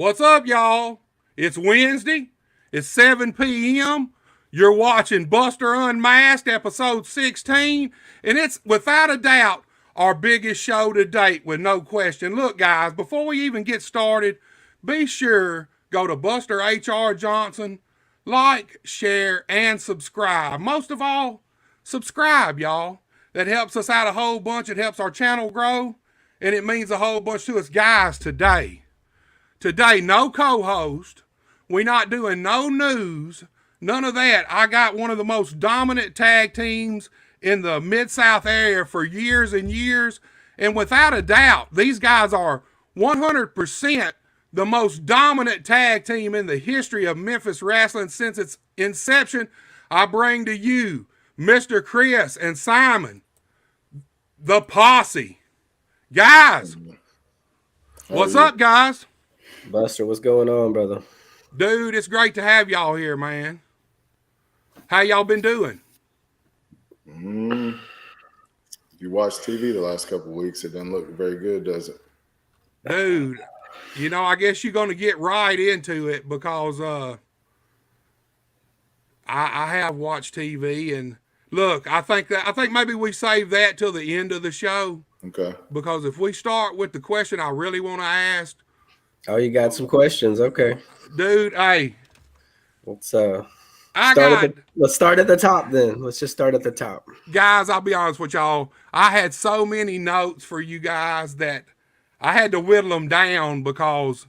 What's up, y'all? It's Wednesday. It's 7 p.m. You're watching Buster Unmasked, episode 16, and it's without a doubt our biggest show to date, with no question. Look, guys, before we even get started, be sure go to Buster H.R. Johnson, like, share, and subscribe. Most of all, subscribe, y'all. That helps us out a whole bunch. It helps our channel grow, and it means a whole bunch to us. Guys, today, no co-host. We not doing no news. None of that. I got one of the most dominant tag teams in the Mid-South area for years and years. And without a doubt, these guys are 100% the most dominant tag team in the history of Memphis wrestling since its inception. I bring to you Mr. Chris and Simon, the Posse. Guys, what's up, guys? Buster, what's going on, brother? Dude, it's great to have y'all here, man. How y'all been doing? If you watch TV the last couple of weeks, it doesn't look very good, does it? Dude, I guess you're going to get right into it because I have watched TV, and look, I think maybe we save that till the end of the show. Okay. Because if we start with the question I really want to ask. Oh, you got some questions? Okay. Dude, hey. Let's start at the top then. Let's just start at the top. Guys, I'll be honest with y'all. I had so many notes for you guys that I had to whittle them down because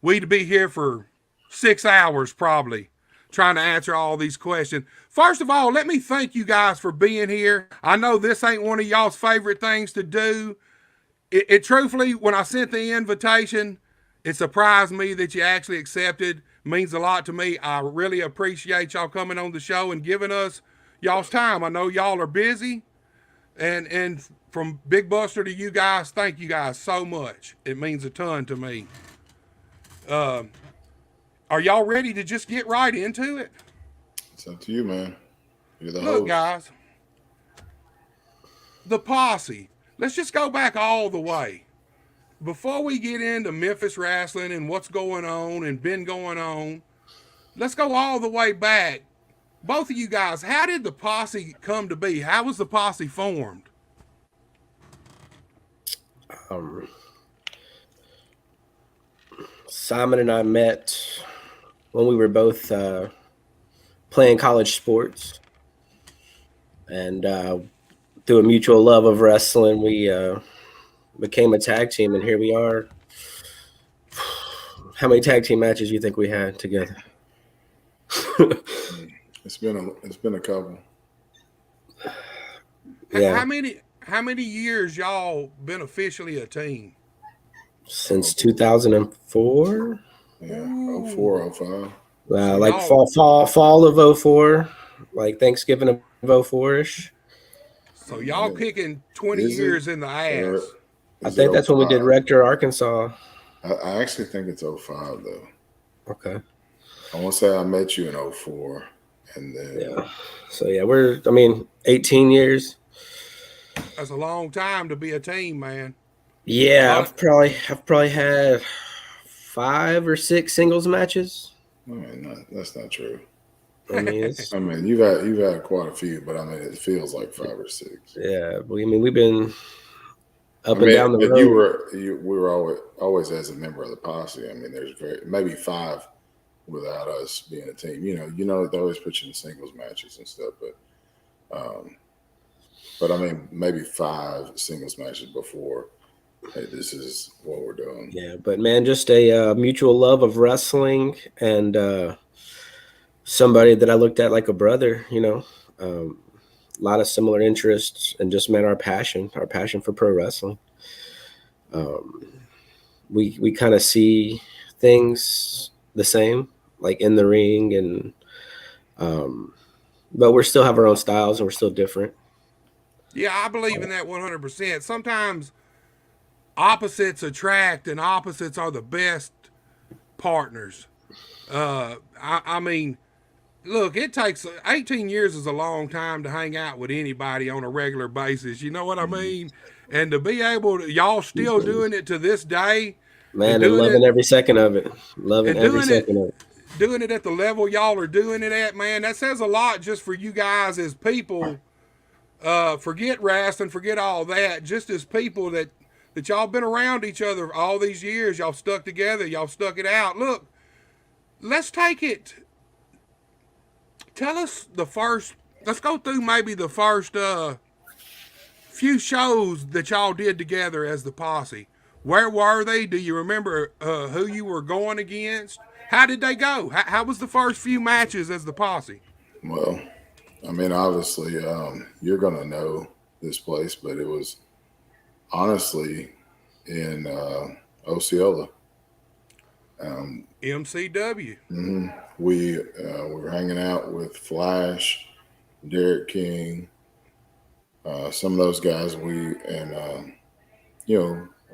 we'd be here for 6 hours probably trying to answer all these questions. First of all, let me thank you guys for being here. I know this ain't one of y'all's favorite things to do. It truthfully, when I sent the invitation, it surprised me that you actually accepted. It means a lot to me. I really appreciate y'all coming on the show and giving us y'all's time. I know y'all are busy. And from Big Buster to you guys, thank you guys so much. It means a ton to me. Are y'all ready to just get right into it? It's up to you, man. You're the Look, host. guys. The Posse. Let's just go back all the way. Before we get into Memphis wrestling and what's going on and been going on, let's go all the way back. Both of you guys, how did the Posse come to be? How was the Posse formed? Simon and I met when we were both playing college sports, and through a mutual love of wrestling, we became a tag team, and here we are. How many tag team matches do you think we had together? It's been a couple. Yeah. How many years y'all been officially a team? Since 2004. Yeah, 04, 05. Like fall of 04, like Thanksgiving of 04-ish. So y'all kicking 20 years in the ass. I think that's when we did Rector, Arkansas. I actually think it's 05, though. Okay. I want to say I met you in 04. And then... Yeah. So, yeah, 18 years. That's a long time to be a team, man. Yeah, I've probably had 5 or 6 singles matches. I mean, that's not true. I mean, you've had quite a few, but I mean, it feels like 5 or 6. Yeah, we've been up and down the road. We were always as a member of the Posse. I mean, there's maybe 5 without us being a team. They always put you in singles matches and stuff, but I mean, maybe 5 singles matches before. Hey, this is what we're doing. Yeah, but man, just a mutual love of wrestling and somebody that I looked at like a brother, a lot of similar interests, and just met our passion for pro wrestling. We kind of see things the same, like in the ring, and but we still have our own styles and we're still different. Yeah, I believe in that 100%. Sometimes opposites attract, and opposites are the best partners. I mean, look, it takes 18 years is a long time to hang out with anybody on a regular basis. You know what I mean? And to be able to, y'all still doing it to this day. Man, and loving every second of it. Loving and every doing it second of it. doing it at the level y'all are doing it at, man, that says a lot just for you guys as people. Forget wrestling, forget all that. Just as people that y'all been around each other all these years, y'all stuck together, y'all stuck it out. Look, let's take it. Tell us the first. Let's go through maybe the first few shows that y'all did together as the Posse. Where were they? Do you remember who you were going against? How did they go? How was the first few matches as the Posse? Well, I mean, obviously, you're gonna know this place, but it was honestly in Osceola. MCW. We were hanging out with Flash, Derek King, some of those guys. I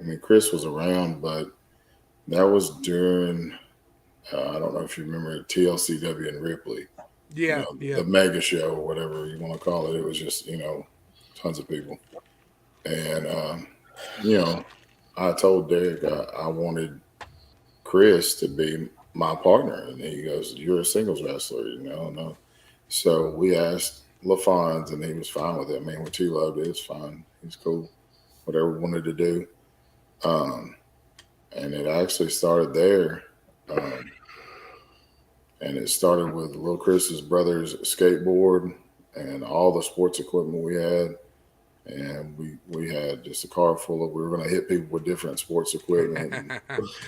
mean, Chris was around, but that was during. I don't know if you remember TLCW and Ripley. Yeah, yeah. The mega show or whatever you want to call it. It was just, tons of people. And, I told Derek I wanted Chris to be my partner. And he goes, "You're a singles wrestler." No. So we asked LaFons, and he was fine with it. I mean, with T-Love, it's fine. He's cool. Whatever we wanted to do. And it actually started there. And it started with Lil Chris's brother's skateboard and all the sports equipment we had. And we had just a car full of, we were going to hit people with different sports equipment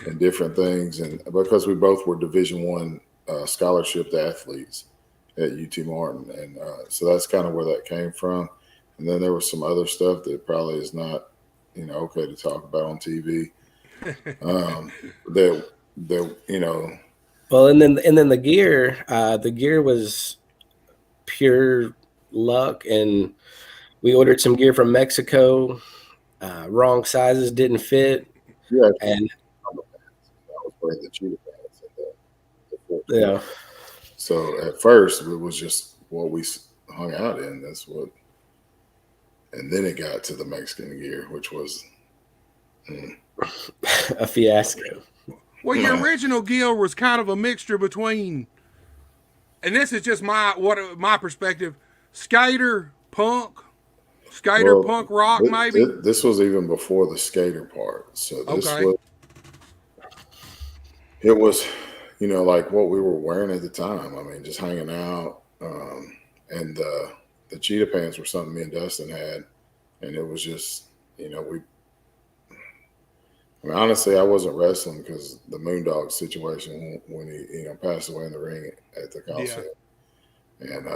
and different things. And because we both were Division I scholarship athletes at UT Martin. And so that's kind of where that came from. And then there was some other stuff that probably is not, okay to talk about on TV. That Well, and then the gear was pure luck, and we ordered some gear from Mexico. Wrong sizes didn't fit, yeah, and I was wearing the cheetah pants and yeah. So at first it was just what we hung out in. And then it got to the Mexican gear, which was a fiasco. Well, your original gear was kind of a mixture between, and this is just my perspective, skater punk rock, maybe. This was even before the skater part. So it was, like what we were wearing at the time. I mean, just hanging out. And the cheetah pants were something me and Dustin had, and it was just, honestly, I wasn't wrestling because the Moondog situation when he passed away in the ring at the Coliseum. Yeah. And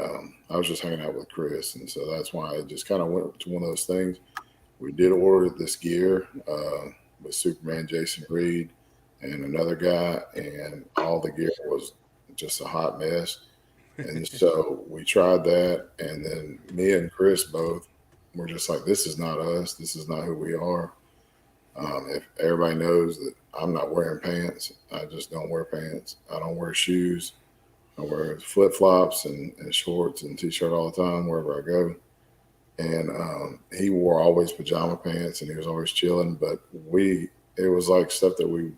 I was just hanging out with Chris, and so that's why it just kind of went to one of those things. We did order this gear with Superman Jason Reed and another guy, and all the gear was just a hot mess. And so we tried that, and then me and Chris both were just like, "This is not us. This is not who we are." If everybody knows that I'm not wearing pants, I just don't wear pants. I don't wear shoes. I wear flip-flops and shorts and T-shirt all the time wherever I go. And he wore always pajama pants, and he was always chilling. But it was like stuff that we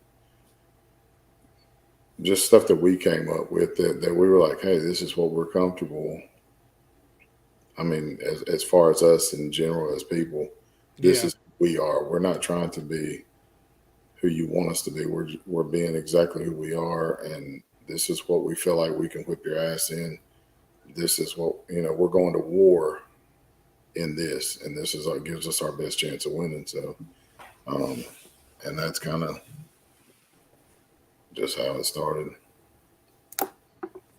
came up with that we were like, "Hey, this is what we're comfortable." I mean, as far as us in general as people, this is who we are. We're not trying to be who you want us to be. We're being exactly who we are, and this is what we feel like we can whip your ass in. This is what we're going to war in this, and this is what gives us our best chance of winning. So, and that's kind of just how it started.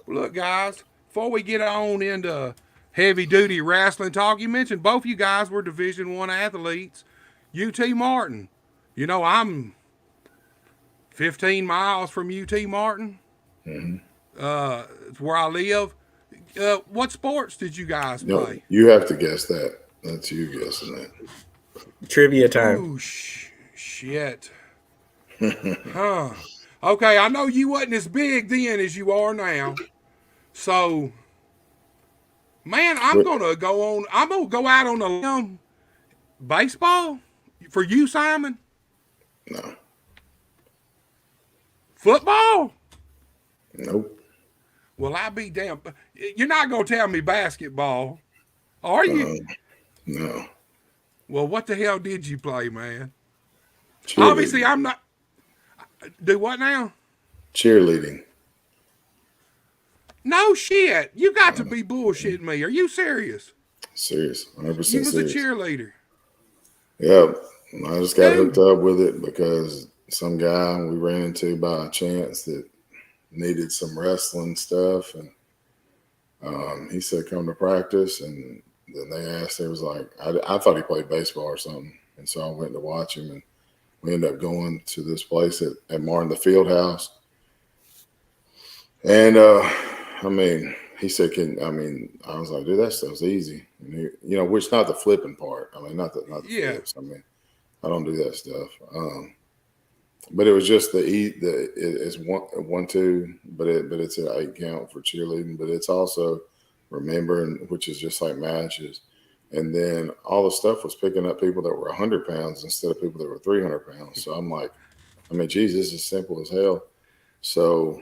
Look, guys, before we get on into heavy duty wrestling talk, you mentioned both you guys were Division I athletes. UT Martin. I'm 15 miles from UT Martin. Mm-hmm. It's where I live. What sports did you guys play? You have to guess that. That's you guessing that. Trivia time. Ooh, shit. Huh. Okay, I know you wasn't as big then as you are now. So, man, I'm gonna go out on a limb. Baseball for you, Simon? No. Football? Nope. Well, I be damn. You're not gonna tell me basketball, are you? No. Well, what the hell did you play, man? Obviously, Cheerleading. I'm not. Do what now? Cheerleading. No shit. You got to Uh, be bullshitting me. Are you serious? Serious. 100% You was a serious. cheerleader, Yep. I just got hooked dude. up with it because some guy we ran into by chance that needed some wrestling stuff. And he said, come to practice. And then they asked, they was like, I thought he played baseball or something. And so I went to watch him. And we ended up going to this place at Martin the Field House. And I mean, he said, I was like, dude, that stuff's easy. And which not the flipping part. I mean, not the Yeah, flips. I mean, I don't do that stuff. But it was just it's 1-2, but it's an 8 count for cheerleading. But it's also remembering, which is just like matches. And then all the stuff was picking up people that were 100 pounds instead of people that were 300 pounds. So I'm like, geez, this is simple as hell. So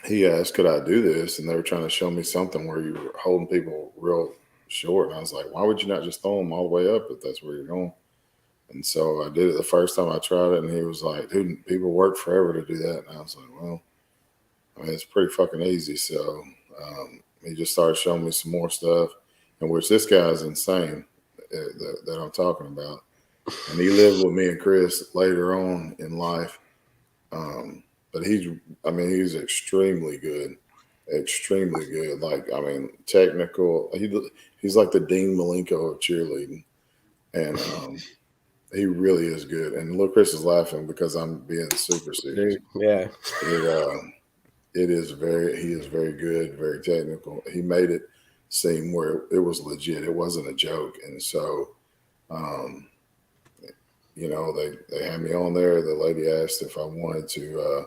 he asked, could I do this? And they were trying to show me something where you were holding people real short. And I was like, why would you not just throw them all the way up if that's where you're going? And so I did it the first time I tried it. And he was like, dude, people work forever to do that. And I was like, well, it's pretty fucking easy. So he just started showing me some more stuff, in which this guy is insane that I'm talking about. And he lived with me and Chris later on in life. But he's extremely good. Extremely good. Like, technical. He's like the Dean Malenko of cheerleading. And he really is good. And look, Chris is laughing because I'm being super serious. Yeah. He is very good, very technical. He made it seem where it was legit. It wasn't a joke. And so, they had me on there. The lady asked if I wanted to,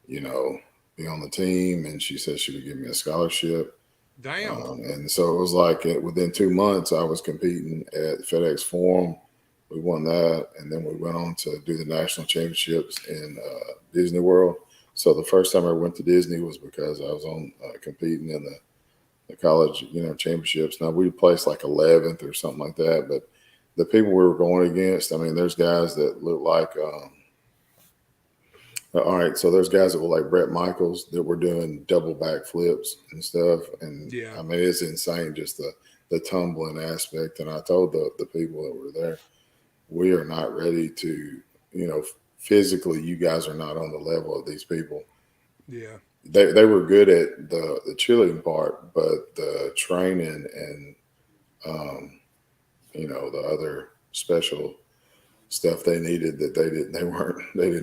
be on the team, and she said she would give me a scholarship. damn. And so it was like within 2 months, I was competing at FedEx Forum. We won that, and then we went on to do the national championships in Disney World. So the first time I went to Disney was because I was on competing in the college, championships. Now we placed like 11th or something like that, but the people we were going against, there's guys that look like. All right, so there's guys that were like Brett Michaels that were doing double back flips and stuff, and Yeah. it's insane just the tumbling aspect. And I told the people that were there, we are not ready to, physically, you guys are not on the level of these people. Yeah. They were good at the cheerleading part, but the training and the other special stuff they needed that they didn't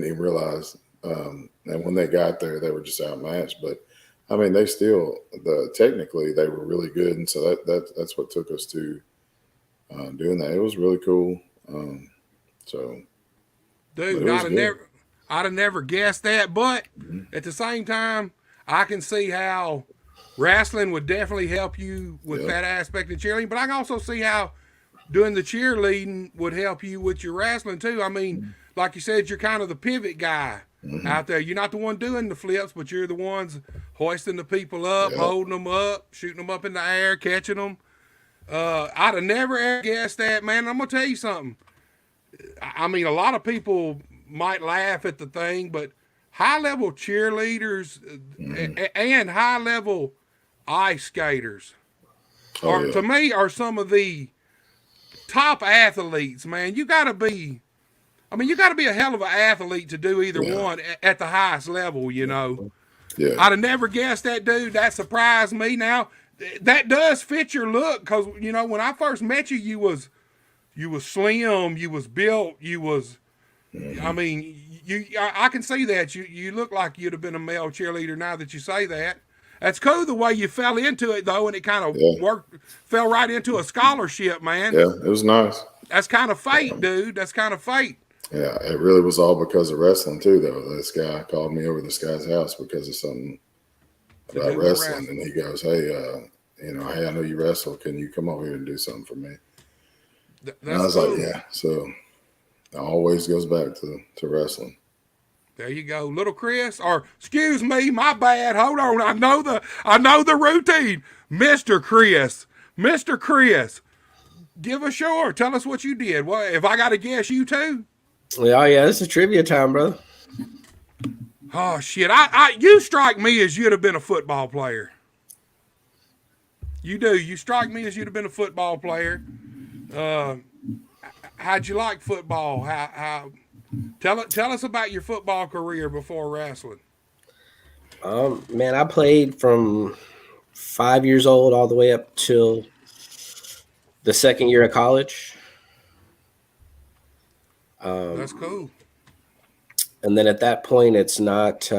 even realize. And when they got there, they were just outmatched. But they still technically they were really good, and so that's what took us to doing that. It was really cool. Dude, I'd have never guessed that. But at the same time, I can see how wrestling would definitely help you with that aspect of cheerleading. But I can also see how doing the cheerleading would help you with your wrestling too. Like you said, you're kind of the pivot guy out there. You're not the one doing the flips, but you're the ones hoisting the people up, holding them up, shooting them up in the air, catching them. I'd have never ever guessed that, man. I'm gonna tell you something. A lot of people might laugh at the thing, but high level cheerleaders and high level ice skaters to me are some of the top athletes, man. You got to be a hell of an athlete to do either one at the highest level, Yeah. I'd have never guessed that, dude. That surprised me. Now, that does fit your look because, when I first met you, you was slim, you was built, you was, I can see that. You look like you'd have been a male cheerleader now that you say that. That's cool the way you fell into it, though, and it kind of fell right into a scholarship, man. Yeah, it was nice. That's kind of fate, dude. That's kind of fate. Yeah, it really was all because of wrestling too, though. This guy called me over to this guy's house because of something about wrestling, and he goes, "Hey, hey, I know you wrestle. Can you come over here and do something for me?" And I was cool. like, "Yeah." So it always goes back to wrestling. There you go, little Chris. Or excuse me, my bad. Hold on, I know the routine, Mister Chris. Mister Chris, give us your. Tell us what you did. What if I got to guess you too? Oh yeah, this is trivia time, brother. Oh shit! You strike me as you'd have been a football player. You do. You strike me as you'd have been a football player. How'd you like football? How tell us about your football career before wrestling. Man, I played from 5 years old all the way up till the second year of college. That's cool. And then at that point, it's not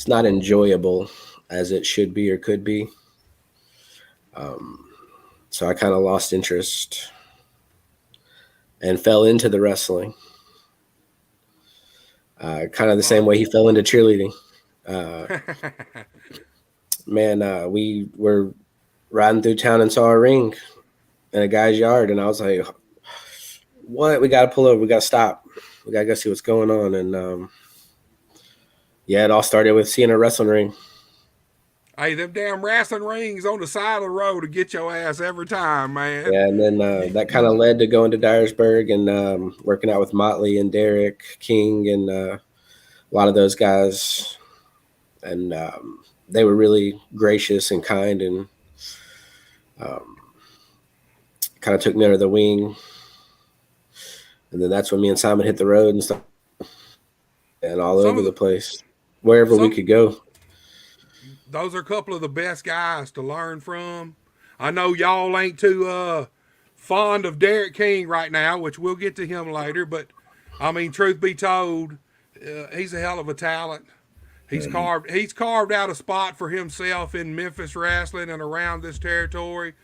enjoyable as it should be or could be. So I kind of lost interest and fell into the wrestling. Kind of the same way he fell into cheerleading. We were riding through town and saw a ring in a guy's yard, and I was like, what? We got to pull over. We got to stop. We got to go see what's going on. And it all started with seeing a wrestling ring. Hey, them damn wrestling rings on the side of the road to get your ass every time, man. Yeah, and then that kind of led to going to Dyersburg and working out with Motley and Derek King and a lot of those guys. And they were really gracious and kind and kind of took me under the wing. And then that's when me and Simon hit the road and stuff, and all over the place, wherever we could go. Those are a couple of the best guys to learn from. I know y'all ain't too fond of Derek King right now, which we'll get to him later. But I mean, truth be told, he's a hell of a talent. He's carved out a spot for himself in Memphis wrestling and around this territory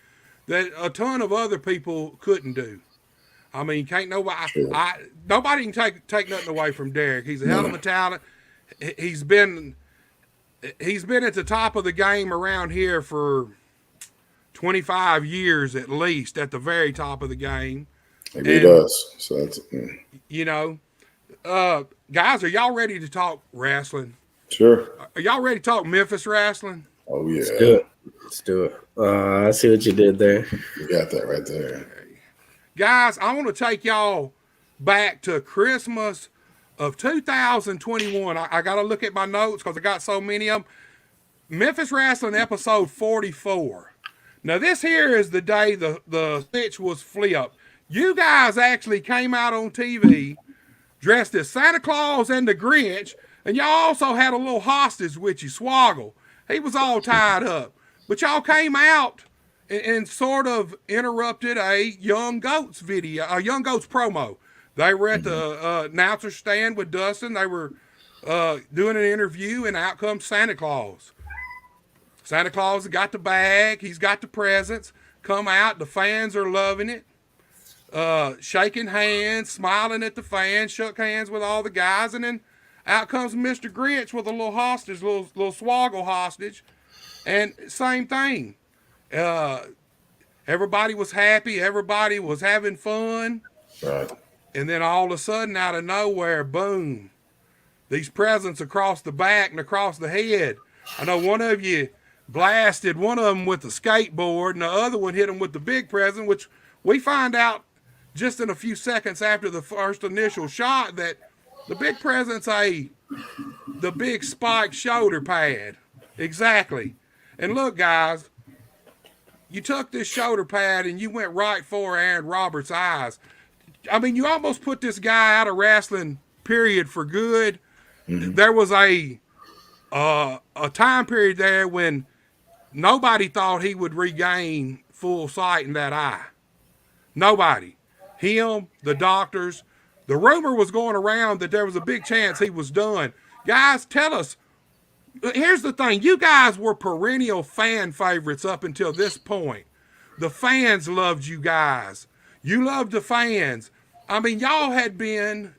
that a ton of other people couldn't do. I mean, can't nobody. Nobody can take nothing away from Derek. He's a hell of a talent. He's been at the top of the game around here for 25 years at least, at the very top of the game. Maybe he does. So that's guys, are y'all ready to talk wrestling? Sure. Are y'all ready to talk Memphis wrestling? Oh yeah. Let's do it. I see what you did there. You got that right there. Guys, I want to take y'all back to Christmas of 2021. I got to look at my notes because I got so many of them. Memphis Wrestling episode 44. Now, this here is the day the switch was flipped. You guys actually came out on TV dressed as Santa Claus and the Grinch, and y'all also had a little hostage with you, Swoggle. He was all tied up. But y'all came out and sort of interrupted a Young Goats video, a Young Goats promo. They were at the announcer stand with Dustin. They were doing an interview, and out comes Santa Claus. Santa Claus has got the bag. He's got the presents. Come out. The fans are loving it. Shaking hands, smiling at the fans, shook hands with all the guys, and then out comes Mr. Grinch with a little hostage, little Swoggle hostage. And same thing. Everybody was happy. Everybody was having fun. Right. And then all of a sudden, out of nowhere, boom, these presents across the back and across the head. I know one of you blasted one of them with a skateboard, and the other one hit him with the big present, which we find out just in a few seconds after the first initial shot that the big present's the big spiked shoulder pad. Exactly. And look, guys, you took this shoulder pad and you went right for Aaron Roberts' eyes. I mean, you almost put this guy out of wrestling, period, for good. Mm-hmm. There was a time period there when nobody thought he would regain full sight in that eye. Nobody. Him, the doctors. The rumor was going around that there was a big chance he was done. Guys, tell us. Here's the thing. You guys were perennial fan favorites up until this point. The fans loved you guys. You loved the fans. I mean, y'all had been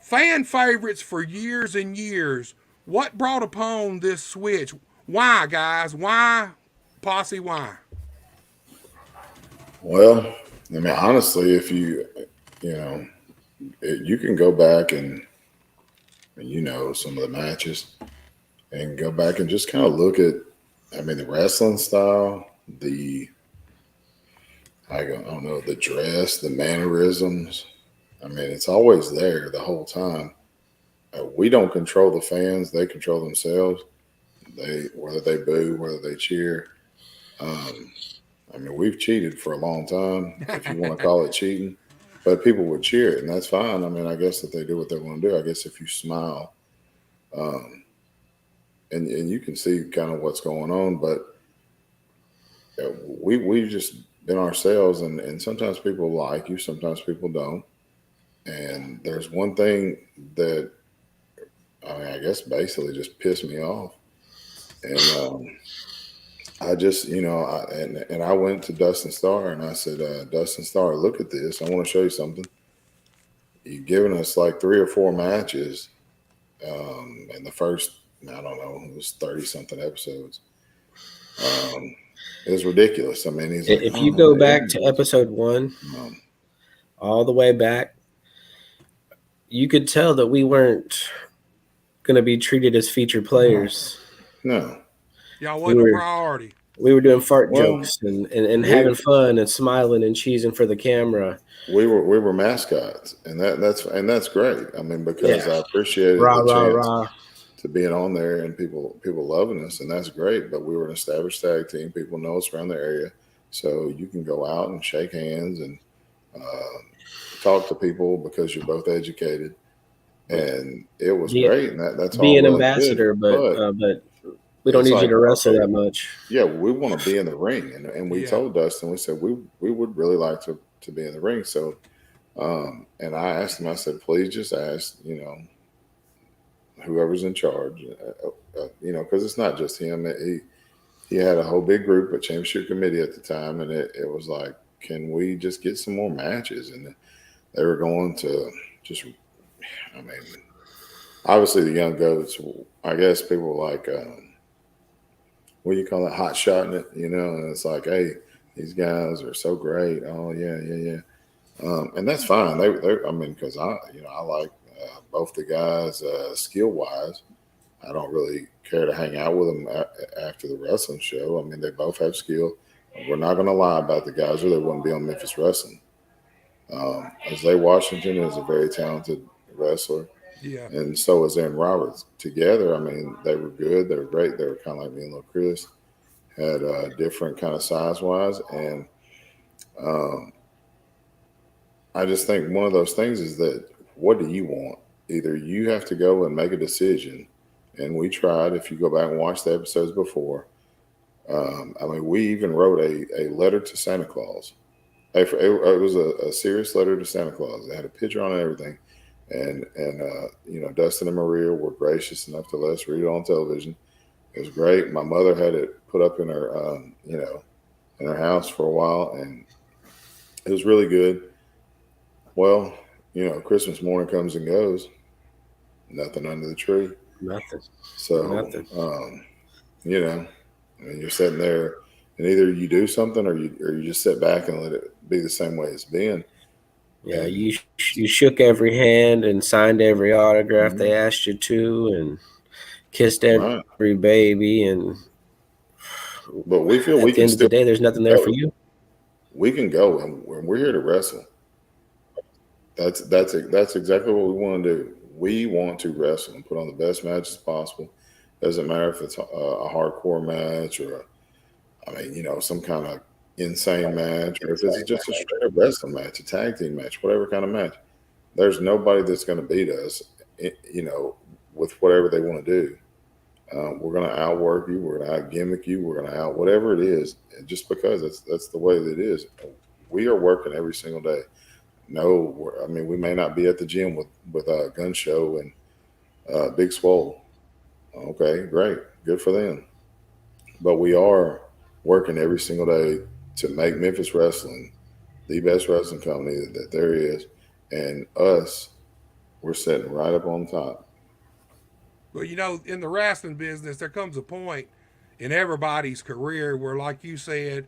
fan favorites for years and years. What brought upon this switch? Why, guys? Why, Posse, why? Well, I mean, honestly, if you can go back and some of the matches and go back and just kind of look at, I mean, the wrestling style, the I don't know, the dress, the mannerisms. I mean, it's always there the whole time. We don't control the fans; they control themselves. They whether they boo, whether they cheer. Um, I mean, we've cheated for a long time, if you want to call it cheating, but people would cheer it, and that's fine. I mean, I guess that they do what they want to do. I guess if you smile, um, and you can see kind of what's going on, but we've just been ourselves, and sometimes people like you, sometimes people don't. And there's one thing that I mean, I guess basically just pissed me off, and I just, and I went to Dustin Starr and I said, Dustin Starr, look at this. I want to show you something. You've given us like 3 or 4 matches in the first, I don't know, it was 30 something episodes. Um, it was ridiculous. I mean, he's like, If oh, you go back to episode 1, um, all the way back, you could tell that we weren't going to be treated as featured players. no. Y'all wasn't a priority. We were doing fart Well, jokes and having fun and smiling and cheesing for the camera. We were mascots, and that's great. I mean, because I appreciated Rah, the rah, chance rah. to being on there and people loving us, and that's great. But we were an established tag team; people know us around the area, so you can go out and shake hands and uh, talk to people because you're both educated, and it was great. And that's Be all an well ambassador, but but we don't it's need you like, to wrestle okay, that much. yeah, we want to be in the ring, and we told Dustin, we said we would really like to be in the ring, so. And I asked him, I said, please just ask, whoever's in charge, because it's not just him. He had a whole big group, a championship committee at the time, and it was like, can we just get some more matches? And they were going to just, I mean, obviously the young goats. I guess people were like, what do you call it, hot shotting it, And it's like, hey, these guys are so great. Oh yeah, yeah, yeah. And that's fine. I mean, because I like both the guys skill wise. I don't really care to hang out with them after the wrestling show. I mean, they both have skill. We're not going to lie about the guys, or they wouldn't be on Memphis Wrestling. Isaiah Washington is a very talented wrestler, Yeah. and so is Aaron Roberts. Together, I mean, they were good. They were great. They were kind of like me and Lil Chris. Had different kind of size wise, and um, I just think one of those things is that what do you want? Either you have to go and make a decision, and we tried. If you go back and watch the episodes before, I mean, we even wrote a letter to Santa Claus. It was a serious letter to Santa Claus. It had a picture on it and everything, and Dustin and Maria were gracious enough to let us read it on television. It was great. My mother had it put up in her in her house for a while, and it was really good. Well, Christmas morning comes and goes, nothing under the tree. Nothing. So, Nothing. you know, and you're sitting there, and either you do something or you just sit back and let it be the same way it's been. Yeah, And, you shook every hand and signed every autograph they asked you to, and kissed every baby. And but we feel at we the can end of the still day, there's nothing there for you. We can go, and we're here to wrestle. That's exactly what we want to do. We want to wrestle and put on the best matches possible. Doesn't matter if it's a hardcore match or some kind of insane match, or if it's just a straight up wrestling match, a tag team match, whatever kind of match. There's nobody that's going to beat us, with whatever they want to do. We're going to outwork you. We're going to out gimmick you. We're going to out whatever it is, just because that's the way that it is. We are working every single day. No, I mean, we may not be at the gym with a gun show and Big Swole. Okay, great, good for them. But we are working every single day to make Memphis Wrestling the best wrestling company that there is, and us, we're sitting right up on top. Well, in the wrestling business, there comes a point in everybody's career where, like you said,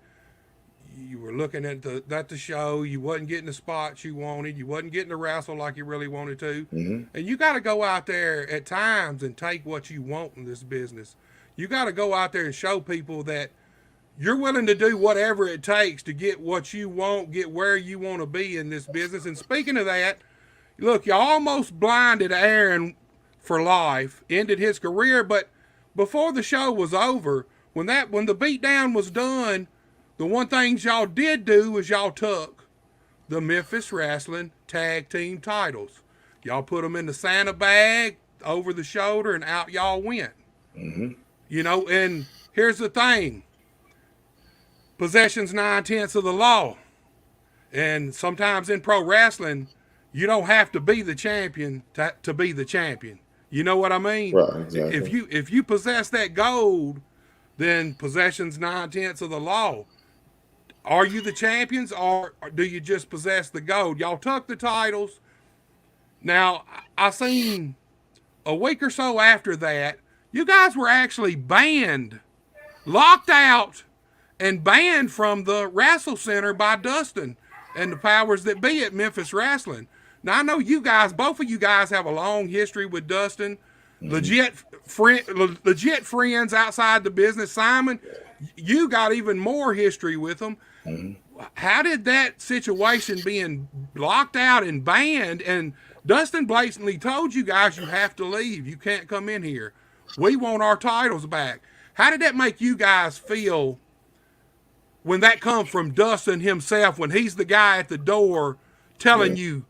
you were looking at the show. You wasn't getting the spots you wanted. You wasn't getting to wrestle like you really wanted to. Mm-hmm. And you got to go out there at times and take what you want in this business. You got to go out there and show people that you're willing to do whatever it takes to get what you want, get where you want to be in this business. And speaking of that, look, you almost blinded Aaron for life, ended his career, but before the show was over, when the beatdown was done, the one thing y'all did do is y'all took the Memphis Wrestling Tag Team titles. Y'all put them in the Santa bag over the shoulder, and out y'all went. Mm-hmm. You know, and here's the thing. Possession's 9/10 of the law. And sometimes in pro wrestling, you don't have to be the champion to be the champion. You know what I mean? Right, exactly. If you possess that gold, then possession's 9/10 of the law. Are you the champions, or do you just possess the gold? Y'all took the titles. Now, I seen a week or so after that, you guys were actually banned, locked out, and banned from the Wrestle Center by Dustin and the powers that be at Memphis Wrestling. Now, I know you guys, both of you guys have a long history with Dustin. Mm-hmm. Legit friends outside the business. Simon, you got even more history with him. Mm-hmm. How did that situation being locked out and banned, and Dustin blatantly told you guys you have to leave, you can't come in here, we want our titles back. How did that make you guys feel when that comes from Dustin himself, when he's the guy at the door telling you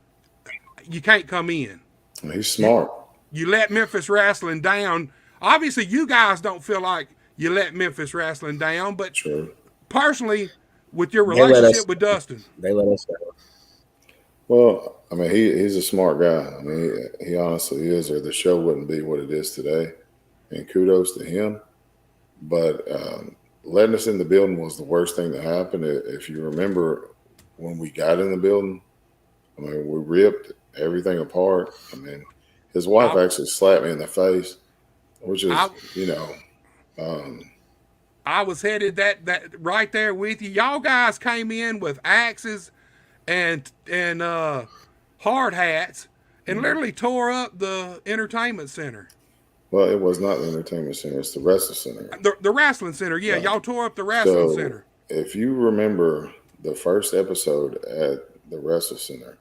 can't come in? He's smart. You let Memphis Wrestling down. Obviously, you guys don't feel like you let Memphis Wrestling down, but personally, with your relationship with Dustin, they let us down. Well, I mean, he's a smart guy. I mean, he honestly is, or the show wouldn't be what it is today. And kudos to him. But letting us in the building was the worst thing that happened. If you remember when we got in the building, I mean, we ripped everything apart. I mean, his wife actually slapped me in the face, which is, I was headed that right there with you. Y'all guys came in with axes and hard hats and literally tore up the entertainment center. Well, it was not the entertainment center; it's the wrestling center. The wrestling center, yeah. Y'all tore up the wrestling center. If you remember the first episode at the wrestling center,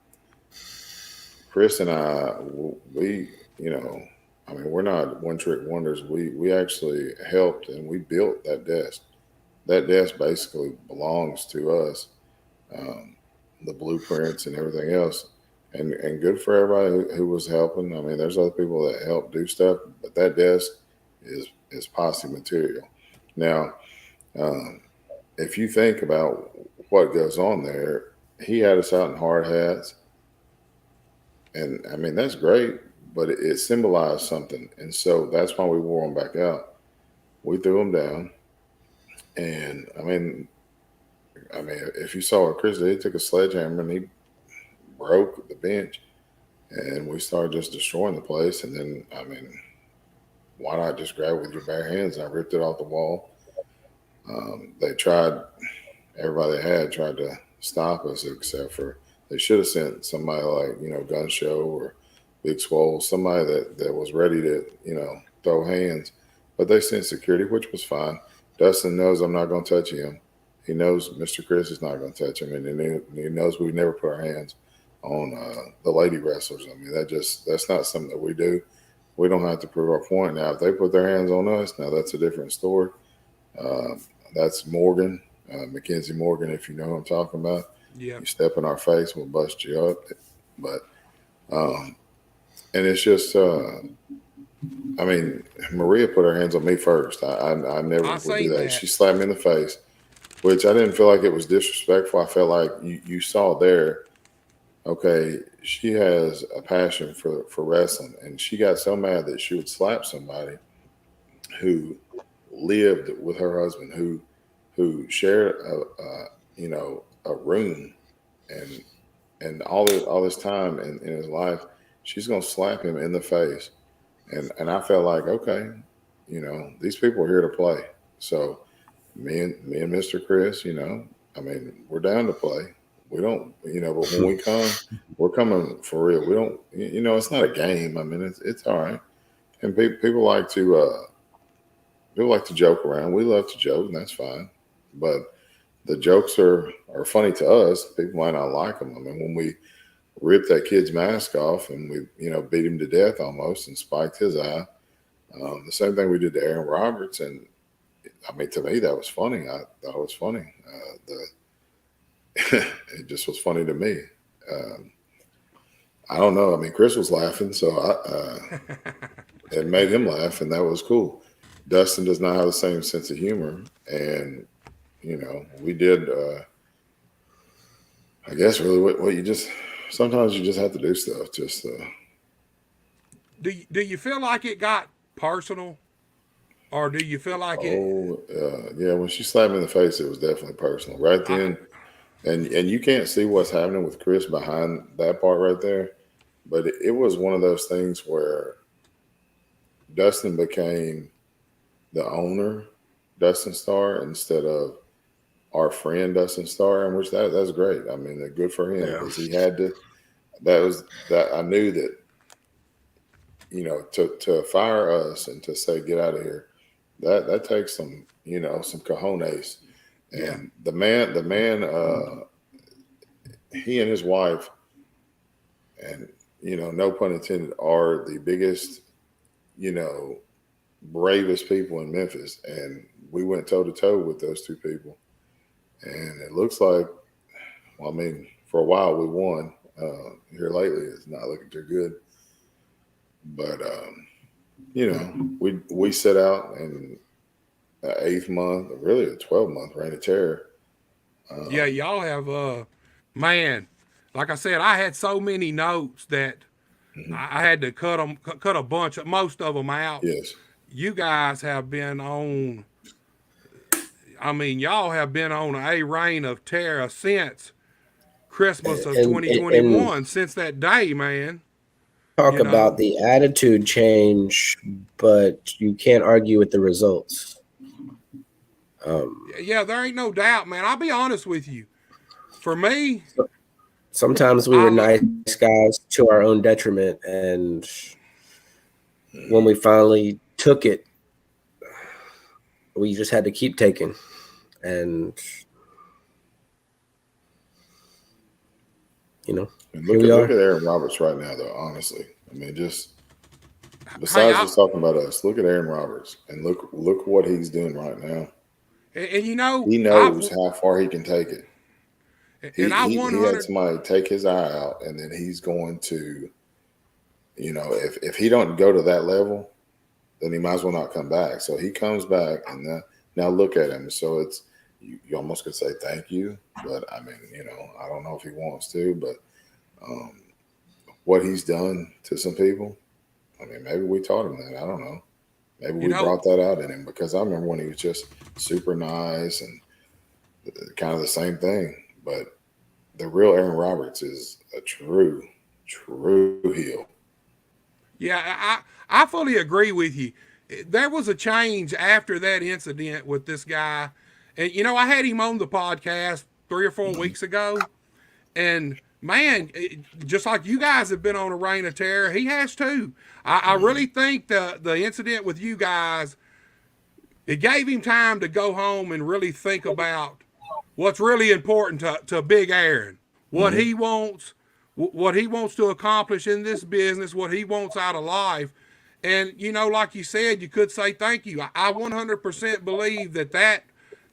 Chris and I, we, I mean, we're not one-trick wonders. We actually helped and we built that desk. That desk basically belongs to us, the blueprints and everything else. And good for everybody who was helping. I mean, there's other people that help do stuff, but that desk is Posse material. Now, if you think about what goes on there, he had us out in hard hats. And, I mean, that's great, but it symbolized something. And so that's why we wore them back out. We threw them down. And, I mean, if you saw what Chris did, he took a sledgehammer and he broke the bench. And we started just destroying the place. And then, I mean, why not just grab it with your bare hands? And I ripped it off the wall. They tried, everybody they had tried to stop us, except for they should have sent somebody like, Gun Show or Big Swole, somebody that was ready to, throw hands. But they sent security, which was fine. Dustin knows I'm not going to touch him. He knows Mr. Chris is not going to touch him. And he knows we never put our hands on the lady wrestlers. I mean, that's not something that we do. We don't have to prove our point. Now, if they put their hands on us, now that's a different story. That's Morgan, Mackenzie Morgan, if you know who I'm talking about. Yeah. You step in our face, we'll bust you up. But, and it's just, I mean, Maria put her hands on me first. I never would do that. She slapped me in the face, which I didn't feel like it was disrespectful. I felt like you saw there, okay, she has a passion for wrestling, and she got so mad that she would slap somebody who lived with her husband, who shared a room and all this time in his life. She's gonna slap him in the face, and I felt like, okay, these people are here to play. So me and Mr. Chris, I mean, we're down to play. We don't, but when we come, we're coming for real. We don't, it's not a game. I mean, it's all right. And people like to joke around. We love to joke, and that's fine. But the jokes are funny to us. People might not like them. I mean, when we ripped that kid's mask off and we, beat him to death almost and spiked his eye, the same thing we did to Aaron Roberts, and I mean, to me, that was funny. I thought it was funny. It just was funny to me. I don't know. I mean, Chris was laughing, so it made him laugh, and that was cool. Dustin does not have the same sense of humor, and we did. I guess really, what you just sometimes you just have to do stuff. Just do you feel like it got personal, or do you feel like yeah. When she slapped me in the face, it was definitely personal. Right then, and you can't see what's happening with Chris behind that part right there, but it was one of those things where Dustin became the owner, Dustin Starr, instead of our friend Dustin Starr, and which that's great. I mean, good for him because he had to. That I knew that, to fire us and to say get out of here, that takes some some cojones. And the man, he and his wife, and no pun intended, are the biggest, bravest people in Memphis, and we went toe to toe with those two people, and it looks like, well, I mean, for a while we won. Here lately, it's not looking too good, but we set out in the 8th month, really the 12th month reign of terror. Yeah, y'all have man. Like I said, I had so many notes that I had to cut a bunch, most of them out. Yes. You guys have been on. I mean, y'all have been on a reign of terror since Christmas of 2021. Since that day, man. Talk about the attitude change, but you can't argue with the results. Yeah, there ain't no doubt, man. I'll be honest with you. For me, sometimes we were nice guys to our own detriment, and when we finally took it, we just had to keep taking. And look at Aaron Roberts right now, though. Honestly, I mean, just besides just talking about us, look at Aaron Roberts and look what he's doing right now. And he knows how far he can take it. He had somebody take his eye out, and then he's going to, if he don't go to that level, then he might as well not come back. So he comes back, and now look at him. So it's you almost could say thank you, but I mean, I don't know if he wants to, but what he's done to some people, I mean, maybe we taught him that. I don't know. Maybe we brought that out in him, because I remember when he was just super nice and kind of the same thing. But the real Aaron Roberts is a true heel. Yeah, I fully agree with you. There was a change after that incident with this guy. And, I had him on the podcast 3 or 4 weeks ago. And, man, just like you guys have been on a reign of terror, he has too. I really think the incident with you guys, it gave him time to go home and really think about what's really important to Big Aaron, what he wants to accomplish in this business, what he wants out of life. And, like you said, you could say thank you. I 100% believe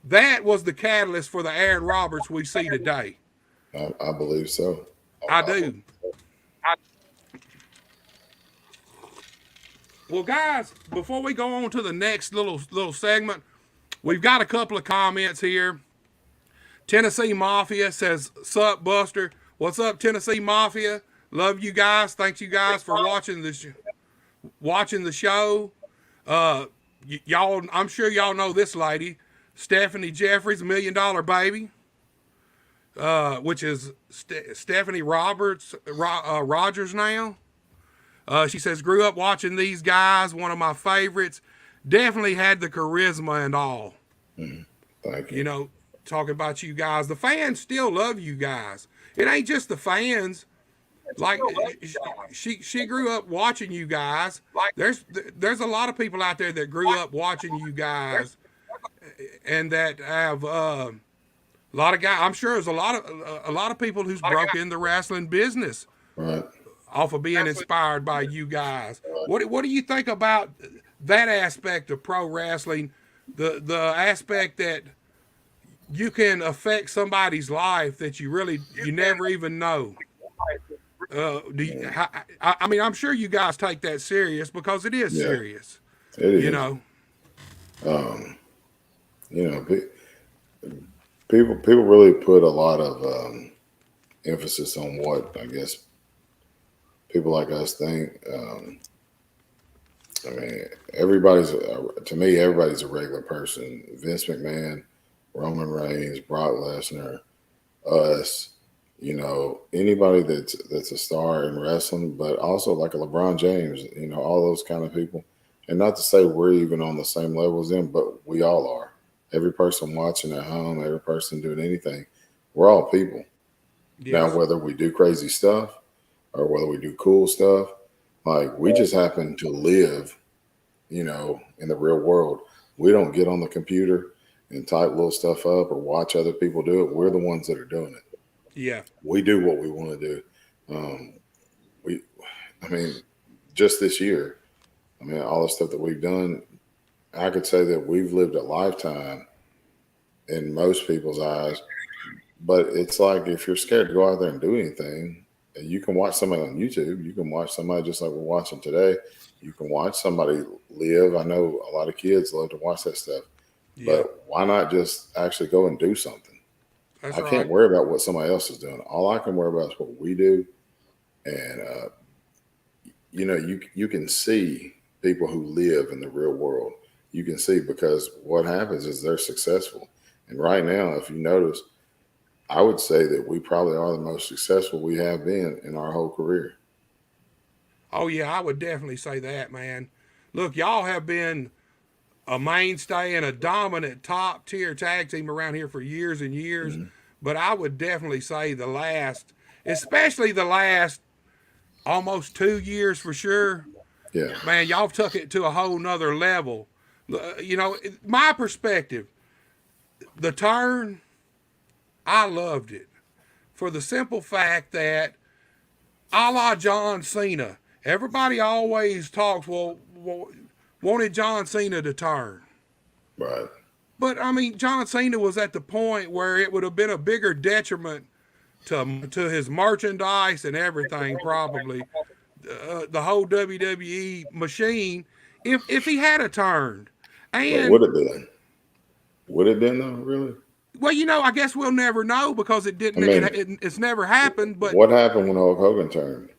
that was the catalyst for the Aaron Roberts we see today. I believe so. I do. Well, guys, before we go on to the next little segment, we've got a couple of comments here. Tennessee Mafia says, "Sup, Buster? What's up, Tennessee Mafia? Love you guys. Thanks you guys for watching the show. Y'all, I'm sure y'all know this lady, Stephanie Jeffries, $1 Million Baby, which is Stephanie Rogers now. She says, grew up watching these guys, one of my favorites. Definitely had the charisma and all. Thank you. talking about you guys. The fans still love you guys. It ain't just the fans. Like she grew up watching you guys. There's a lot of people out there that grew up watching you guys, and that have a lot of guys. I'm sure there's a lot of people who's broke in the wrestling business Right. off of being inspired by you guys. What do you think about that aspect of pro wrestling? The aspect that you can affect somebody's life that you never even know. I mean, I'm sure you guys take that serious because it is serious. It is. You know. You know, people really put a lot of emphasis on what I guess people like us think. I mean, to me, everybody's a regular person. Vince McMahon, Roman Reigns, Brock Lesnar, us. You know, anybody that's a star in wrestling, but also like a LeBron James. You know, all those kind of people. And not to say we're even on the same level as them, but we all are. Every person watching at home, every person doing anything, we're all people. Yes. Now, whether we do crazy stuff or whether we do cool stuff, like we just happen to live, you know, in the real world. We don't get on the computer and type little stuff up or watch other people do it. We're the ones that are doing it. Yeah. We do what we want to do. I mean, just this year, I mean, all the stuff that we've done, I could say that we've lived a lifetime in most people's eyes. But it's like if you're scared to go out there and do anything, you can watch somebody on YouTube. You can watch somebody just like we're watching today. You can watch somebody live. I know a lot of kids love to watch that stuff. Yeah. But why not just actually go and do something? I can't worry about what somebody else is doing. All I can worry about is what we do. And, you know, you can see people who live in the real world. You can see because what happens is they're successful. And right now, if you notice, I would say that we probably are the most successful we have been in our whole career. Oh, yeah, I would definitely say that, man. Look, y'all have been a mainstay and a dominant top-tier tag team around here for years and years. Mm-hmm. But I would definitely say especially the last almost 2 years for sure. Yeah. Man, y'all took it to a whole nother level. You know, my perspective, the turn, I loved it. For the simple fact that, a la John Cena, everybody always talks, wanted John Cena to turn. Right. But, I mean, John Cena was at the point where it would have been a bigger detriment to his merchandise and everything, probably. The whole WWE machine, if he had a turned. And would it been? Would it been, though, really? Well, you know, I guess we'll never know because it didn't. I mean, it's never happened. But what happened when Hulk Hogan turned?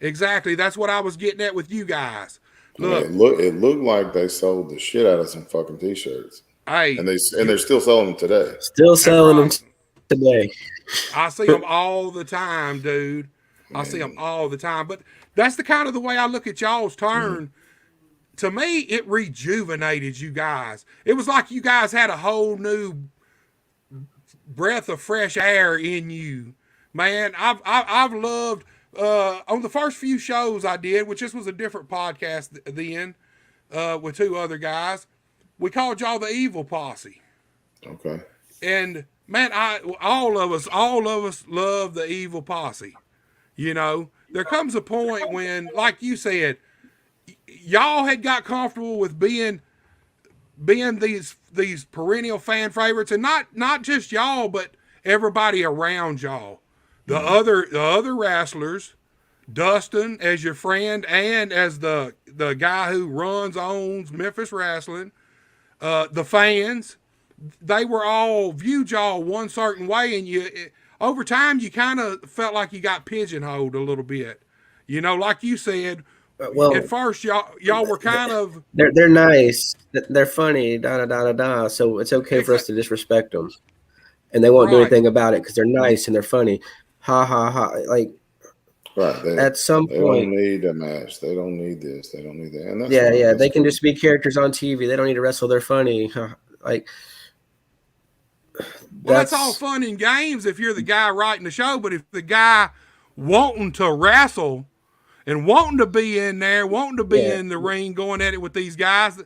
Exactly. That's what I was getting at with you guys. Look, it looked like they sold the shit out of some fucking t-shirts. Hey, and they're still selling them today. Still selling them today. I see them all the time, dude. I see them all the time. But that's the kind of the way I look at y'all's turn. Mm-hmm. To me, it rejuvenated you guys. It was like you guys had a whole new breath of fresh air in you, man. I've loved on the first few shows I did, which this was a different podcast then, with two other guys. We called y'all the Evil Posse. Okay. And man, all of us love the Evil Posse. You know, there comes a point when, like you said, y'all had got comfortable with being these perennial fan favorites, and not just y'all, but everybody around y'all. The other wrestlers, Dustin as your friend and as the guy who owns Memphis Wrestling, the fans, they were all viewed y'all one certain way, and over time you kind of felt like you got pigeonholed a little bit. You know, like you said, at first y'all were kind of they're nice, they're funny, da da da da da. So it's okay for us to disrespect them, and they won't do anything about it because they're nice and they're funny. Ha ha ha! Like, right? At some they point, don't need a match. They don't need this. They don't need that. And that's they can just be characters on TV. They don't need to wrestle. They're funny. Like, Well, that's all fun and games if you're the guy writing the show, but if the guy wanting to wrestle and wanting to be in there, wanting to be in the ring, going at it with these guys,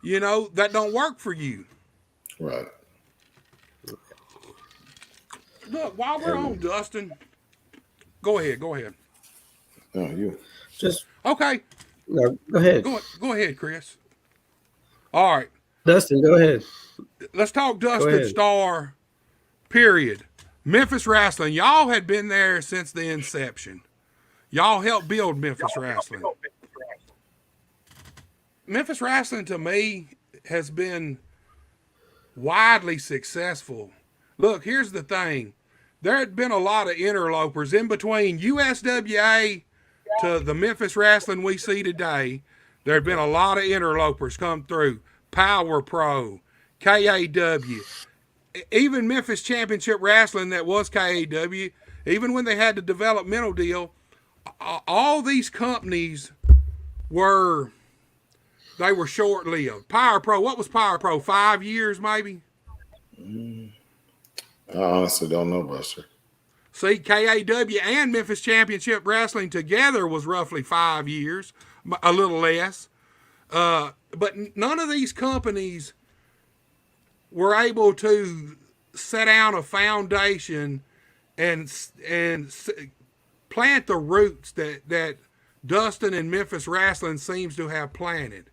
that don't work for you. Right. Look, while we're on Dustin, go ahead. No, you. Just okay. No, go ahead. Go ahead, Chris. All right. Dustin, go ahead. Let's talk Dustin Starr, period. Memphis Wrestling. Y'all had been there since the inception. Y'all helped build Memphis Wrestling. Memphis Wrestling, to me, has been widely successful. Look, here's the thing. There had been a lot of interlopers in between USWA to the Memphis Wrestling we see today. There had been a lot of interlopers come through. Power Pro, KAW, even Memphis Championship Wrestling that was KAW, even when they had the developmental deal, all these companies were short-lived. Power Pro, what was Power Pro? 5 years maybe? I honestly don't know, Buster. See, KAW and Memphis Championship Wrestling together was roughly 5 years, a little less. But none of these companies were able to set down a foundation and plant the roots that Dustin and Memphis Wrestling seems to have planted.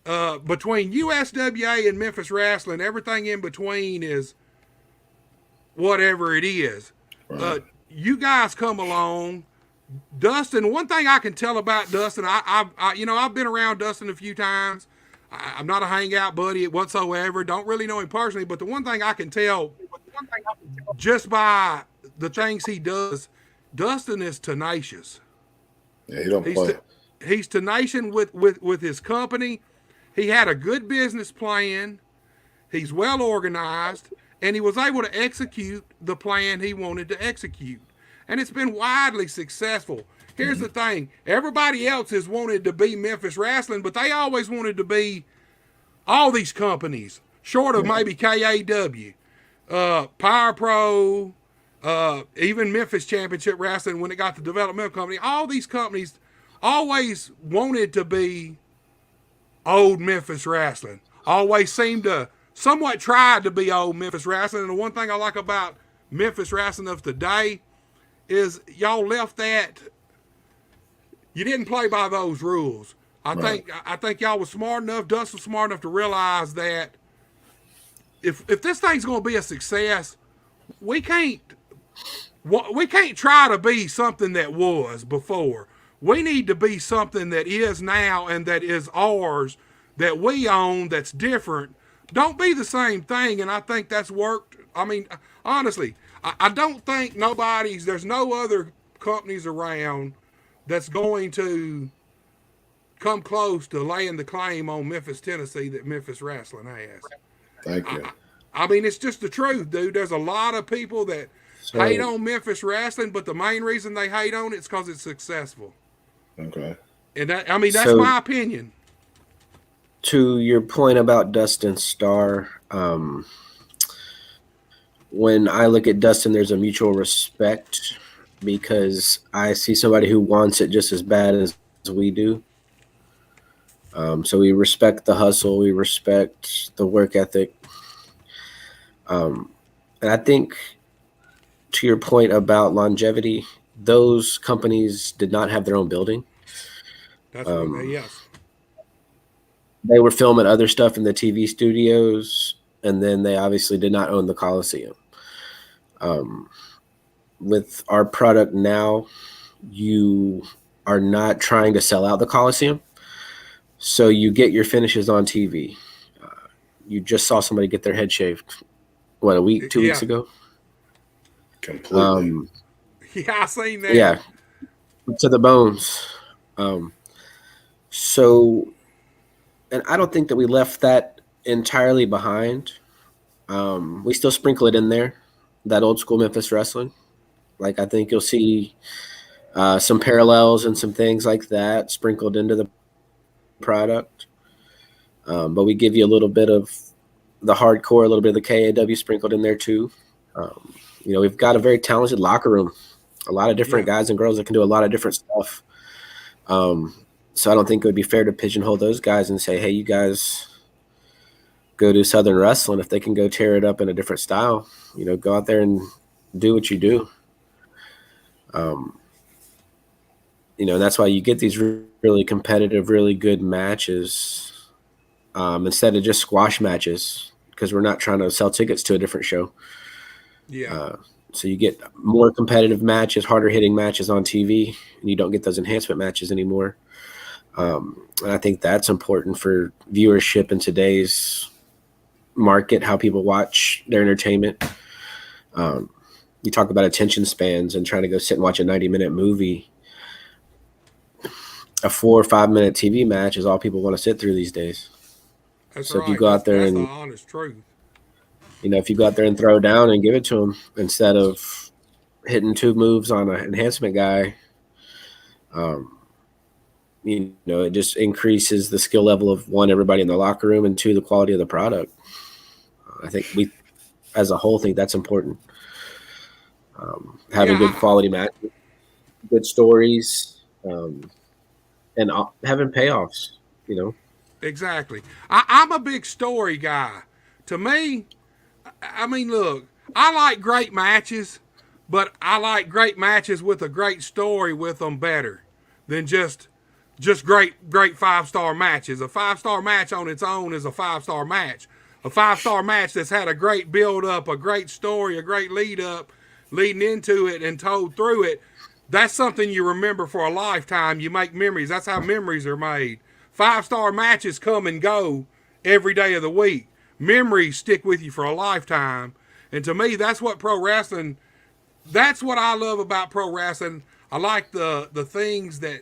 Between USWA and Memphis Wrestling, everything in between is whatever it is. Right. You guys come along. Dustin, one thing I can tell about Dustin, I've been around Dustin a few times. I'm not a hangout buddy whatsoever. Don't really know him personally, but the one thing I can tell just by the things he does, Dustin is tenacious. Yeah, he don't play. He's tenacious with his company. He had a good business plan. He's well organized, and he was able to execute the plan he wanted to execute. And it's been widely successful. Here's the thing. Everybody else has wanted to be Memphis Wrestling, but they always wanted to be all these companies, short of maybe KAW, Power Pro, even Memphis Championship Wrestling when it got the developmental company. All these companies always wanted to be old Memphis Wrestling. Always seemed to somewhat tried to be old Memphis Wrestling. And the one thing I like about Memphis Wrestling of today is y'all left that. You didn't play by those rules. I think y'all was smart enough, Dustin was smart enough to realize that if this thing's going to be a success, we can't try to be something that was before. We need to be something that is now and that is ours, that we own, that's different. Don't be the same thing, and I think that's worked. I mean, honestly, I don't think there's no other companies around that's going to come close to laying the claim on Memphis, Tennessee that Memphis Wrestling has. Thank you. I mean, it's just the truth, dude. There's a lot of people that hate on Memphis Wrestling, but the main reason they hate on it is because it's successful. Okay. And that's my opinion. To your point about Dustin Starr, when I look at Dustin, there's a mutual respect because I see somebody who wants it just as bad as we do. So we respect the hustle, we respect the work ethic. And I think to your point about longevity, those companies did not have their own building. That's what yes. They were filming other stuff in the TV studios, and then they obviously did not own the Coliseum. With our product now, you are not trying to sell out the Coliseum, so you get your finishes on TV. You just saw somebody get their head shaved, what, two weeks ago? Completely. Yeah, I seen that. Yeah, to the bones. So, and I don't think that we left that entirely behind. We still sprinkle it in there, that old school Memphis Wrestling. Like, I think you'll see some parallels and some things like that sprinkled into the product. But we give you a little bit of the hardcore, a little bit of the KAW sprinkled in there too. We've got a very talented locker room, a lot of different Yeah. guys and girls that can do a lot of different stuff. So I don't think it would be fair to pigeonhole those guys and say, hey, you guys go do Southern wrestling. If they can go tear it up in a different style, go out there and do what you do. And that's why you get these really competitive, really good matches instead of just squash matches, because we're not trying to sell tickets to a different show. Yeah. So you get more competitive matches, harder hitting matches on TV, and you don't get those enhancement matches anymore. And I think that's important for viewership in today's market, how people watch their entertainment. You talk about attention spans and trying to go sit and watch a 90-minute movie. A 4 or 5 minute TV match is all people want to sit through these days. That's So right. if you go out there that's and the honest truth. if you go out there and throw down and give it to them instead of hitting 2 moves on an enhancement guy, it just increases the skill level of, 1, everybody in the locker room, and 2, the quality of the product. I think we, as a whole, think that's important. Having good quality matches, good stories, and having payoffs, Exactly. I'm a big story guy. To me, I mean, look, I like great matches, but I like great matches with a great story with them better than just great 5-star matches. A 5-star match on its own is a 5-star match. A 5-star match that's had a great build up, a great story, a great lead up, leading into it and told through it. That's something you remember for a lifetime. You make memories. That's how memories are made. 5-star matches come and go every day of the week. Memories stick with you for a lifetime. And to me, that's what pro wrestling, that's what I love about pro wrestling. I like the things that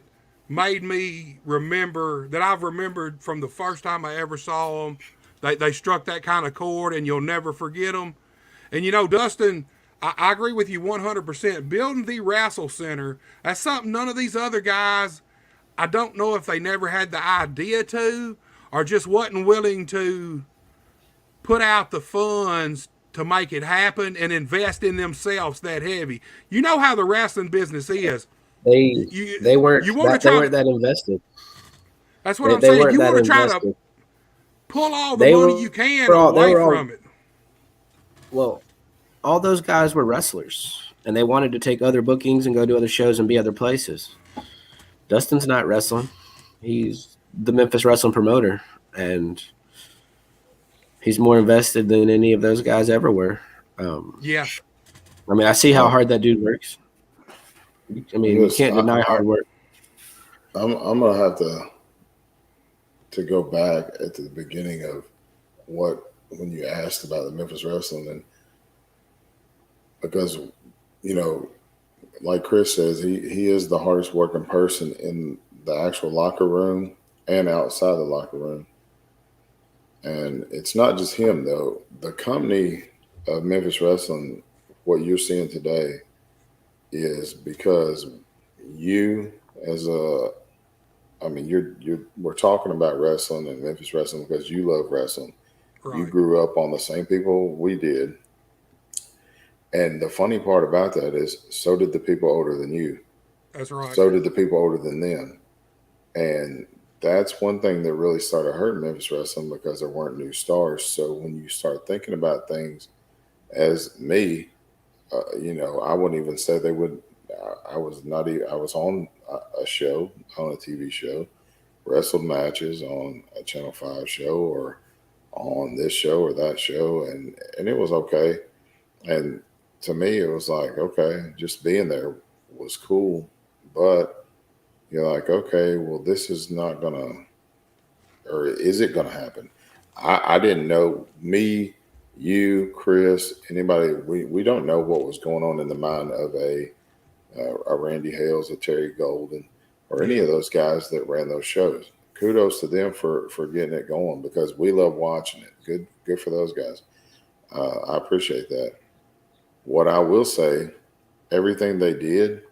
made me remember, that I've remembered from the first time I ever saw them. They struck that kind of chord and you'll never forget them. And Dustin, I agree with you 100%. Building the Wrestle Center, that's something none of these other guys, I don't know if they never had the idea to or just wasn't willing to put out the funds to make it happen and invest in themselves that heavy. You know how the wrestling business is. They weren't You want to they try weren't that invested. That's what I'm They saying. weren't You that want to try to invested. pull all the They money were you can all, they away were all, from it. Well, all those guys were wrestlers, and they wanted to take other bookings and go to other shows and be other places. Dustin's not wrestling. He's the Memphis wrestling promoter, and he's more invested than any of those guys ever were. Yeah. I mean, I see how hard that dude works. I mean, you can't deny hard work. I'm gonna have to go back at the beginning of when you asked about the Memphis wrestling, and because like Chris says, he is the hardest working person in the actual locker room and outside the locker room. And it's not just him though. The company of Memphis Wrestling, what you're seeing today, is because you as a I mean, we're talking about wrestling and Memphis wrestling because you love wrestling. Right. You grew up on the same people we did. And the funny part about that is so did the people older than you. That's right. So did the people older than them. And that's one thing that really started hurting Memphis wrestling because there weren't new stars. So when you start thinking about things as me, I wouldn't even say they would. I was not even. I was on a show, on a TV show, wrestled matches on a Channel 5 show or on this show or that show, and it was okay. And to me, it was like, okay, just being there was cool, but you're like, okay, well, this is not gonna, or is it gonna happen? I didn't know. Me, you, Chris, anybody, we don't know what was going on in the mind of a Randy Hales, a Terry Golden, or any of those guys that ran those shows. Kudos to them for getting it going because we love watching it. Good for those guys. I appreciate that. What I will say, everything they did,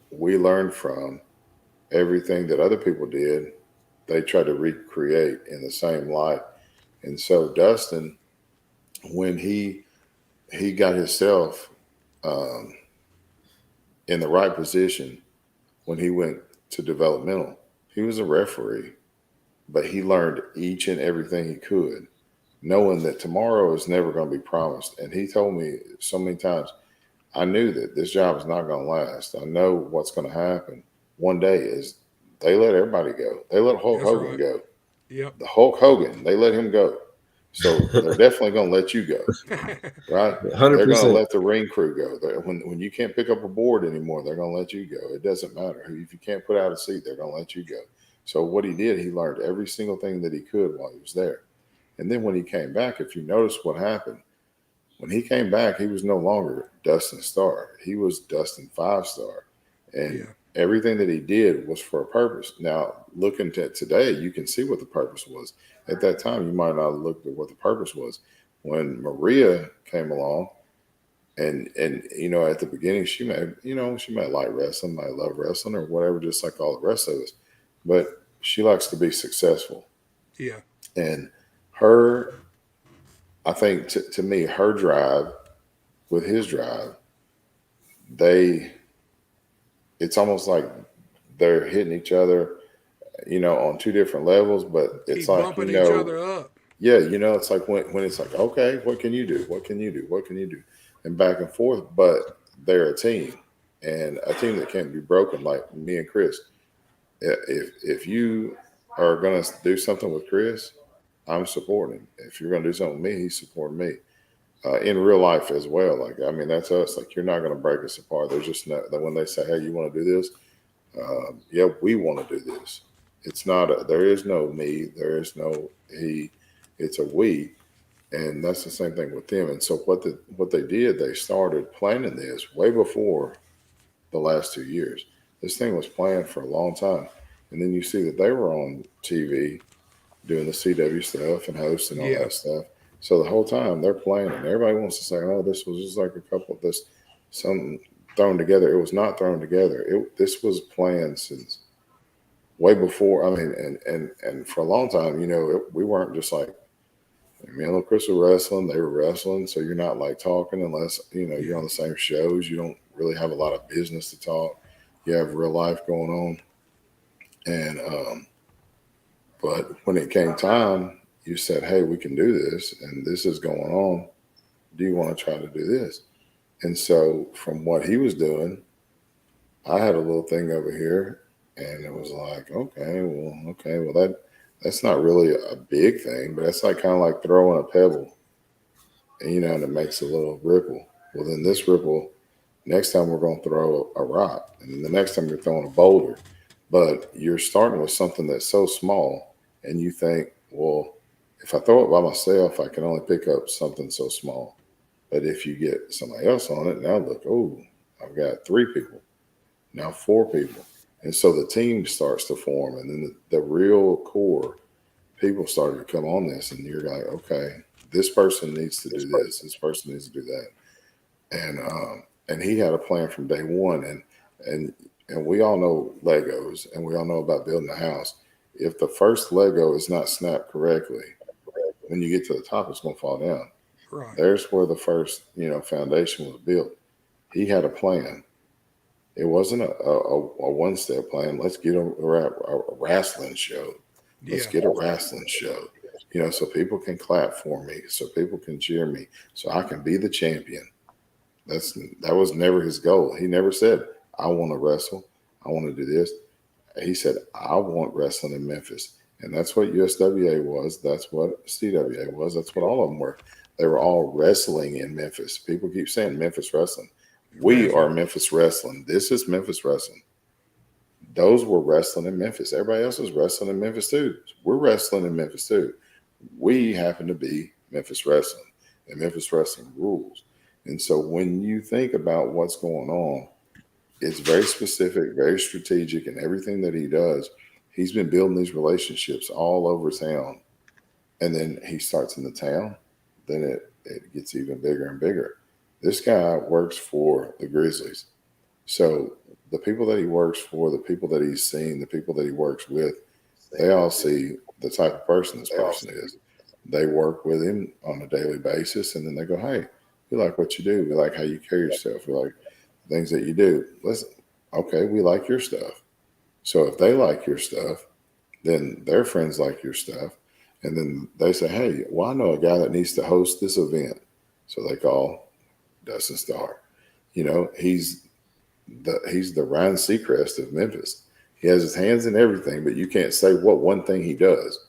we learned from. Everything that other people did, they tried to recreate in the same light. And so Dustin, when he got himself um, in the right position when he went to developmental. He was a referee, but he learned each and everything he could, knowing that tomorrow is never going to be promised. And he told me so many times, I knew that this job is not going to last. I know what's going to happen one day is they let everybody go. They let Hulk That's Hogan right. go. Yep. The Hulk Hogan, they let him go. So they're definitely going to let you go, right? Hundred They're going to percent. let the ring crew go. When you can't pick up a board anymore, they're going to let you go. It doesn't matter. If you can't put out a seat, they're going to let you go. So what he did, he learned every single thing that he could while he was there. And then when he came back, if you notice what happened, when he came back, he was no longer Dustin Star. He was Dustin 5 Star. And Yeah. everything that he did was for a purpose. Now, looking at today, you can see what the purpose was. At that time, you might not have looked at what the purpose was. When Maria came along, and at the beginning, she might like wrestling, might love wrestling or whatever, just like all the rest of us. But she likes to be successful. Yeah. And her, I think to me, her drive with his drive, they it's almost like they're hitting each other, on two different levels, but it's Keep like, bumping each other up. yeah, it's like when it's like, okay, what can you do? What can you do? What can you do? And back and forth, but they're a team and a team that can't be broken like me and Chris. If you are going to do something with Chris, I'm supporting him. If you're going to do something with me, he's supporting me. In real life as well. Like, I mean, that's us. Like, you're not going to break us apart. There's just no, that when they say, hey, you want to do this? Yeah, we want to do this. It's not, there is no me, there is no he, it's a we. And that's the same thing with them. And so what they did, they started planning this way before the last 2 years. This thing was planned for a long time. And then you see that they were on TV doing the CW stuff and hosting all Yeah. that stuff. So the whole time they're planning. Everybody wants to say, "Oh, this was just like a couple of this, something thrown together." It was not thrown together. This was planned since way before. I mean, and for a long time, we weren't just like me and Chris were wrestling. They were wrestling, so you're not like talking unless you're Yeah. on the same shows. You don't really have a lot of business to talk. You have real life going on, and but when it came time, you said, "Hey, we can do this, and this is going on. Do you want to try to do this?" And so, from what he was doing, I had a little thing over here, and it was like, okay, well that's not really a big thing, but that's like kind of like throwing a pebble, and it makes a little ripple. Well, then this ripple, next time we're going to throw a rock, and then the next time you're throwing a boulder, but you're starting with something that's so small, and you think, well, if I throw it by myself, I can only pick up something so small. But if you get somebody else on it, now look, oh, I've got 3 people, now 4 people. And so the team starts to form, and then the real core people started to come on this, and you're like, okay, this person needs to do this person needs to do that, and he had a plan from day one, and and we all know Legos, and we all know about building a house. If the first Lego is not snapped correctly, when you get to the top, it's going to fall down. Right. There's where the first foundation was built. He had a plan. It wasn't a one step plan. Let's get a wrestling show. Let's Yeah. get a wrestling show. So people can clap for me, so people can cheer me, so I can be the champion. That was never his goal. He never said, "I want to wrestle. I want to do this." He said, "I want wrestling in Memphis." And that's what USWA was. That's what CWA was. That's what all of them were. They were all wrestling in Memphis. People keep saying Memphis wrestling. We are Wrestling. Memphis wrestling. This is Memphis wrestling. Those were wrestling in Memphis. Everybody else was wrestling in Memphis too. We're wrestling in Memphis too. We happen to be Memphis wrestling, and Memphis wrestling rules. And so when you think about what's going on, it's very specific, very strategic, and everything that he does, he's been building these relationships all over town. And then he starts in the town, then it gets even bigger and bigger. This guy works for the Grizzlies. So the people that he works for, the people that he's seen, the people that he works with, they all see the type of person this person is. They work with him on a daily basis, and then they go, "Hey, we like what you do. We like how you carry yourself. We like things that you do. Listen, okay, we like your stuff. So if they like your stuff, then their friends like your stuff, and then they say, "Hey, well, I know a guy that needs to host this event." So they call Dustin Starr. He's the Ryan Seacrest of Memphis. He has his hands in everything, but you can't say what one thing he does.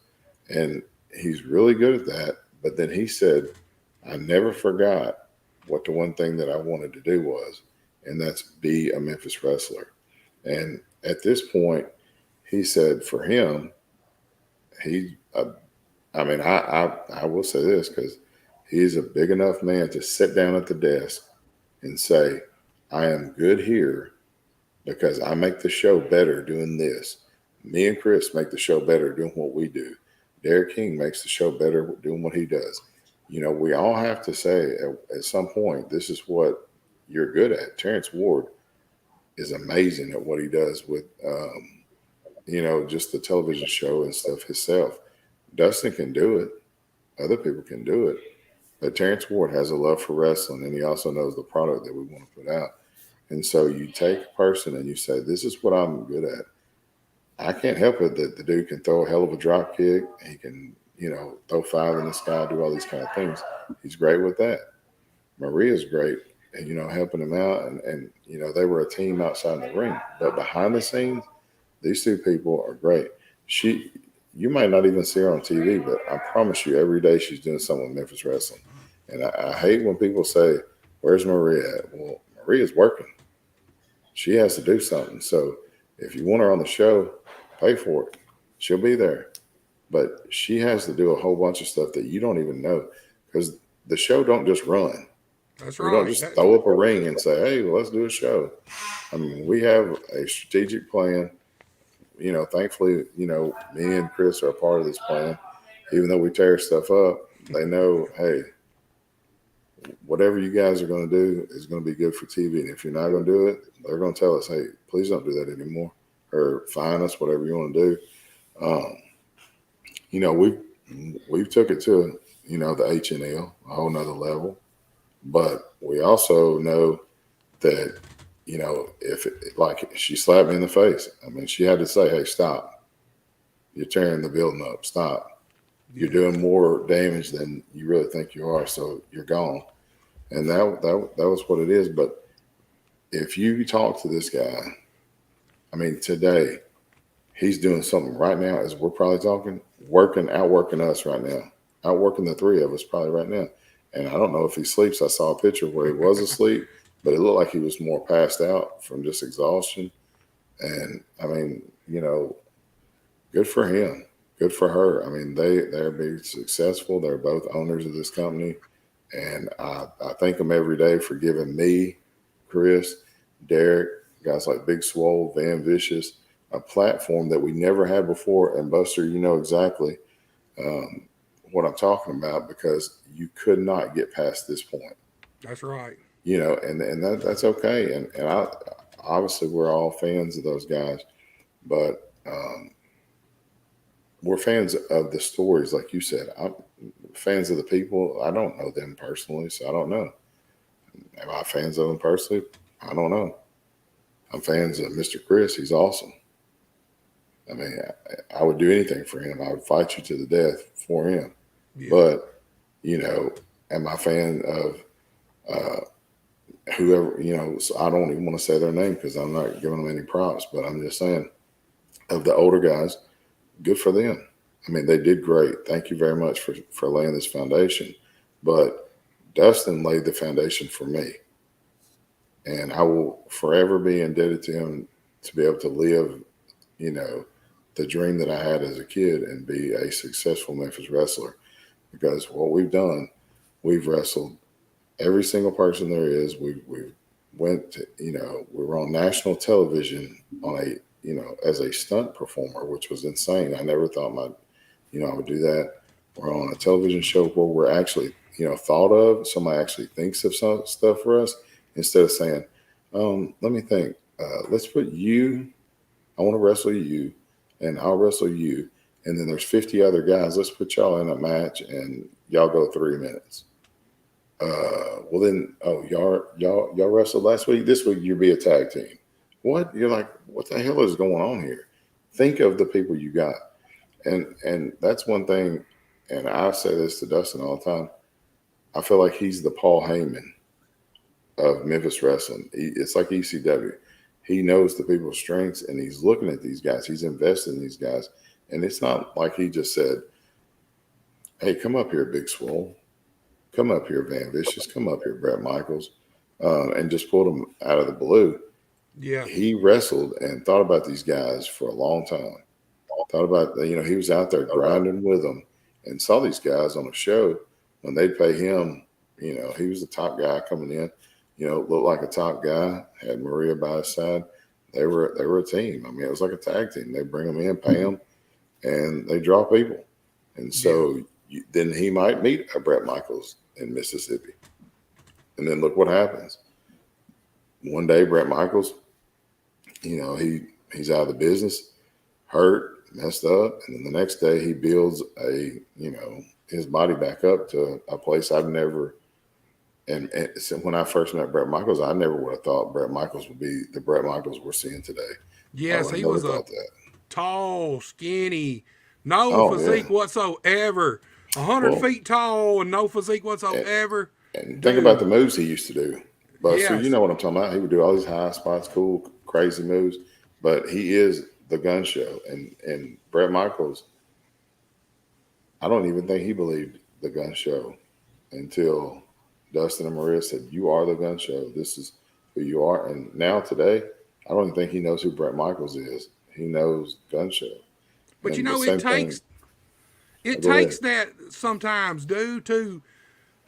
And he's really good at that. But then he said, I never forgot what the one thing that I wanted to do was, and that's be a Memphis wrestler. And at this point, he said for him, he, I mean, I will say this because he's a big enough man to sit down at the desk and say, I am good here because I make the show better doing this. Me and Chris make the show better doing what we do. Derek King makes the show better doing what he does. We all have to say at some point, this is what you're good at. Terrence Ward is amazing at what he does with, just the television show and stuff himself. Dustin can do it. Other people can do it. But Terrence Ward has a love for wrestling, and he also knows the product that we want to put out. And so you take a person and you say, this is what I'm good at. I can't help it that the dude can throw a hell of a drop kick. He can, throw five in the sky, do all these kind of things. He's great with that. Maria's great, helping him out. And they were a team outside the ring. But behind the scenes, these two people are great. You might not even see her on TV, but I promise you every day she's doing something with Memphis Wrestling. And I hate when people say, where's Maria at? Well, Maria's working. She has to do something. So if you want her on the show, pay for it. She'll be there. But she has to do a whole bunch of stuff that you don't even know because the show don't just run. That's We right. don't just throw up a ring and say, hey, let's do a show. I mean, we have a strategic plan. Thankfully, me and Chris are a part of this plan. Even though we tear stuff up, they know, hey, whatever you guys are going to do is going to be good for TV. And if you're not going to do it, they're going to tell us, hey, please don't do that anymore or fine us, whatever you want to do. We've took it to, the H&L, a whole nother level. But we also know that, if she slapped me in the face, I mean, she had to say, hey, stop. You're tearing the building up. Stop. You're doing more damage than you really think you are. So you're gone. And that was what it is. But if you talk to this guy, I mean, today, he's doing something right now as we're probably talking, outworking us right now, outworking the three of us probably right now. And I don't know if he sleeps. I saw a picture where he was asleep, but it looked like he was more passed out from just exhaustion. And I mean, good for him. Good for her. I mean, they're being successful. They're both owners of this company. And I thank them every day for giving me, Chris, Derek, guys like Big Swole, Van Vicious, a platform that we never had before. And Buster, you know exactly what I'm talking about because you could not get past this point. That's right. And that's okay. And I obviously we're all fans of those guys, but we're fans of the stories, like you said. I'm fans of the people. I don't know them personally, so I don't know. Am I fans of them personally? I don't know. I'm fans of Mr. Chris. He's awesome. I mean, I would do anything for him. I would fight you to the death for him. Yeah. But, am I a fan of whoever, so I don't even want to say their name because I'm not giving them any props, but I'm just saying of the older guys, good for them. I mean, they did great. Thank you very much for laying this foundation. But Dustin laid the foundation for me. And I will forever be indebted to him to be able to live, the dream that I had as a kid and be a successful Memphis wrestler. Because what we've done, we've wrestled every single person there is. We went to, we were on national television on as a stunt performer, which was insane. I never thought I would do that. We're on a television show where we're actually, thought of. Somebody actually thinks of some stuff for us instead of saying, let me think. Let's put you. I want to wrestle you, and I'll wrestle you, and then there's 50 other guys. Let's put y'all in a match, and y'all go 3 minutes. Well then, y'all wrestled last week. This week you'll be a tag team. What? You're like, what the hell is going on here? Think of the people you got, and that's one thing. And I say this to Dustin all the time. I feel like he's the Paul Heyman of Memphis wrestling. It's like ECW. He knows the people's strengths, and he's looking at these guys. He's invested in these guys, and it's not like he just said, "Hey, come up here, Big Swole. Come up here, Van Vicious. Come up here, Brett Michaels," and just pulled them out of the blue. Yeah. He wrestled and thought about these guys for a long time. Thought about, he was out there grinding with them and saw these guys on a show when they'd pay him. He was the top guy coming in, looked like a top guy, had Maria by his side. They were a team. I mean, it was like a tag team. They bring them in, pay them, and they draw people. And so then he might meet a Brett Michaels in Mississippi. And then look what happens. One day, Brett Michaels, he's out of the business, hurt, messed up. And then the next day he builds his body back up to a place I've never. And so when I first met Brett Michaels, I never would have thought Brett Michaels would be the Brett Michaels we're seeing today. Yes, he was a tall, skinny, no physique whatsoever. 100 feet tall and no physique whatsoever. And think about the moves he used to do. Buster, you know what I'm talking about. He would do all these high spots, cool, crazy moves. But he is the gun show. And Brett Michaels, I don't even think he believed the gun show until Dustin and Maria said, "You are the gun show. This is who you are." And now today, I don't even think he knows who Brett Michaels is. He knows gun show. But it takes that sometimes, dude, too.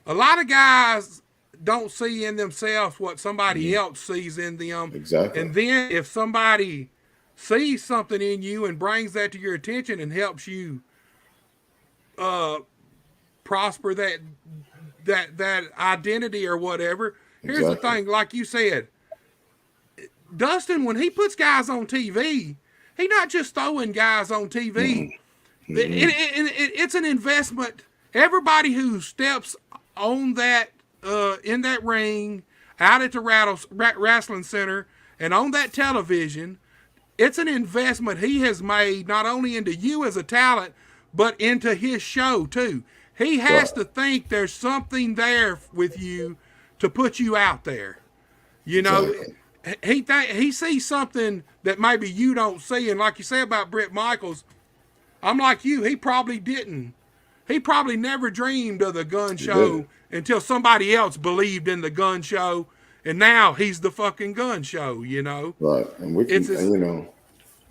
A lot of guys don't see in themselves what somebody else sees in them. Exactly. And then if somebody sees something in you and brings that to your attention and helps you prosper that identity or whatever. Here's the thing, like you said, Dustin, when he puts guys on TV, he's not just throwing guys on TV. It's an investment. Everybody who steps on that in that ring, out at the wrestling center, and on that television, it's an investment he has made not only into you as a talent, but into his show too. He has to think there's something there with you to put you out there. He sees something that maybe you don't see, and like you say about Brett Michaels, I'm like you. He probably didn't. He probably never dreamed of the gun show until somebody else believed in the gun show, and now he's the fucking gun show. Right, and we can.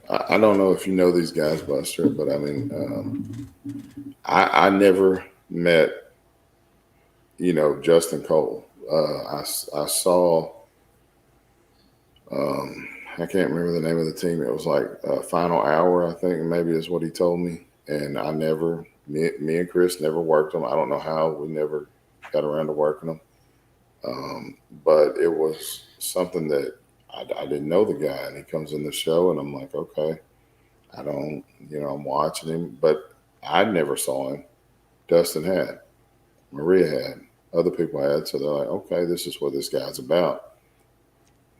I don't know if you know these guys, Buster, but I mean, I never met, Justin Cole. I saw. I can't remember the name of the team. It was like Final Hour, I think, maybe is what he told me. And I never, me and Chris never worked them. I don't know how we never got around to working them. But it was something that I didn't know the guy. And he comes in the show, and I'm like, okay, I'm watching him. But I never saw him. Dustin had, Maria had, other people had. So they're like, okay, this is what this guy's about.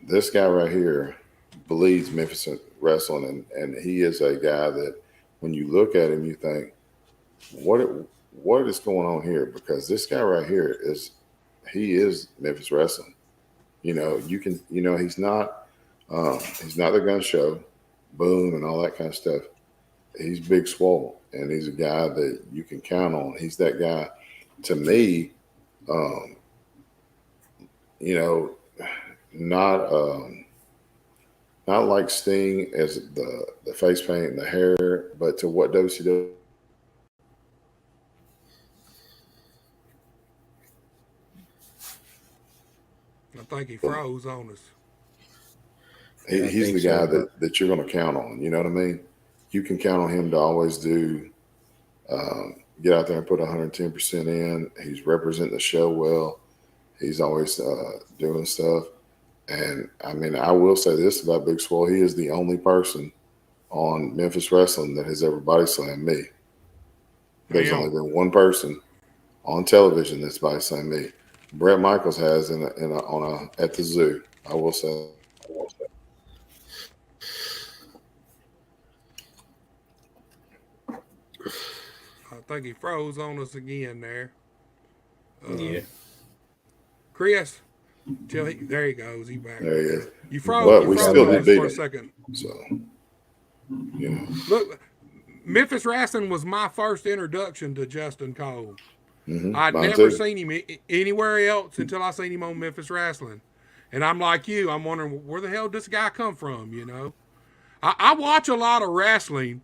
This guy right here believes Memphis wrestling, and he is a guy that when you look at him, you think, what is going on here? Because this guy right here is Memphis wrestling. He's not the gun show, boom, and all that kind of stuff. He's Big Swole, and he's a guy that you can count on. He's that guy. To me, not like Sting as the face paint and the hair, but to what WCW. I think he froze on us. He's the guy that you're going to count on. You know what I mean? You can count on him to always do, get out there and put 110% in. He's representing the show well. He's always doing stuff. And I mean, I will say this about Big Swole. He is the only person on Memphis Wrestling that has ever body slammed me. There's Damn. only been one person on television that's body slammed me. Brett Michaels has at the zoo. I will say. I think he froze on us again there. Yeah. Chris, there he goes. He back. There he is. You froze. But You we froze still on did us beat for a him. second. So, you know. Look, Memphis Wrestling was my first introduction to Justin Cole. Mm-hmm. I'd Mine never too. seen him anywhere else until I seen him on Memphis Wrestling. And I'm like you, I'm wondering, where the hell did this guy come from, you know? I watch a lot of wrestling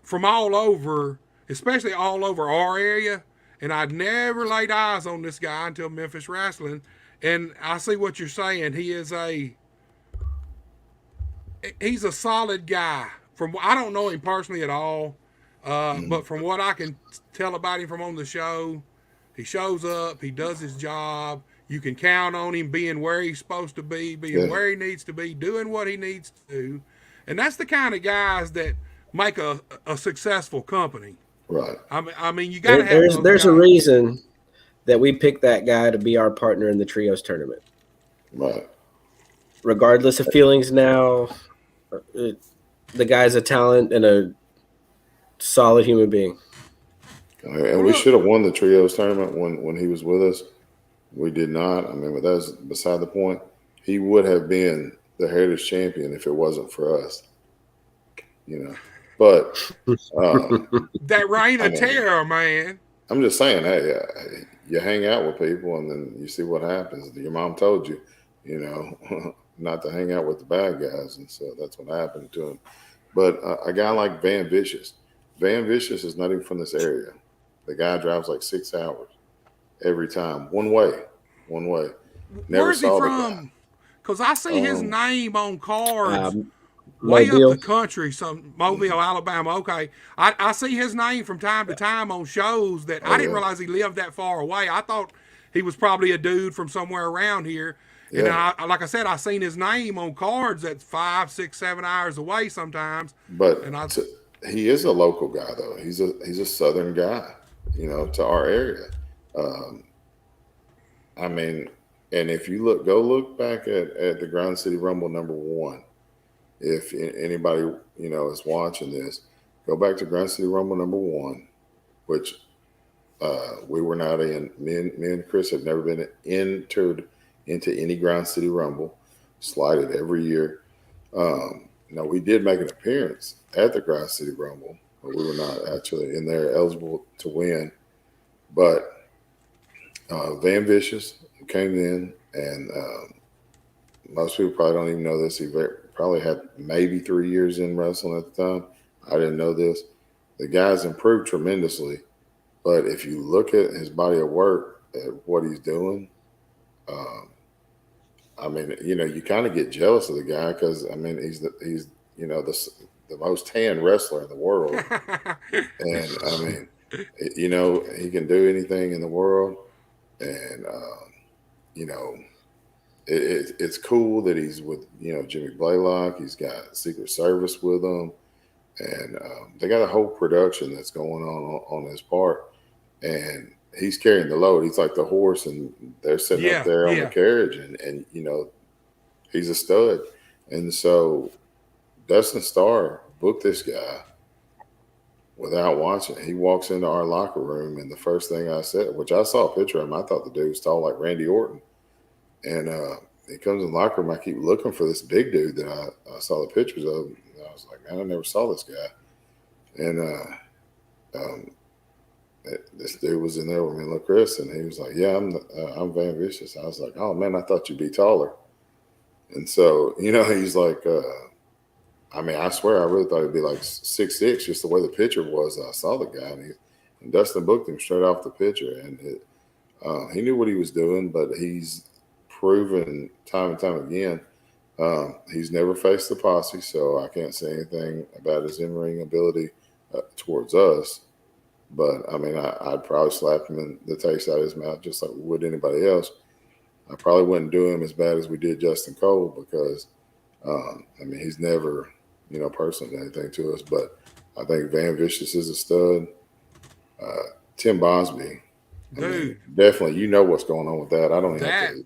from all over, especially all over our area, and I'd never laid eyes on this guy until Memphis Wrestling. And I see what you're saying. He's a solid guy. I don't know him personally at all, but from what I can tell about him from on the show, he shows up, he does his job. You can count on him being where he's supposed to be, being where he needs to be, doing what he needs to do. And that's the kind of guys that make a successful company. Right. I mean, you got to have those there's guys. a reason that we picked that guy to be our partner in the trios tournament. Right. Regardless of feelings now, the guy's a talent and a solid human being. And we should have won the trios tournament when he was with us. We did not. I mean, but that's beside the point. He would have been the Heritage Champion if it wasn't for us. You know. But that reign of terror, man. I'm just saying, hey, you hang out with people and then you see what happens. Your mom told you, you know, not to hang out with the bad guys. And so that's what happened to him. But a guy like Van Vicious is not even from this area. The guy drives like 6 hours every time. One way. Never Where's he saw from? Because I see his name on cards way Mobile. up the country, Mobile, Alabama. Okay. I see his name from time to time on shows that I didn't realize he lived that far away. I thought he was probably a dude from somewhere around here. And like I said, I seen his name on cards that's 5, 6, 7 hours away sometimes. But he is a local guy, though. He's a Southern guy, you know, to our area. I mean, and if you go look back at the Grind City Rumble #1. If anybody, you know, is watching this, go back to Grind City Rumble #1, which we were not in. Me and Chris have never been entered into any Grind City Rumble. Slided every year. Now, we did make an appearance at the Grind City Rumble, but we were not actually in there eligible to win. But Van Vicious came in, and most people probably don't even know this. He probably had maybe 3 years in wrestling at the time. I didn't know this. The guy's improved tremendously, but if you look at his body of work, at what he's doing, I mean, you know, you kind of get jealous of the guy because I mean, he's you know the most tan wrestler in the world, and I mean, you know, he can do anything in the world, and you know. It's cool that he's with, you know, Jimmy Blaylock. He's got Secret Service with him, and they got a whole production that's going on his part, and he's carrying the load. He's like the horse, and they're sitting up there on the carriage, and you know, he's a stud. And so Dustin Starr booked this guy without watching. He walks into our locker room, and the first thing I said, which I saw a picture of him, I thought the dude was tall like Randy Orton. And he comes in the locker room. I keep looking for this big dude that I saw the pictures of. And I was like, man, I never saw this guy. And this dude was in there with me, little Chris, and he was like, yeah, I'm Van Vicious. I was like, oh, man, I thought you'd be taller. And so, you know, he's like, I mean, I swear I really thought he'd be like 6'6", just the way the picture was. I saw the guy, and Dustin booked him straight off the picture. And he knew what he was doing, but he's proven time and time again. He's never faced the Posse, so I can't say anything about his in-ring ability towards us. But, I mean, I'd probably slap him in the taste out of his mouth just like we would anybody else. I probably wouldn't do him as bad as we did Justin Cole because, I mean, he's never personally anything to us. But I think Van Vicious is a stud. Tim Bosby, I mean, Dude, definitely, what's going on with that. I don't even have that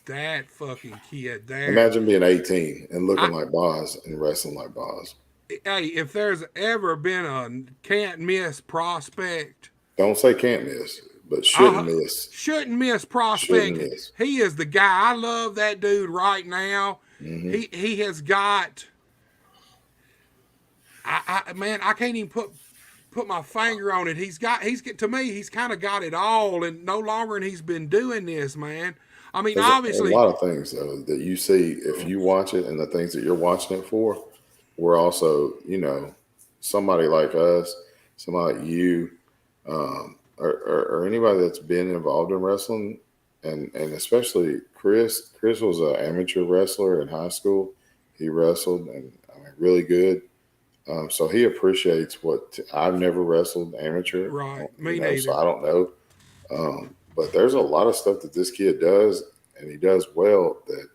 to that fucking kid there. imagine being 18 and I looking like Boz and wrestling like Boz. Hey, if there's ever been a can't miss prospect, Don't say can't miss, but shouldn't I miss. shouldn't miss Shouldn't prospect. miss. He is the guy. I love that dude right now. Mm-hmm. He has got. Man, I can't even put my finger on it. He's to me, he's kind of got it all, and no longer, and he's been doing this, man. I mean, There's a obviously, lot of things though that you see if you watch it, and the things that you're watching it for. We're also, somebody like us, somebody like you, or anybody that's been involved in wrestling, and especially Chris. Chris was an amateur wrestler in high school. He wrestled, and I mean, really good. So he appreciates what I've never wrestled amateur, right? Me so neither. I don't know. But there's a lot of stuff that this kid does, and he does well. That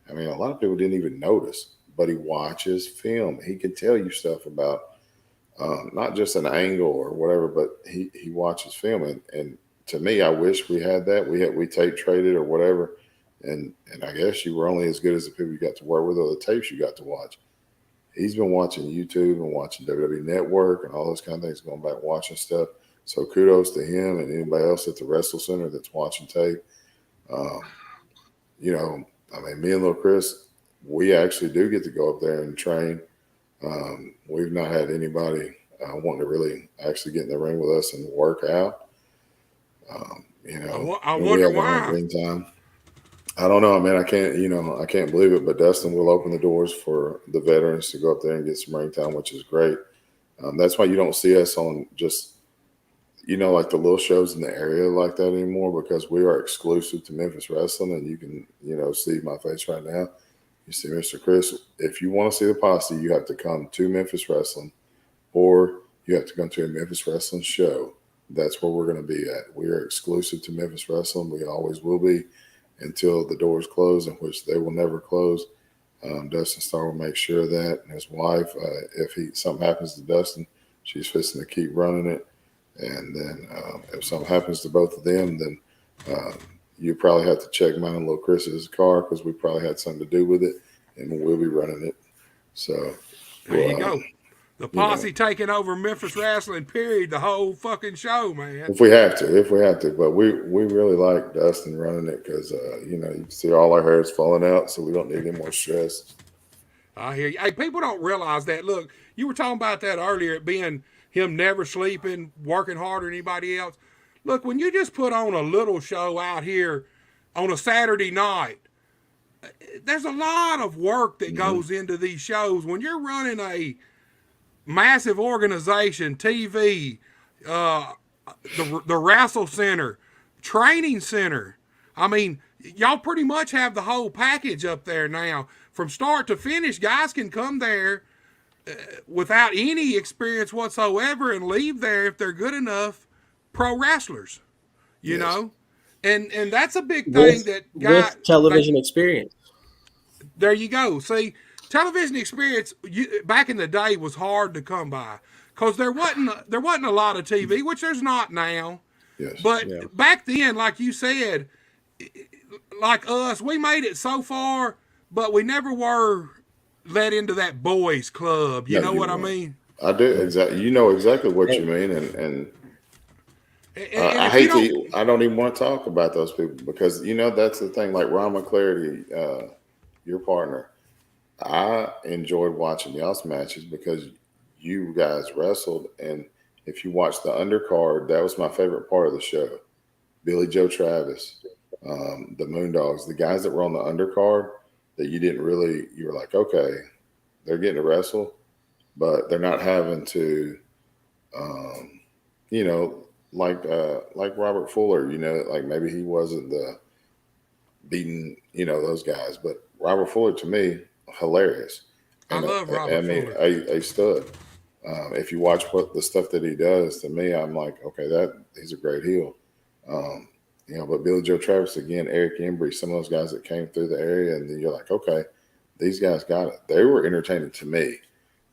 I mean, a lot of people didn't even notice. But he watches film. He can tell you stuff about not just an angle or whatever, but he watches film. And to me, I wish we had that. We tape traded or whatever. And I guess you were only as good as the people you got to work with or the tapes you got to watch. He's been watching YouTube and watching WWE Network and all those kind of things, going back watching stuff. So kudos to him and anybody else at the Wrestle Center that's watching tape. Um, I mean, me and little Chris, we actually do get to go up there and train. We've not had anybody wanting to really actually get in the ring with us and work out. I And we wonder have our own why. ring time. I don't know, man. I can't believe it. But Dustin will open the doors for the veterans to go up there and get some ring time, which is great. That's why you don't see us on just, like the little shows in the area like that anymore, because we are exclusive to Memphis Wrestling. And you can, see my face right now. You see Mr. Chris. If you want to see the Posse, you have to come to Memphis Wrestling, or you have to come to a Memphis Wrestling show. That's where we're going to be at. We are exclusive to Memphis Wrestling. We always will be until the doors close, in which they will never close. Dustin Starr will make sure of that, and his wife, if something happens to Dustin, she's fixing to keep running it. And then if something happens to both of them, then you probably have to check mine and little Chris's car, because we probably had something to do with it, and we'll be running it. So There you go. The Posse taking over Memphis Wrestling, period, the whole fucking show, man. if we have to, but we really like Dustin running it, because you can see all our hair is falling out, so we don't need any more stress. I hear you. Hey, people don't realize that. Look, you were talking about that earlier, it being him never sleeping, working harder than anybody else. Look, when you just put on a little show out here on a Saturday night, there's a lot of work that goes into these shows. When you're running a massive organization, TV, the Wrestle Center, Training Center. I mean, y'all pretty much have the whole package up there now. From start to finish, guys can come there without any experience whatsoever and leave there, if they're good enough, pro wrestlers. You Yes. know? And that's a big thing with television experience. There you go. See, television experience back in the day was hard to come by, because there wasn't a lot of TV, which there's not now. Yes. But back then, like you said, like us, we made it so far, but we never were let into that boys club. You know what I mean? I do exactly. You know exactly what you mean, and I hate to. I don't even want to talk about those people, because that's the thing. Like Ron McClarity, your partner, I enjoyed watching y'all's matches because you guys wrestled, and if you watch the undercard, that was my favorite part of the show. Billy Joe Travis, the Moondogs, the guys that were on the undercard that you were like, okay, they're getting to wrestle, but they're not having to, like Robert Fuller, like maybe he wasn't the beating, those guys, but Robert Fuller, to me, hilarious. I love Robert Fuller. A stud. If you watch the stuff that he does, to me, I'm like, okay, he's a great heel. But Billy Joe Travis again, Eric Embry, some of those guys that came through the area, and then you're like, okay, these guys got it. They were entertaining to me.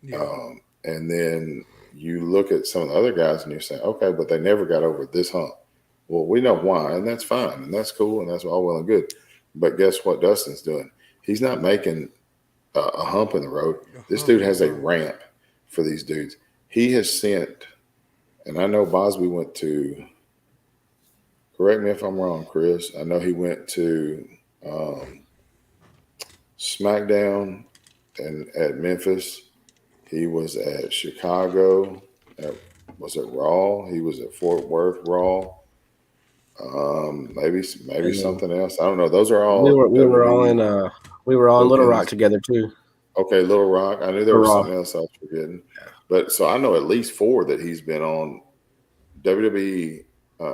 Yeah. And then you look at some of the other guys and you say, okay, but they never got over this hump. Well, we know why, and that's fine, and that's cool, and that's all well and good. But guess what Dustin's doing? He's not making a hump in the road. This dude has a ramp for these dudes. He has sent, and I know Bosby went to, correct me if I'm wrong, Chris. I know he went to SmackDown and at Memphis. He was at Chicago. Was it Raw? He was at Fort Worth Raw. Maybe something else. I don't know. Those are all. We were all in Little Rock together too. Okay, Little Rock. I knew there was something else I was forgetting. But so I know at least 4 that he's been on WWE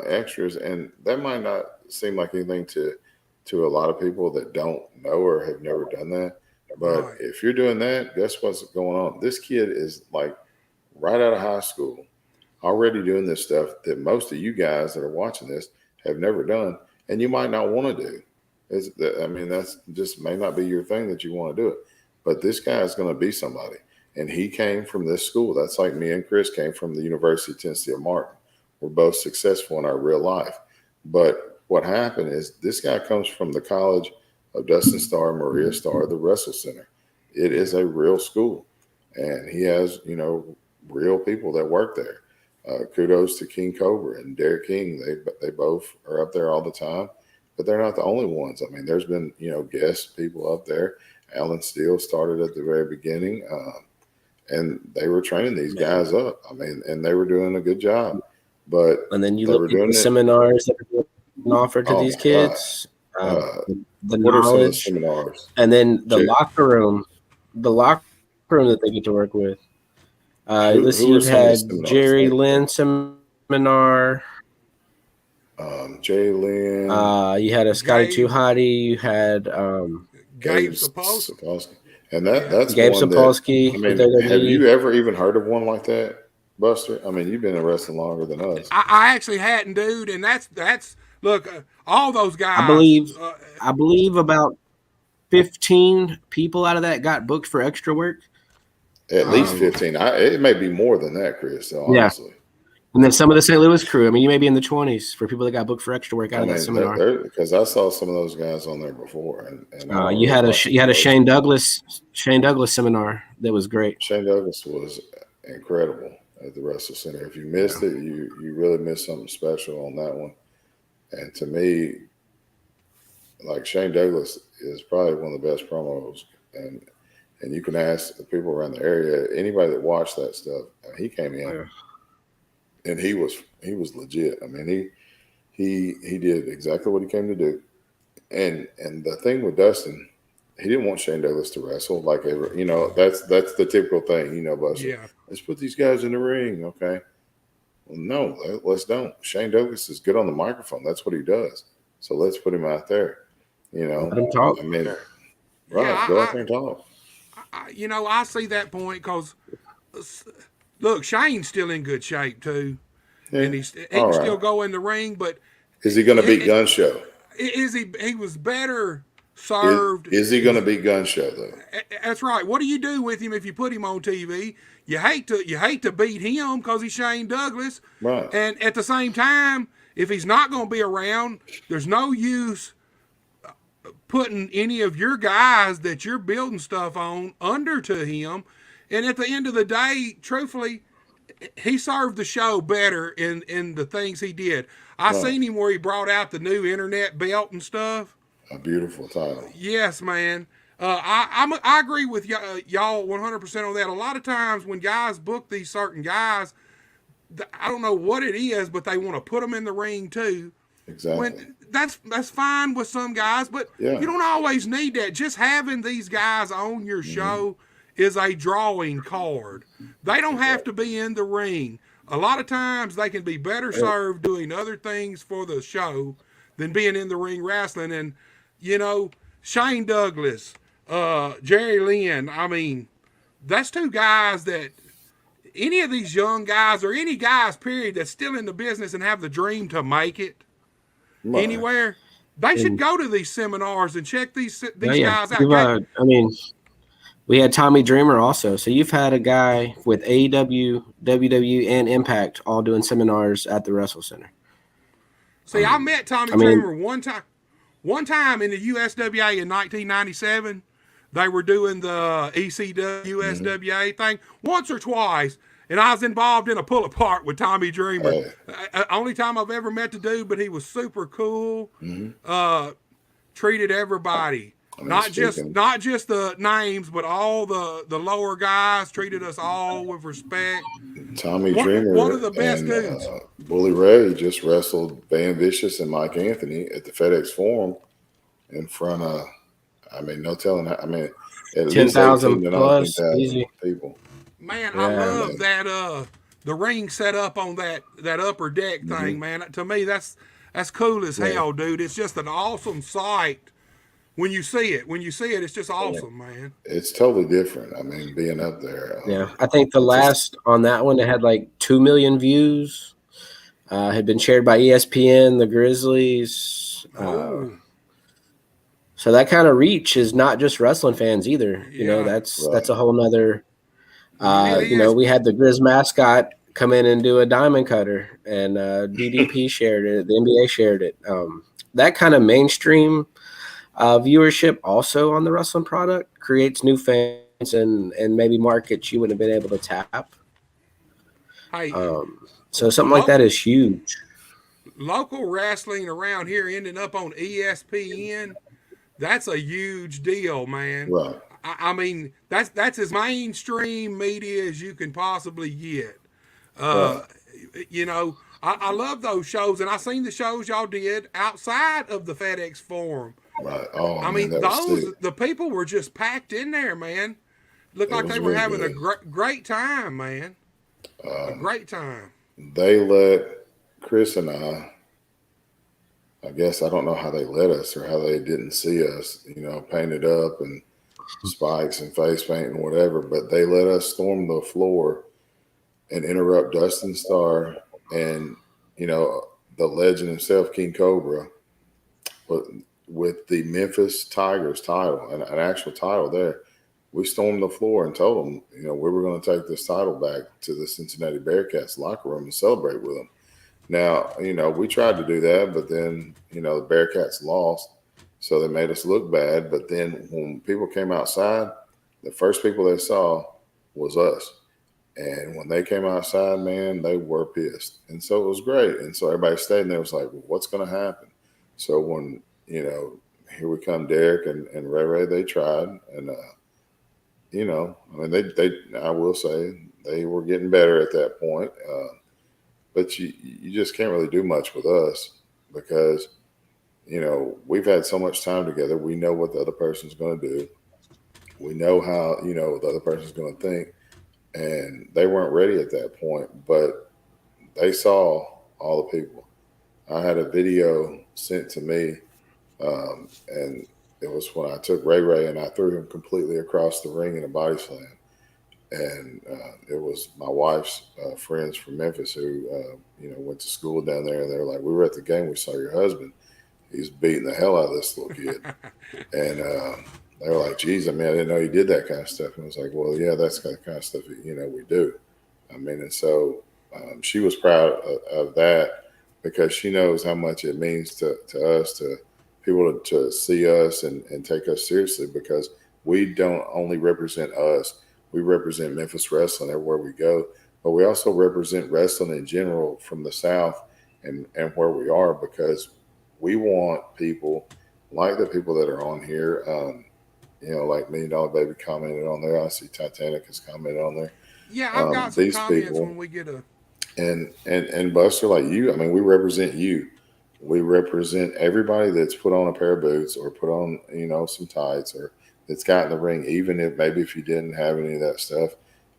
extras, and that might not seem like anything to a lot of people that don't know or have never done that. But if you're doing that, guess what's going on? This kid is like right out of high school, already doing this stuff that most of you guys that are watching this have never done, and you might not want to do. That's just may not be your thing that you want to do it. But this guy is going to be somebody, and he came from this school. That's like me and Chris came from the University of Tennessee at Martin. We're both successful in our real life. But what happened is this guy comes from the College of Dustin Starr, Maria Starr, the Wrestle Center. It is a real school, and he has, real people that work there. Kudos to King Cobra and Derek King. They both are up there all the time, but they're not the only ones. I mean, there's been, guest people up there. Alan Steele started at the very beginning, and they were training these guys up. I mean, and they were doing a good job. And then you look at the seminars that are being offered to these kids. The knowledge, seminars? And then the locker room that they get to work with. You've had Jerry Lynn seminar. Jay Lynn. You had a Scotty Too Hottie. You had Gabe Sapolsky. And that's Gabe one Sapolsky. Have you ever even heard of one like that, Buster? I mean, you've been in wrestling longer than us. I actually hadn't, dude, and that's look, all those guys. I believe about 15 people out of that got booked for extra work. At least 15. It may be more than that, Chris. Honestly. Yeah. And then some of the St. Louis crew. I mean, you may be in the 20s for people that got booked for extra work out of that seminar. Because I saw some of those guys on there before. And you had a Shane Douglas seminar that was great. Shane Douglas was incredible at the Wrestle Center. If you missed it, you really missed something special on that one. And to me, like Shane Douglas is probably one of the best promos. And you can ask the people around the area, anybody that watched that stuff. He came in, and he was legit. I mean, he did exactly what he came to do. And the thing with Dustin, he didn't want Shane Douglas to wrestle like ever. That's the typical thing. Buster. Yeah. Let's put these guys in the ring, okay? Well, no, let's don't. Shane Douglas is good on the microphone. That's what he does. So let's put him out there. Let him talk. I mean, right? Go out there and talk. I see that point because, look, Shane's still in good shape too, and he can still go in the ring. But is he going to beat Gun Show? Is he? He was better served. Is he going to beat Gun Show though? That's right. What do you do with him if you put him on TV? You hate to beat him because he's Shane Douglas, right? And at the same time, if he's not going to be around, there's no use putting any of your guys that you're building stuff on under to him. And at the end of the day, truthfully, he served the show better in the things he did. I seen him where he brought out the new internet belt and stuff. A beautiful title. Yes, man. I agree with y'all 100% on that. A lot of times when guys book these certain guys, I don't know what it is, but they want to put them in the ring too. Exactly. That's fine with some guys, but you don't always need that. Just having these guys on your show is a drawing card. They don't have to be in the ring. A lot of times they can be better served doing other things for the show than being in the ring wrestling. And, Shane Douglas, Jerry Lynn, I mean, that's two guys that any of these young guys or any guys, period, that's still in the business and have the dream to make it anywhere, they should go to these seminars and check these guys out. We had Tommy Dreamer also. So you've had a guy with AEW, WWE, and Impact all doing seminars at the Wrestle Center. See, I met Tommy I mean- Dreamer one time. One time in the USWA in 1997, they were doing the ECW USWA thing once or twice, and I was involved in a pull apart with Tommy Dreamer. Only time I've ever met the dude, but he was super cool. Treated everybody, not just the names, but all the lower guys treated us all with respect. Tommy Dreamer, one of the best and dudes. Bully Ray just wrestled Van Vicious and Mike Anthony at the FedEx Forum in front of, I mean, no telling. I mean, at least 10,000 to plus 19,000 people. Man, I love that the ring set up on that upper deck thing, man. To me, that's cool as hell, dude. It's just an awesome sight when you see it. When you see it, it's just awesome, man. It's totally different. I mean, being up there. Yeah, I think the last on that one, it had like 2 million views. Had been shared by ESPN, the Grizzlies. So that kind of reach is not just wrestling fans either. You know, that's a whole nother. You know, we had the Grizz mascot come in and do a diamond cutter, and DDP shared it. The NBA shared it. That kind of mainstream viewership also on the wrestling product creates new fans and maybe markets you wouldn't have been able to tap. So something like that is huge. Local wrestling around here ending up on ESPN, that's a huge deal, man. Right. I mean, that's as mainstream media as you can possibly get. You know, I love those shows, and I seen the shows y'all did outside of the FedEx Forum. Right. Oh, I mean, the people were just packed in there, man. Looked like they were having a great time, man. A great time. They let Chris and I guess I don't know how they let us or how they didn't see us, you know, painted up and spikes and face paint and whatever, but they let us storm the floor and interrupt Dustin Starr and, you know, the legend himself, King Cobra, but with the Memphis Tigers title, an actual title there. We stormed the floor and told them, you know, we were going to take this title back to the Cincinnati Bearcats locker room and celebrate with them. Now, you know, we tried to do that, but then, you know, the Bearcats lost, so they made us look bad. But then when people came outside, the first people they saw was us. And when they came outside, man, they were pissed. And so it was great. And so everybody stayed and they was like, well, what's going to happen? So when, you know, here we come, Derek and Ray, they tried. And, you know, I mean, I will say they were getting better at that point. But you just can't really do much with us because, you know, we've had so much time together. We know what the other person's going to do. We know how, you know, the other person's going to think. And they weren't ready at that point, but they saw all the people. I had a video sent to me, and it was when I took Ray and I threw him completely across the ring in a body slam. And it was my wife's friends from Memphis who, you know, went to school down there, and they were like, we were at the game, we saw your husband. He's beating the hell out of this little kid. And they were like, geez, I mean, I didn't know you did that kind of stuff. And I was like, well, yeah, that's the kind of stuff, you know, we do. I mean, and so she was proud of that because she knows how much it means to us, to people to see us and take us seriously, because we don't only represent us. We represent Memphis wrestling everywhere we go, but we also represent wrestling in general from the South and where we are, because we want people like the people that are on here. You know, like $1 Million Baby commented on there. I see Titanic has commented on there. Yeah, I've got some comments people, when we get a. And Buster, like you, I mean, we represent you. We represent everybody that's put on a pair of boots or put on, you know, some tights or that's got in the ring, even if maybe if you didn't have any of that stuff,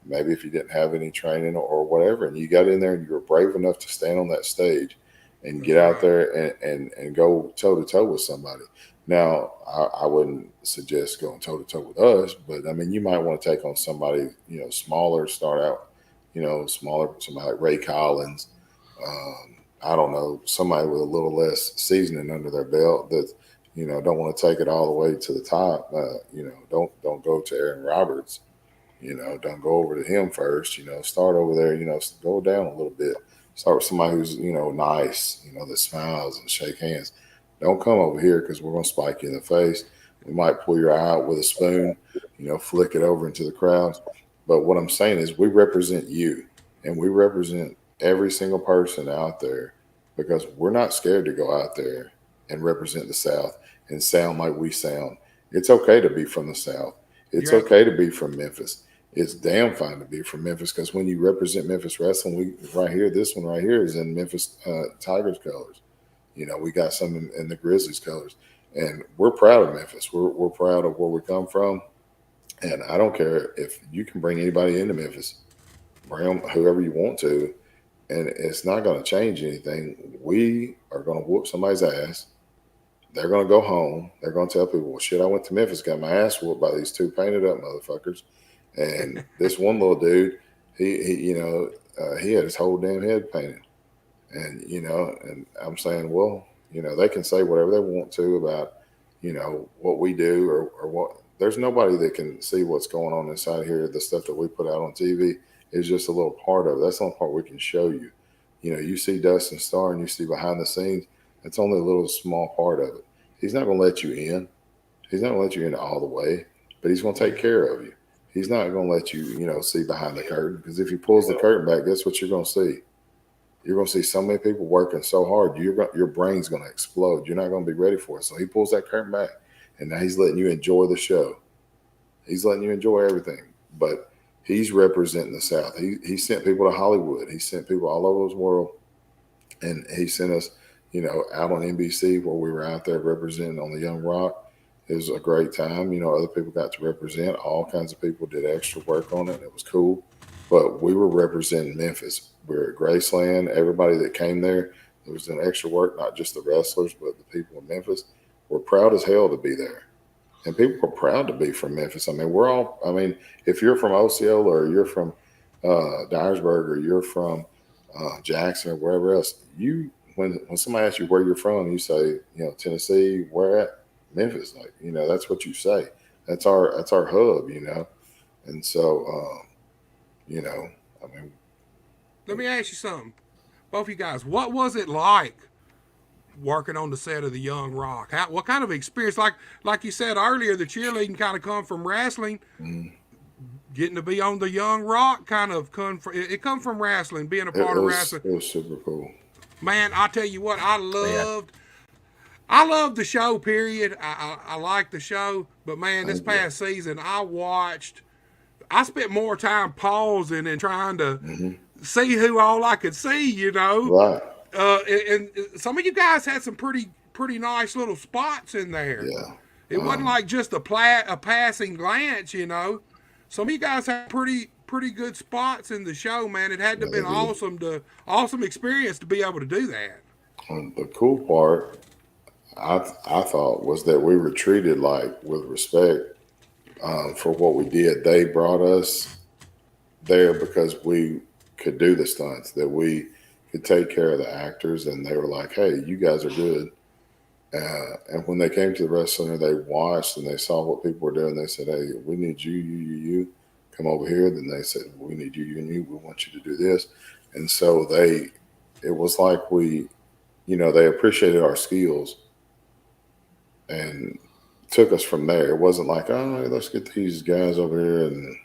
maybe if you didn't have any training or whatever, and you got in there and you were brave enough to stand on that stage and get out there and go toe-to-toe with somebody. Now, I wouldn't suggest going toe-to-toe with us, but, I mean, you might want to take on somebody, you know, smaller, start out, you know, smaller, somebody like Ray Collins. I don't know, somebody with a little less seasoning under their belt. That don't want to take it all the way to the top. Don't go to Aaron Roberts. Don't go over to him first. Start over there. Go down a little bit. Start with somebody who's nice. That smiles and shake hands. Don't come over here because we're gonna spike you in the face. We might pull your eye out with a spoon. Flick it over into the crowd. But what I'm saying is, we represent you, and we represent every single person out there because we're not scared to go out there and represent the South and sound like we sound. It's okay to be from the South. It's okay to be from Memphis. It's damn fine to be from Memphis because when you represent Memphis wrestling, this one right here is in Memphis Tigers colors. We got some in the Grizzlies colors, and we're proud of Memphis. We're proud of where we come from, and I don't care if you can bring anybody into Memphis, bring them whoever you want to, and it's not going to change anything. We are going to whoop somebody's ass. They're going to go home. They're going to tell people, well, shit, I went to Memphis, got my ass whooped by these two painted up motherfuckers. And this one little dude, he had his whole damn head painted. And, and I'm saying, well, they can say whatever they want to about, what we do or what. There's nobody that can see what's going on inside here. The stuff that we put out on TV is just a little part of it. That's the only part we can show you. You see Dustin Starr and you see behind the scenes. It's only a little small part of it. He's not going to let you in. He's not going to let you in all the way, but he's going to take care of you. He's not going to let you, see behind the curtain because if he pulls the curtain back, guess what you're going to see? You're going to see so many people working so hard, your brain's going to explode. You're not going to be ready for it. So he pulls that curtain back, and now he's letting you enjoy the show. He's letting you enjoy everything, but he's representing the South. He sent people to Hollywood. He sent people all over the world, and he sent us out on NBC where we were out there representing on the Young Rock. It was a great time. Other people got to represent. All kinds of people did extra work on it. It was cool. But we were representing Memphis. We were at Graceland. Everybody that came there was doing extra work, not just the wrestlers, but the people in Memphis. We're proud as hell to be there. And people are proud to be from Memphis. If you're from Osceola or you're from Dyersburg or you're from Jackson or wherever else, when somebody asks you where you're from, you say, Tennessee, where at? Memphis. That's what you say. That's our hub, And so, let me ask you something. Both of you guys, what was it like working on the set of the Young Rock? What kind of experience? Like you said earlier, the cheerleading kind of come from wrestling. Getting to be on the Young Rock kind of come from wrestling, being a part of wrestling. It was super cool. Man, I tell you what, I loved the show, period. I liked the show, but man, this past season, I spent more time pausing and trying to see who all I could see, Right. And some of you guys had some pretty nice little spots in there. Yeah. It wasn't like just a passing glance, Some of you guys had pretty good spots in the show, man. It had to have been awesome experience to be able to do that. The cool part, I thought, was that we were treated with respect for what we did. They brought us there because we could do the stunts, that we could take care of the actors, and they were like, hey, you guys are good. And when they came to the wrestling center, they watched and they saw what people were doing. They said, hey, we need you, come over here. Then they said, we need you, and you. We want you to do this. And so it was like they appreciated our skills and took us from there. It wasn't like, oh, let's get these guys over here and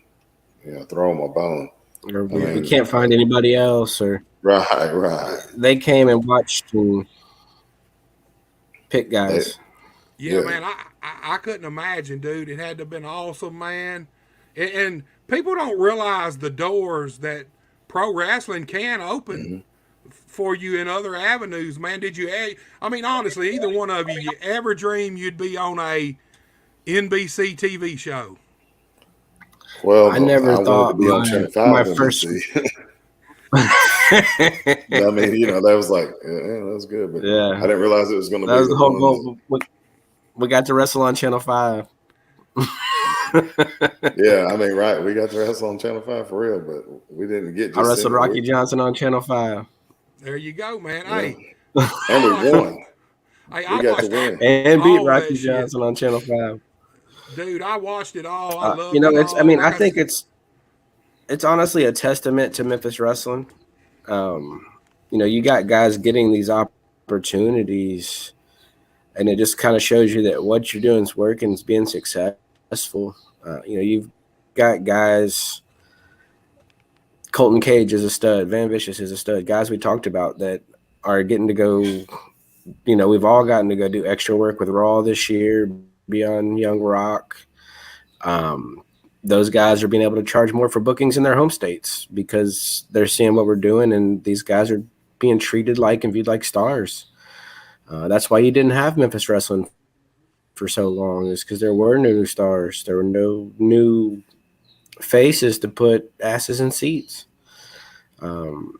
throw them a bone. Or we can't find anybody else. Or right. They came and watched and pick guys. Yeah, man, I couldn't imagine, dude. It had to have been awesome, man. And people don't realize the doors that pro wrestling can open for you in other avenues, man. Did you? Honestly, either one of you ever dream you'd be on a NBC TV show? Well, I never thought to be on Channel 5 my first. That was like, that was good, but I didn't realize it was going to be. That was the whole goal. We got to wrestle on Channel 5. Yeah, right. We got to wrestle on Channel 5 for real, but we didn't get. I wrestled Rocky Johnson on Channel 5. There you go, man. Yeah. Hey, and we won. Hey, We I got to watched win. and beat all that Rocky shit, Johnson on Channel 5. dude. I watched it all. I loved it It's. I all. mean, I Like I think said, it's honestly a testament to Memphis wrestling. Um, you got guys getting these opportunities, and it just kind of shows you that what you're doing is working, is being successful. You've got guys. Colton Cage is a stud. Van Vicious is a stud. Guys we talked about that are getting to go. We've all gotten to go do extra work with Raw this year, be on Young Rock. Those guys are being able to charge more for bookings in their home states because they're seeing what we're doing, and these guys are being treated like and viewed like stars. That's why you didn't have Memphis wrestling for so long, is because there were no new stars. There were no new faces to put asses in seats.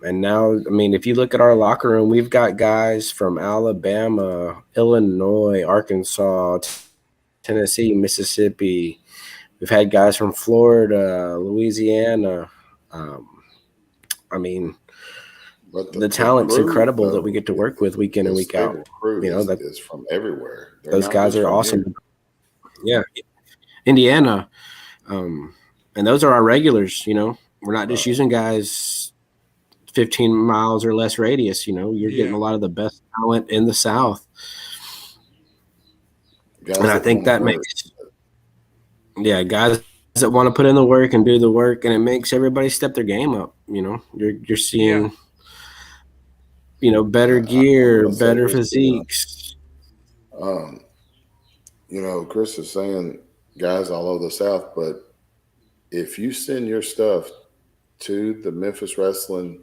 And now, I mean, if you look at our locker room, we've got guys from Alabama, Illinois, Arkansas, Tennessee, Mississippi. We've had guys from Florida, Louisiana. Um, I mean, But the the talent's crew, incredible that we though, get to work with week in and the week out. stable crew That is from everywhere. They're those not guys just are from awesome. here. Yeah, Indiana, and those are our regulars. We're not just using guys 15 miles or less radius. You're getting yeah, a lot of the best talent in the South, and Guys I that think want to that work. makes guys that want to put in the work and do the work, and it makes everybody step their game up. You're yeah, seeing better I'm gear, going to say better this too. physiques. Um, Chris is saying guys all over the South, but if you send your stuff to the Memphis Wrestling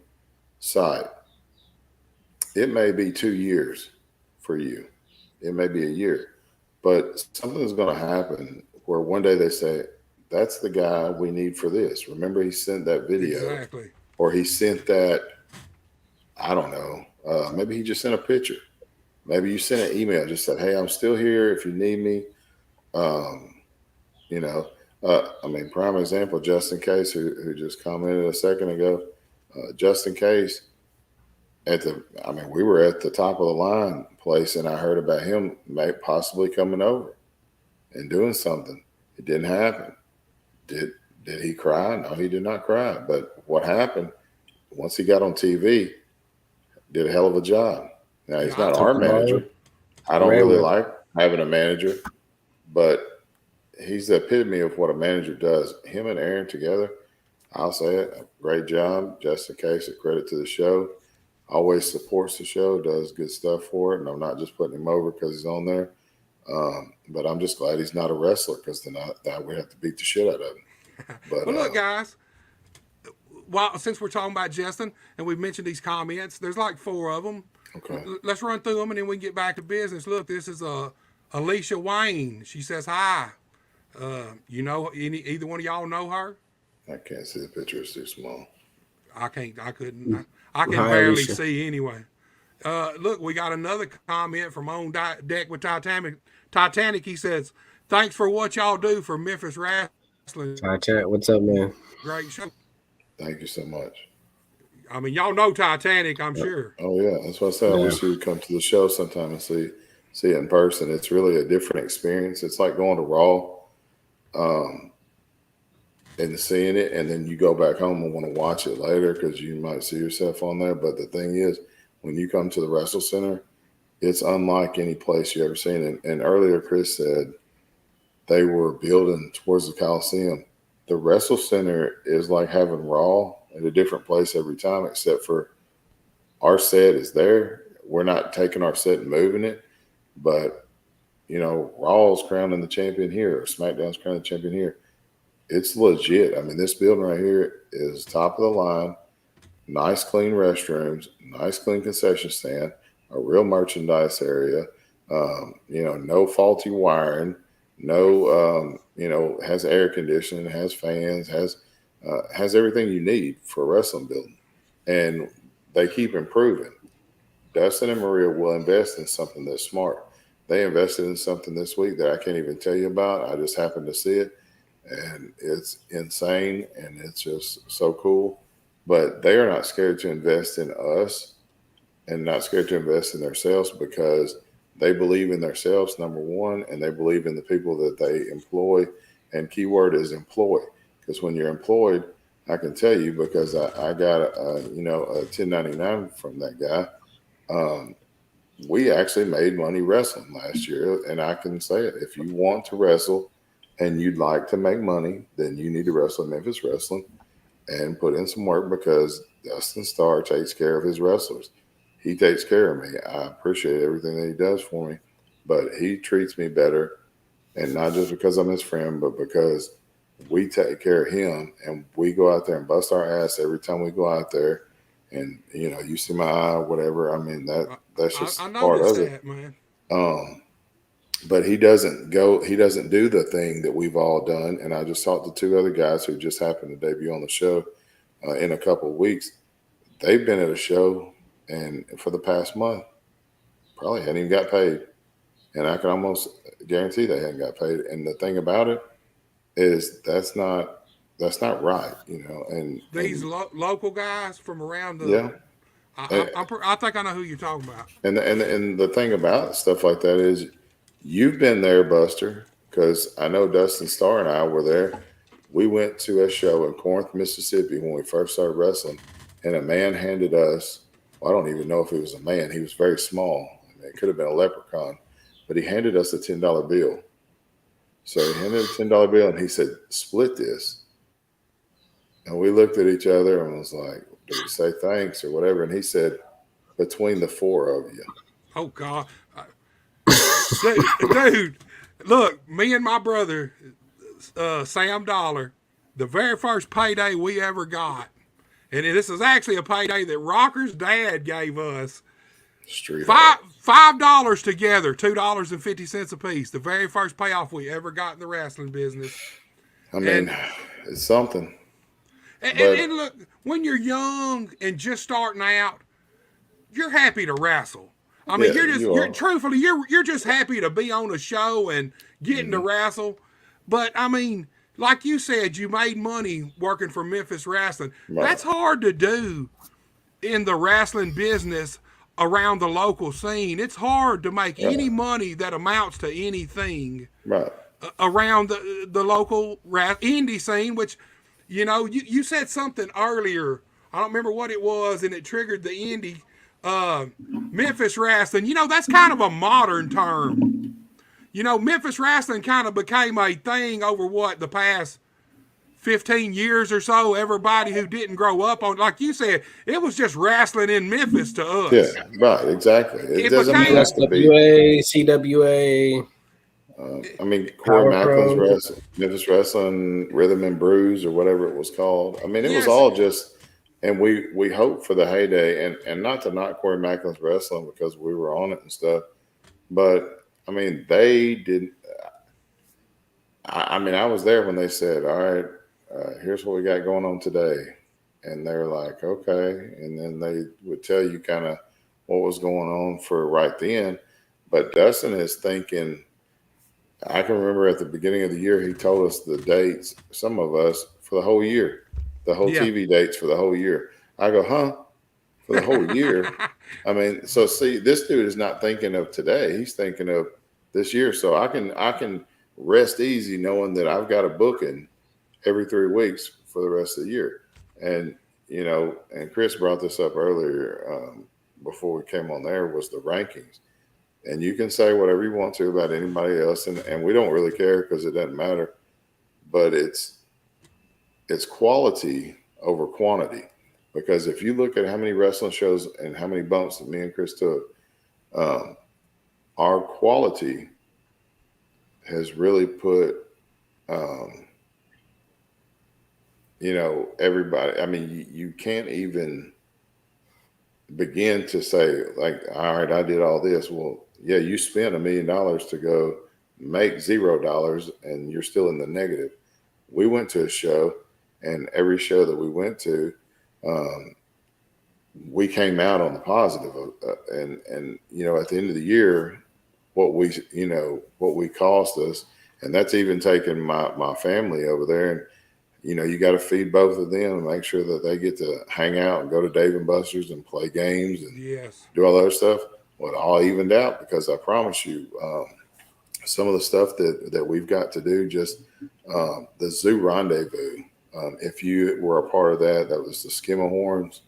site, it may be 2 years for you. It may be a year, but something's going to happen where one day they say, that's the guy we need for this. Remember, he sent that video, exactly. or he sent that, I don't know, maybe he just sent a picture. Maybe you sent an email, just said, hey, I'm still here if you need me. Um, you know, I mean, prime example, Justin Case, who just commented a second ago. Justin Case, I mean, we were at the top of the line place, and I heard about him possibly coming over and doing something. It didn't happen. Did did he cry? No, he did not cry. But what happened once he got on TV? Did a hell of a job. Now he's Yeah, I not Took our the told him. ball, manager. I don't ran really with it. like having a manager, but he's the epitome of what a manager does. Him and Aaron together, I'll say it, a great job. Just in case, a credit to the show. Always supports the show, does good stuff for it, and I'm not just putting him over because he's on there. But I'm just glad he's not a wrestler because then that we have to beat the shit out of him. But Well, look, guys. Well, since we're talking about Justin and we've mentioned these comments, there's like four of them. okay, Let's run through them and then we can get back to business. Look, this is Alicia Wayne. She says hi. Either one of y'all know her? I can't see the picture; it's too small. I can't. I couldn't. I can Hi, barely Alicia. see anyway. Look, we got another comment from On Deck with Titanic. Titanic. He says, "Thanks for what y'all do for Memphis wrestling. Titanic, what's up, man? Great show." Thank you so much. I mean, y'all know Titanic, I'm sure. Oh yeah, that's what I said. I Yeah. wish you would come to the show sometime and see it in person. It's really a different experience. It's like going to Raw, um, and seeing it, and then you go back home and want to watch it later because you might see yourself on there. But the thing is, when you come to the Wrestle Center, it's unlike any place you ever seen. And earlier, Chris said they were building towards the Coliseum. The Wrestle Center is like having Raw at a different place every time, except for our set is there. We're not taking our set and moving it, but Raw's crowning the champion here, or SmackDown's crowning the champion here. It's legit. I mean, this building right here is top of the line. Nice, clean restrooms, nice, clean concession stand, a real merchandise area. No faulty wiring. No, has air conditioning, has fans, has everything you need for a wrestling building, and they keep improving. Dustin and Maria will invest in something that's smart. They invested in something this week that I can't even tell you about. I just happened to see it, and it's insane, and it's just so cool. But they are not scared to invest in us and not scared to invest in themselves because they believe in themselves, number one, and they believe in the people that they employ. And keyword is employ, because when you're employed, I can tell you because I got a 1099 from that guy. Um, we actually made money wrestling last year, and I can say it. If you want to wrestle and you'd like to make money, then you need to wrestle Memphis Wrestling and put in some work because Dustin Starr takes care of his wrestlers. He takes care of me. I appreciate everything that he does for me, but he treats me better, and not just because I'm his friend, but because we take care of him and we go out there and bust our ass every time we go out there. And you see my eye, whatever. I mean that's just I part noticed of it. that, man. Um, but he doesn't go. He doesn't do the thing that we've all done. And I just talked to two other guys who just happened to debut on the show in a couple of weeks. They've been at a show, and for the past month, probably hadn't even got paid. And I can almost guarantee they hadn't got paid. And the thing about it is that's not right, And These local guys from around the, yeah, and, I think I know who you're talking about. and the thing about stuff like that is you've been there, Buster, because I know Dustin Starr and I were there. We went to a show in Corinth, Mississippi when we first started wrestling, and a man handed us. Well, I don't even know if he was a man. He was very small. I mean, it could have been a leprechaun, but he handed us a $10 bill. So he handed a $10 bill and he said, "Split this." And we looked at each other and was like, "Do we say thanks or whatever?" And he said, "Between the four of you." Oh God, dude, look, me and my brother, Sam Dollar, the very first payday we ever got, and this is actually a payday that Rocker's dad gave us. Street $5 together, $2.50 a piece. The very first payoff we ever got in the wrestling business. I mean, it's something. And look, when you're young and just starting out, you're happy to wrestle. I mean, you're just happy to be on a show and getting to wrestle. But I mean, like you said, you made money working for Memphis Wrestling. Right. That's hard to do in the wrestling business around the local scene. It's hard to make any money that amounts to anything around the local indie scene, which, you said something earlier. I don't remember what it was, and it triggered the indie Memphis Wrestling. That's kind of a modern term. Memphis Wrestling kind of became a thing over the past 15 years or so. Everybody who didn't grow up on, like you said, it was just wrestling in Memphis to us. Yeah, right, exactly. It doesn't became have to be CWA. I mean, Corey Macklin's wrestling, Memphis Wrestling, Rhythm and Brews, or whatever it was called. I mean, it was all just, and we hope for the heyday, and not to knock Corey Macklin's wrestling because we were on it and stuff, but I mean, they didn't. I mean, I was there when they said, "All right, here's what we got going on today," and they were like, "Okay," and then they would tell you kind of what was going on for right then. But Dustin is thinking. I can remember at the beginning of the year, he told us the dates, some of us, for the whole year, the whole TV dates for the whole year. I go, huh? For the whole year? I mean, so see, this dude is not thinking of today. He's thinking of this year. So I can rest easy knowing that I've got a booking every 3 weeks for the rest of the year. And, and Chris brought this up earlier before we came on there, was the rankings. And you can say whatever you want to about anybody else, and we don't really care because it doesn't matter. But it's quality over quantity. Because if you look at how many wrestling shows and how many bumps that me and Chris took, our quality has really put, everybody. I mean, you can't even begin to say, like, all right, I did all this. Well, yeah, you spent $1 million to go make $0 and you're still in the negative. We went to a show, and every show that we went to, we came out on the positive. And at the end of the year, what we cost us, and that's even taking my family over there. And, you got to feed both of them and make sure that they get to hang out and go to Dave and Buster's and play games and do all that stuff. Well, it all evened out because I promise you, some of the stuff that we've got to do, just the Zoo Rendezvous. If you were a part of that, that was the Skimmerhorns.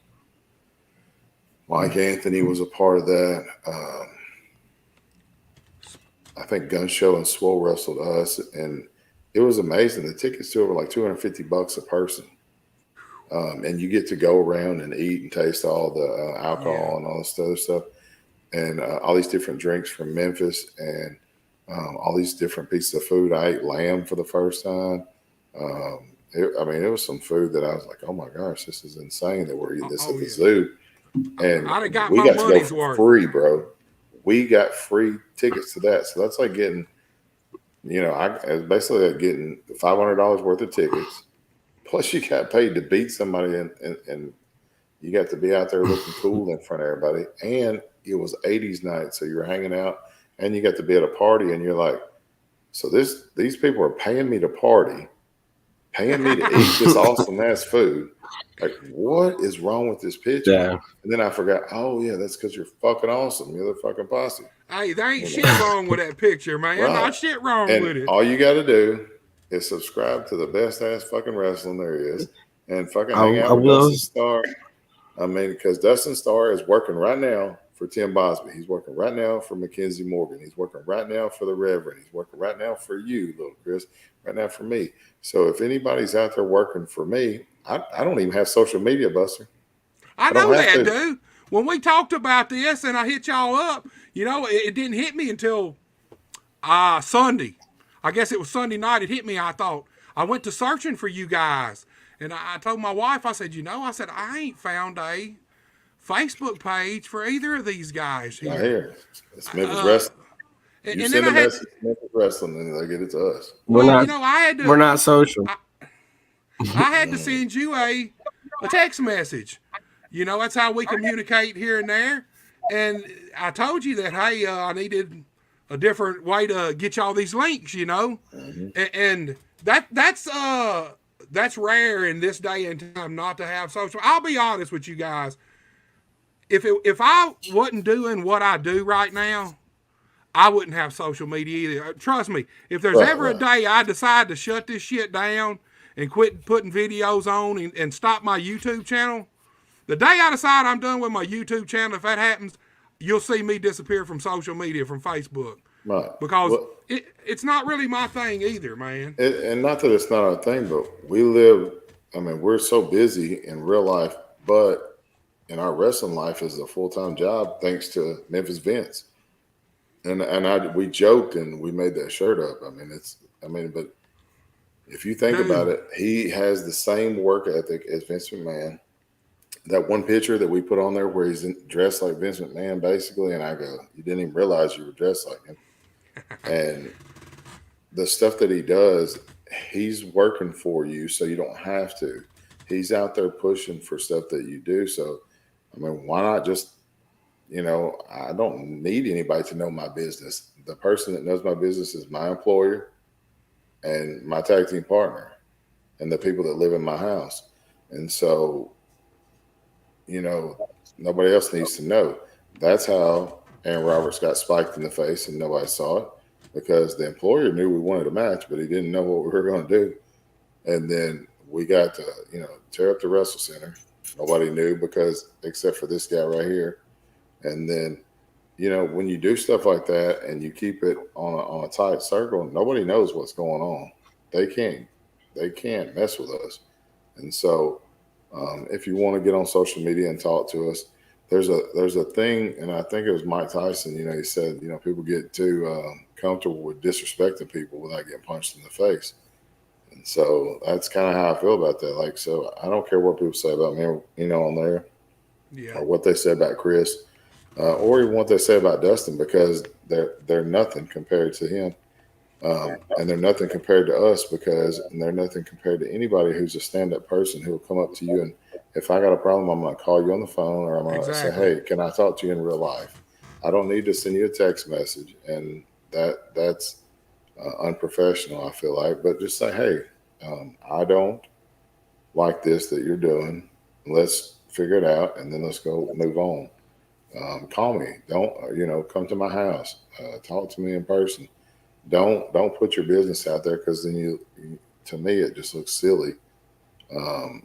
Mike Anthony was a part of that. I think Gun Show and Swole wrestled us, and it was amazing. The tickets to it were like $250 a person. And you get to go around and eat and taste all the alcohol and all this other stuff, and all these different drinks from Memphis, and all these different pieces of food. I ate lamb for the first time. It was some food that I was like, oh my gosh, this is insane that we're eating this at the zoo. And I got we my got to money's go worth. free, bro. We got free tickets to that. So that's like getting, it's basically like getting $500 worth of tickets. Plus you got paid to beat somebody and you got to be out there looking cool in front of everybody. And it was 80s night. So you're hanging out and you got to be at a party and you're like, so these people are paying me to party, paying me to eat this awesome ass food. Like, what is wrong with this picture? Yeah. And then I forgot, oh yeah, that's because you're fucking awesome. You're the fucking Posse. Hey, there ain't shit wrong with that picture, man. Right. Not shit wrong And with it. all you got to do is subscribe to the best ass fucking wrestling there is, and fucking hang out with Dustin Starr. I mean, because Dustin Starr is working right now for Tim Bosby. He's working right now for Mackenzie Morgan. He's working right now for the Reverend. He's working right now for you, little Chris. Right now for me. So if anybody's out there working for me, I don't even have social media, Buster. I know that, dude. When we talked about this and I hit y'all up, it didn't hit me until Sunday. I guess it was Sunday night. It hit me. I thought I went to searching for you guys, and I told my wife. I said, I ain't found a Facebook page for either of these guys here. Right here, it's Memphis Wrestling. You send a message to Memphis Wrestling, and they get it to us. We're not social. I had to send you a text message. That's how we communicate here and there. And I told you that, hey, I needed a different way to get y'all these links, Mm-hmm. And that's rare in this day and time not to have social. I'll be honest with you guys. If I wasn't doing what I do right now, I wouldn't have social media either. Trust me, if there's ever a day I decide to shut this shit down and quit putting videos on and stop my YouTube channel, the day I decide I'm done with my YouTube channel, if that happens, you'll see me disappear from social media, from Facebook. Right. Because it's not really my thing either, man. And not that it's not our thing, but we're so busy in real life, but in our wrestling life is a full-time job thanks to Memphis Vince. And we joked and we made that shirt up. But if you think about it, he has the same work ethic as Vince McMahon. That one picture that we put on there where he's dressed like Vince McMahon, basically, and I go, you didn't even realize you were dressed like him. And the stuff that he does, he's working for you, so you don't have to. He's out there pushing for stuff that you do. So, why not just, I don't need anybody to know my business. The person that knows my business is my employer and my tag team partner and the people that live in my house. And so, nobody else needs to know. That's how Aaron Roberts got spiked in the face and nobody saw it, because the employer knew we wanted a match, but he didn't know what we were going to do. And then we got to, tear up the Wrestle Center. Nobody knew except for this guy right here. And then, when you do stuff like that and you keep it on a tight circle, nobody knows what's going on. They can't mess with us. And so, if you want to get on social media and talk to us, there's a thing, and I think it was Mike Tyson. He said, people get too comfortable with disrespecting people without getting punched in the face. And so that's kind of how I feel about that. Like, so I don't care what people say about me, on there, or what they say about Chris, or even what they say about Dustin, because they're nothing compared to him. And they're nothing compared to us, and they're nothing compared to anybody who's a stand-up person who will come up to you, and if I got a problem, I'm going to call you on the phone, or I'm going to say, hey, can I talk to you in real life? I don't need to send you a text message, and that's unprofessional, I feel like. But just say, hey, I don't like this that you're doing. Let's figure it out, and then let's go move on. Call me. Don't come to my house. Talk to me in person. Don't put your business out there because then to me it just looks silly. Um,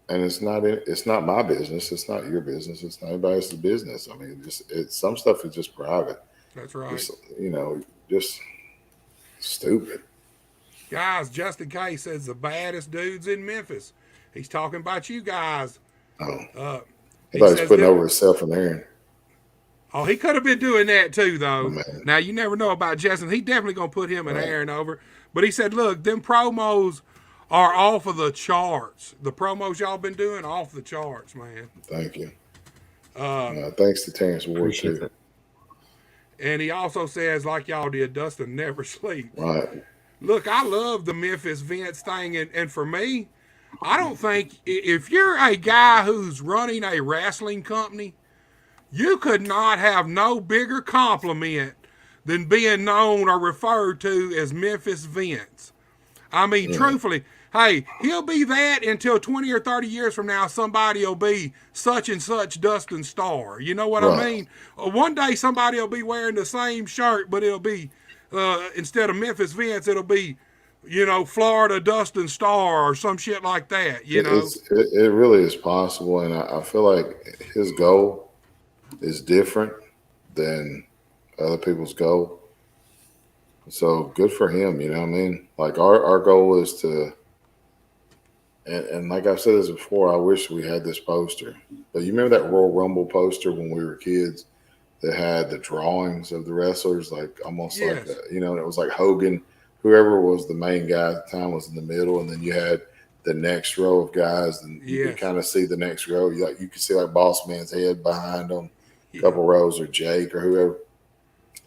and it's not my business. It's not your business. It's not anybody else's business. I mean, some stuff is just private. That's right. Just just stupid. Guys, Justin K says the baddest dudes in Memphis. He's talking about you guys. Oh, I He thought he was says putting that, over himself and Aaron. oh, he could have been doing that too, Oh though. man, Now, you never know about Justin. He definitely going to put him and right. Aaron over. But he said, look, them promos are off of the charts. The promos y'all been doing off the charts, man. Thank you. Uh, Thanks to Terrence Ward Appreciate too. it. and he also says, like y'all did, Dustin never sleeps. Right. Look, I love the Memphis Vince thing. And for me, I don't think if you're a guy who's running a wrestling company, you could not have no bigger compliment than being known or referred to as Memphis Vince. I mean, Yeah. truthfully, hey, he'll be that until 20 or 30 years from now, somebody will be such and such Dustin Starr. You know what I Right. mean? One day somebody will be wearing the same shirt, but it'll be, instead of Memphis Vince, it'll be, Florida Dustin Starr or some shit like that, It really is possible, and I feel like his goal is different than other people's goal. So good for him, you know what I mean? Like our goal is to, and like I've said this before, I wish we had this poster. But you remember that Royal Rumble poster when we were kids that had the drawings of the wrestlers, like almost like Yes. and it was like Hogan, whoever was the main guy at the time was in the middle, and then you had the next row of guys, and you could Yes. kind of see the next row. You could see like Boss Man's head behind them, a Yeah. couple rows, or Jake or whoever,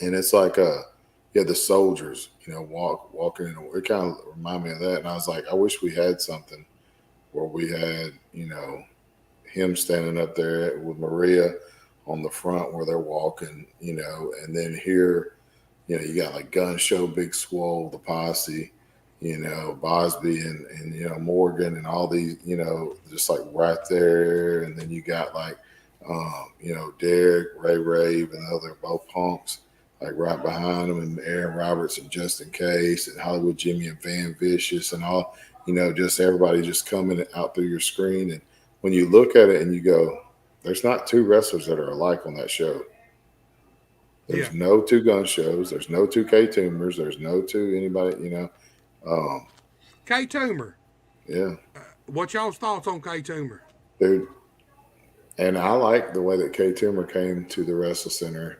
and it's like the soldiers, walking in. It kind of reminded me of that, and I was like, I wish we had something where we had him standing up there with Maria on the front where they're walking, and then here, you got like Gun Show, Big Swole, the Posse, Bosby and Morgan and all these, just like right there. And then you got like, Derek, Ray, even though they're both punks, like right behind them, and Aaron Roberts and Justin Case and Hollywood Jimmy and Van Vicious and all, just everybody just coming out through your screen. And when you look at it and you go, there's not two wrestlers that are alike on that show. There's Yeah. no two Gun Shows. There's no two K Tumors. There's no two anybody, Um, K Toomer. yeah, What y'all's thoughts on K Toomer? dude. And I like the way that K Toomer came to the Wrestle Center.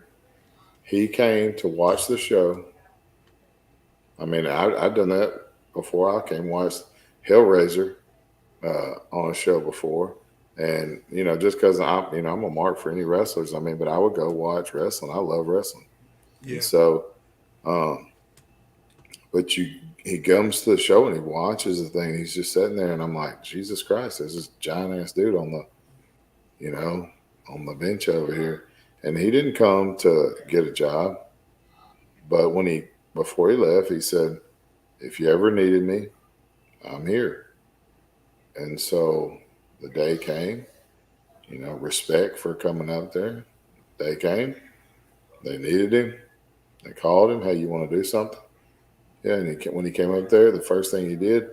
He came to watch the show. I mean, I've done that before. I came watch Hellraiser on a show before. And, just because I'm a mark for any wrestlers, I mean, but I would go watch wrestling. I love wrestling. Yeah. And so, but he comes to the show and he watches the thing. He's just sitting there, and I'm like, Jesus Christ, there's this giant ass dude on the bench over here. And he didn't come to get a job, but before he left, he said, if you ever needed me, I'm here. And so the day came, respect for coming out there. Day came, they needed him. They called him, hey, you want to do something? Yeah, and when he came up there, the first thing he did,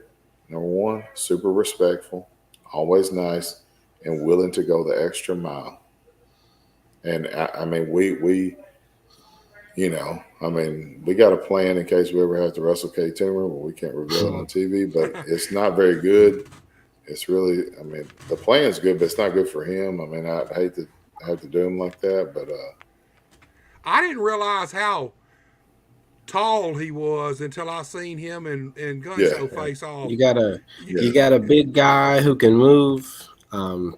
number one, super respectful, always nice, and willing to go the extra mile. And I mean, we we got a plan in case we ever have to wrestle K Toomer, but we can't reveal it on TV. But it's not very good. It's really, I mean, the plan's good, but it's not good for him. I mean, I'd hate to have to do him like that, but I didn't realize how tall he was until I seen him in Gun Yeah. Show face off. You got a Yeah. you got a big guy who can move,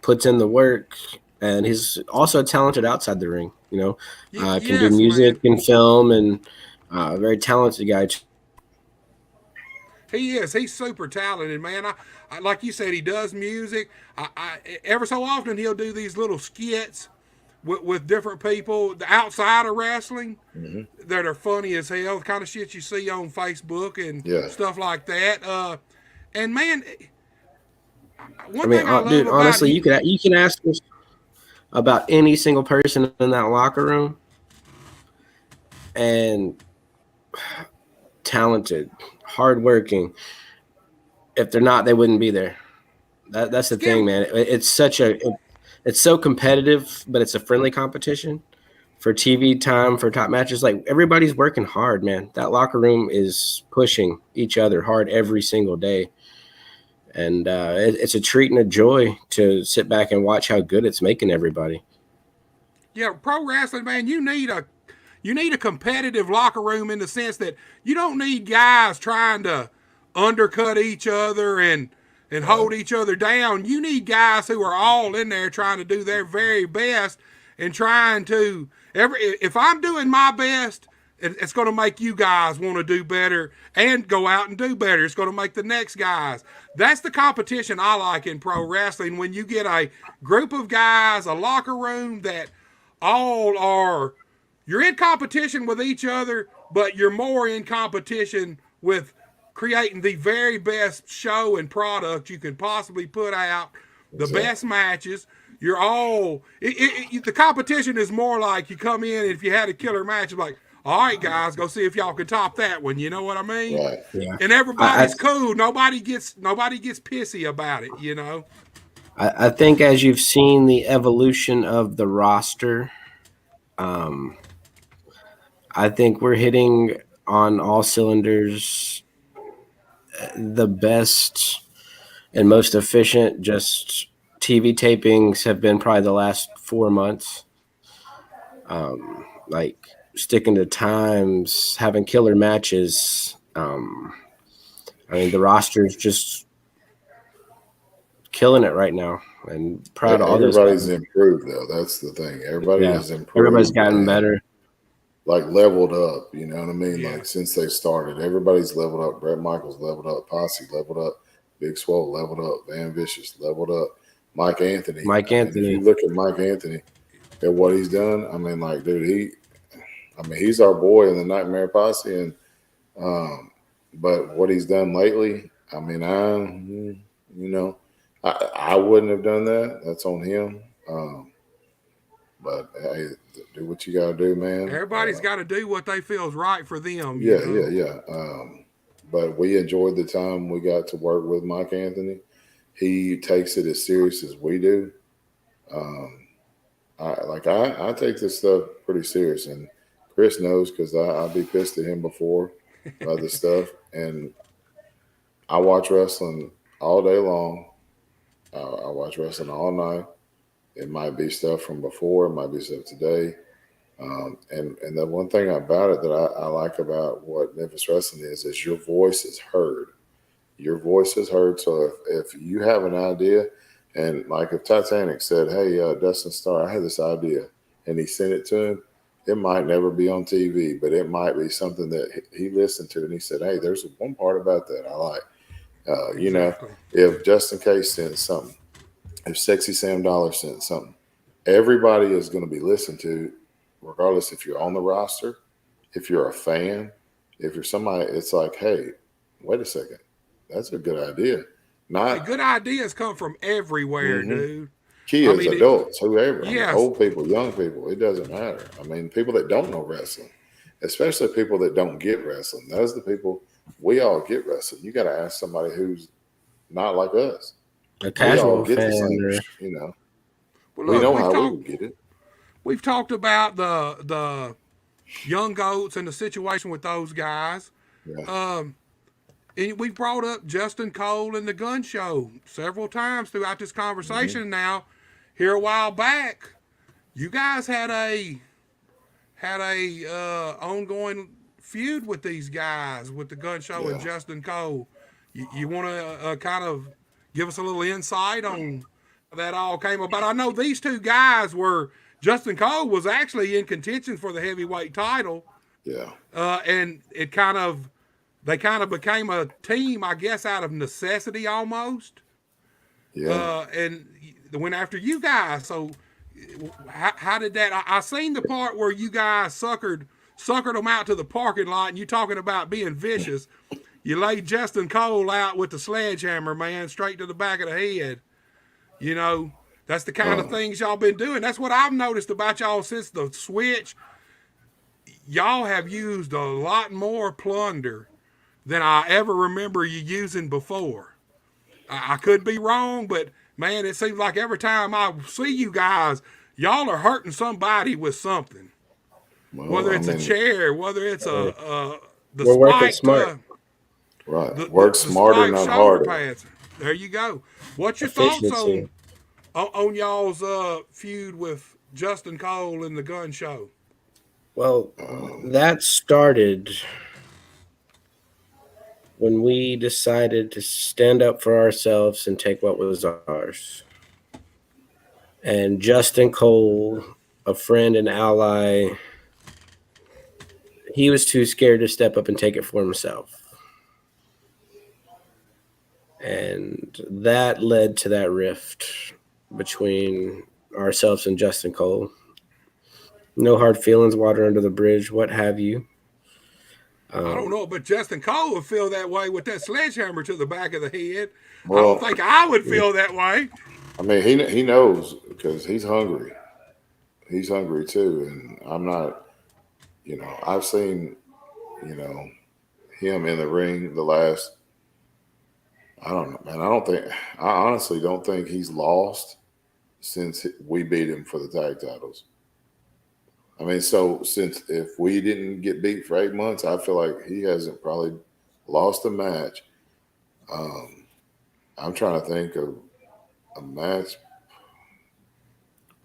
puts in the work, and he's also talented outside the ring. Can do Yes, music man. and film, and a very talented guy. He is. He's super talented, man. I like you said, he does music. Ever so often he'll do these little skits with different people outside of wrestling mhm. that are funny as hell. The kind of shit you see on Facebook and Yeah. stuff like that. And man, one I mean, thing I love dude, about honestly, you can ask us. about any single person in that locker room, and talented, hardworking. If they're not, they wouldn't be there. That's the thing, man. It's so competitive, but it's a friendly competition for TV time, for top matches. Like, everybody's working hard, man. That locker room is pushing each other hard every single day. And it's a treat and a joy to sit back and watch how good it's making everybody. Yeah, pro wrestling, man, you need a competitive locker room in the sense that you don't need guys trying to undercut each other and hold each other down. You need guys who are all in there trying to do their very best and trying to if I'm doing my best, it's going to make you guys want to do better and go out and do better. It's going to make the next guys. That's the competition I like in pro wrestling, when you get a group of guys, a locker room that all are, you're in competition with each other, but you're more in competition with creating the very best show and product you can possibly put out, the best matches. You're all, the competition is more like you come in, and if you had a killer match, it's like, all right, guys, go see if y'all can top that one. You know what I mean? Right. Yeah. And everybody's cool. Nobody gets pissy about it. You know. I think as you've seen the evolution of the roster, I think we're hitting on all cylinders. The best and most efficient just TV tapings have been probably the last 4 months. Like, sticking to times, having killer matches. I mean, the roster's just killing it right now, and proud of all those guys. Everybody's improved, though. That's the thing. Everybody has improved. Everybody's gotten better. Like, leveled up, you know what I mean? Yeah. Like, since they started, everybody's leveled up. Brett Michaels leveled up. Posse leveled up. Big Swole leveled up. Van Vicious leveled up. Mike Anthony. If you look at Mike Anthony, at what he's done, I mean, like, dude, he's our boy in the Nightmare Posse, and but what he's done lately, I mean, I wouldn't have done that. That's on him. But hey, do what you gotta do, man. Everybody's got to do what they feel is right for them. Yeah. But we enjoyed the time we got to work with Mike Anthony. He takes it as serious as we do. I take this stuff pretty serious, and Chris knows, because I'd be pissed at him before about this stuff. And I watch wrestling all day long. I watch wrestling all night. It might be stuff from before, it might be stuff today. And the one thing about it that I like about what Memphis Wrestling is your voice is heard. Your voice is heard. So if you have an idea, and like if Titanic said, hey, Dustin Starr, I had this idea, and he sent it to him, it might never be on TV, but it might be something that he listened to, and he said, hey, there's one part about that I like. Exactly. If Justin Case sent something, if Sexy Sam Dollar sent something, everybody is going to be listened to, regardless if you're on the roster, if you're a fan, if you're somebody. It's like, hey, wait a second, that's a good idea. Not good ideas come from everywhere, dude. Kids, adults, whoever. Yes. Old people, young people, it doesn't matter. I mean, people that don't know wrestling, especially people that don't get wrestling. Those are the people, we all get wrestling. You got to ask somebody who's not like us. A casual get fan, the same, Well, Well, we look, know how we would get it. We've talked about the young goats and the situation with those guys. Yeah. And we brought up Justin Cole and the gun show several times throughout this conversation. Now, here a while back, you guys had a ongoing feud with these guys, with the gun show and Justin Cole. You want to kind of give us a little insight on how that all came about? I know these two guys Justin Cole was actually in contention for the heavyweight title. Yeah. And they kind of became a team, I guess, out of necessity almost. Yeah. And went after you guys. So how did that? I seen the part where you guys suckered them out to the parking lot, and you talking about being vicious. You laid Justin Cole out with the sledgehammer, man, straight to the back of the head. You know, That's the kind of things y'all been doing. That's what I've noticed about y'all since the switch. Y'all have used a lot more plunder than I ever remember you using before. I could be wrong, but man, it seems like every time I see you guys, y'all are hurting somebody with something. Well, Whether I it's a mean, chair, whether it's the We're working spiked smart. right. Work the smarter, spiked not shoulder harder. pads. There you go. What's your thoughts Efficiency. on y'all's feud with Justin Cole in the gun show? Well, Um, that started when we decided to stand up for ourselves and take what was ours. And Justin Cole, a friend and ally, he was too scared to step up and take it for himself. And that led to that rift between ourselves and Justin Cole. No hard feelings, water under the bridge, what have you. I don't know, but Justin Cole would feel that way with that sledgehammer to the back of the head. I don't well, think I would feel that way. I mean, he knows because he's hungry. He's hungry too, and I'm not. I've seen you know him in the ring the last. I don't know, man. I honestly don't think he's lost since we beat him for the tag titles. I mean, so since if we didn't get beat for 8 months, I feel like he hasn't probably lost a match. Um, I'm trying to think of a match.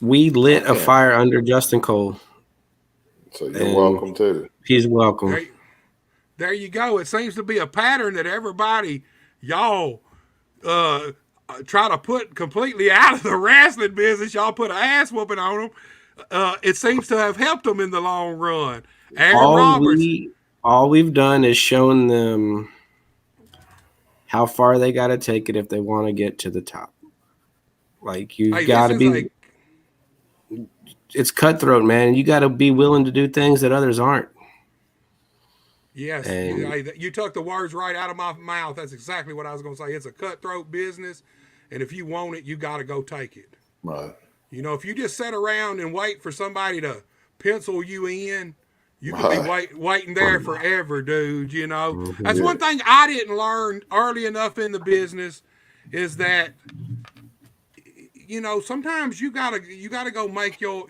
We I lit a can't. fire under Justin Cole, So you're and welcome too. he's welcome. There, there you go. It seems to be a pattern that everybody, y'all, uh, try to put completely out of the wrestling business. Y'all put an ass whooping on them. It seems to have helped them in the long run. Aaron All Roberts, we all we've done is shown them how far they got to take it if they want to get to the top. Like you've hey, got this to is be. a It's cutthroat, man. You got to be willing to do things that others aren't. yes. And You took the words right out of my mouth. That's exactly what I was going to say. It's a cutthroat business, and if you want it, you got to go take it. Right. If you just sit around and wait for somebody to pencil you in, you could be Right. waiting there forever, dude. That's Mhm. Yeah. one thing I didn't learn early enough in the business is that sometimes you gotta go make your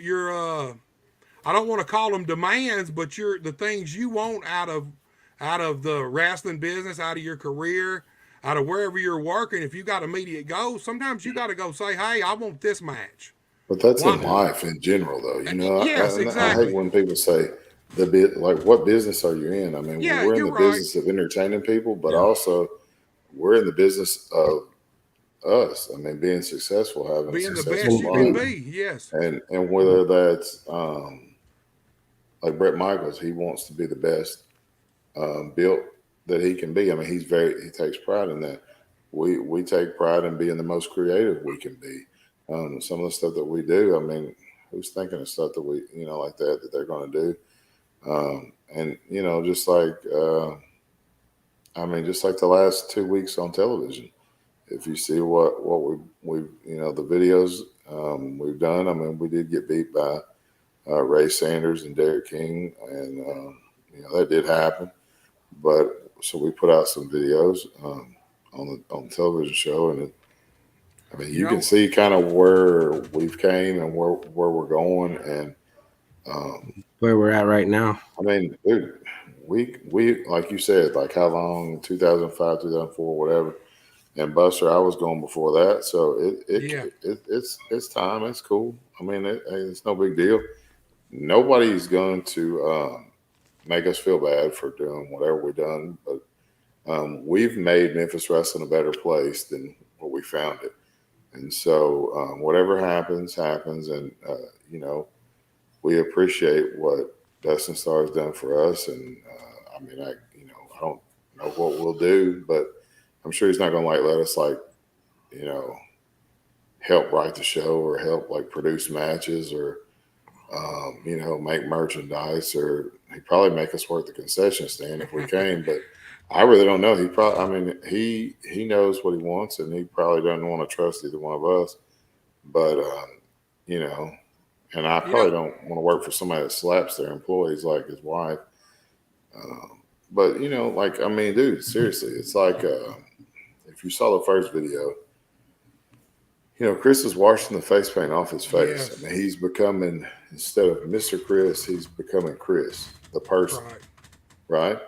I don't want to call them demands, but the things you want out of the wrestling business, out of your career, out of wherever you're working. If you got immediate goals, sometimes you got to go say, "Hey, I want this match." But that's in Why? life in general, though. Yes, I hate exactly. when people say the bit like, "What business are you in?" I mean, Yeah, we're in you're the right. business of entertaining people, but Yeah. also we're in the business of us. I mean, being successful, having a Being the successful best And you can life, be. Yes. and whether that's like Brett Michaels, he wants to be the best built that he can be. I mean, he takes pride in that. We take pride in being the most creative we can be. Some of the stuff that we do, I mean, who's thinking of stuff that we like that they're going to do? And just like I mean, just like the last 2 weeks on television. If you see what we the videos we've done, I mean, we did get beat by Ray Sanders and Derek King, and that did happen. But so we put out some videos on the television show, and I mean, You you can know, see kind of where we've came and where we're going, and um, where we're at right now. I mean, dude, we like you said, like how long 2005, 2004, whatever. And Buster, I was going before that, so yeah. it's time. It's cool. I mean, it's no big deal. Nobody's going to make us feel bad for doing whatever we've done, but we've made Memphis wrestling a better place than what we found it. And so, whatever happens, happens, and we appreciate what Dustin Star has done for us. And I mean, I don't know what we'll do, but I'm sure he's not going to let us you know help write the show or help like produce matches or make merchandise, or he'd probably make us work the concession stand if we came. But I really don't know. I mean, he knows what he wants, and he probably doesn't want to trust either one of us. but you know, and I probably don't want to work for somebody that slaps their employees like his wife. But like I mean, dude, seriously, it's like if you saw the first video, Chris is washing the face paint off his face. Yes. I mean, he's becoming, instead of Mr. Chris, he's becoming Chris, the person, right?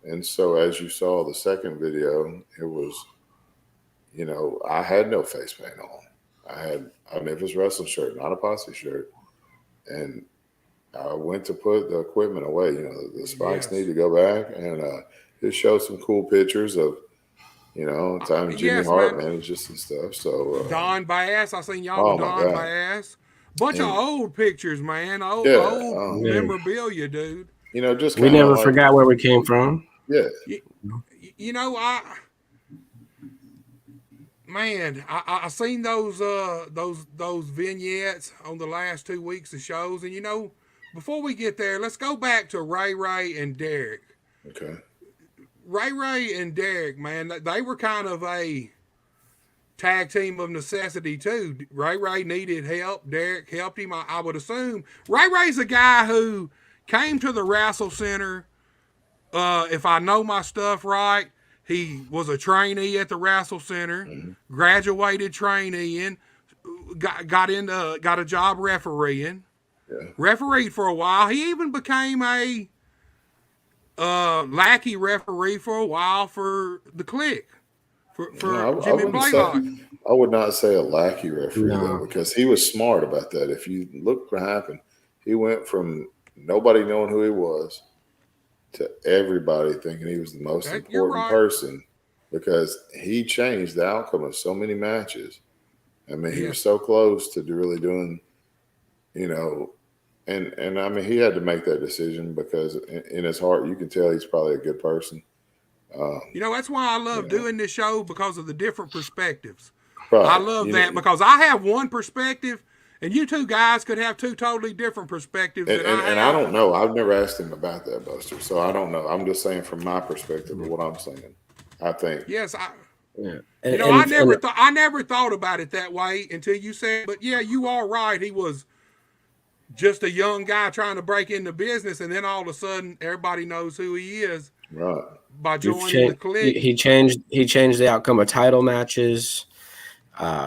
And so as you saw the second video, it was, I had no face paint on. I had a Memphis Wrestling shirt, not a Posse shirt. And I went to put the equipment away. The spikes need to go back, and it showed some cool pictures of, time Jimmy Hart manages and stuff. So Don Bass, I seen y'all with Don Bass. Bunch of old pictures, man. Old memorabilia, dude. Just we never forgot where we came from. Yeah. I seen those vignettes on the last 2 weeks of shows, and before we get there, let's go back to Ray and Derek. Okay. Ray and Derek, man, they were kind of a tag team of necessity too. Ray needed help. Derek helped him. I would assume Ray's a guy who came to the Wrestle Center. If I know my stuff right, he was a trainee at the Wrestle Center, graduated traineeing, got a job refereeing, refereed for a while. He even became a lackey referee for a while for the Click, for Jimmy Blaylock. I would not say a lackey referee though, because he was smart about that. If you look what happened, he went from nobody knowing who he was to everybody thinking he was the most important person, because he changed the outcome of so many matches. I mean, he was so close to really doing, and I mean, he had to make that decision because in his heart, you can tell he's probably a good person. That's why I love doing this show, because of the different perspectives. Right. I love that because I have one perspective, and you two guys could have two totally different perspectives. And I don't know. I've never asked him about that, Buster. So I don't know. I'm just saying from my perspective of what I'm saying. I think. Yes, I never thought about it that way until you said. But yeah, you are right. He was just a young guy trying to break into business, and then all of a sudden, everybody knows who he is. Right. By joining the Click. He changed the outcome of title matches.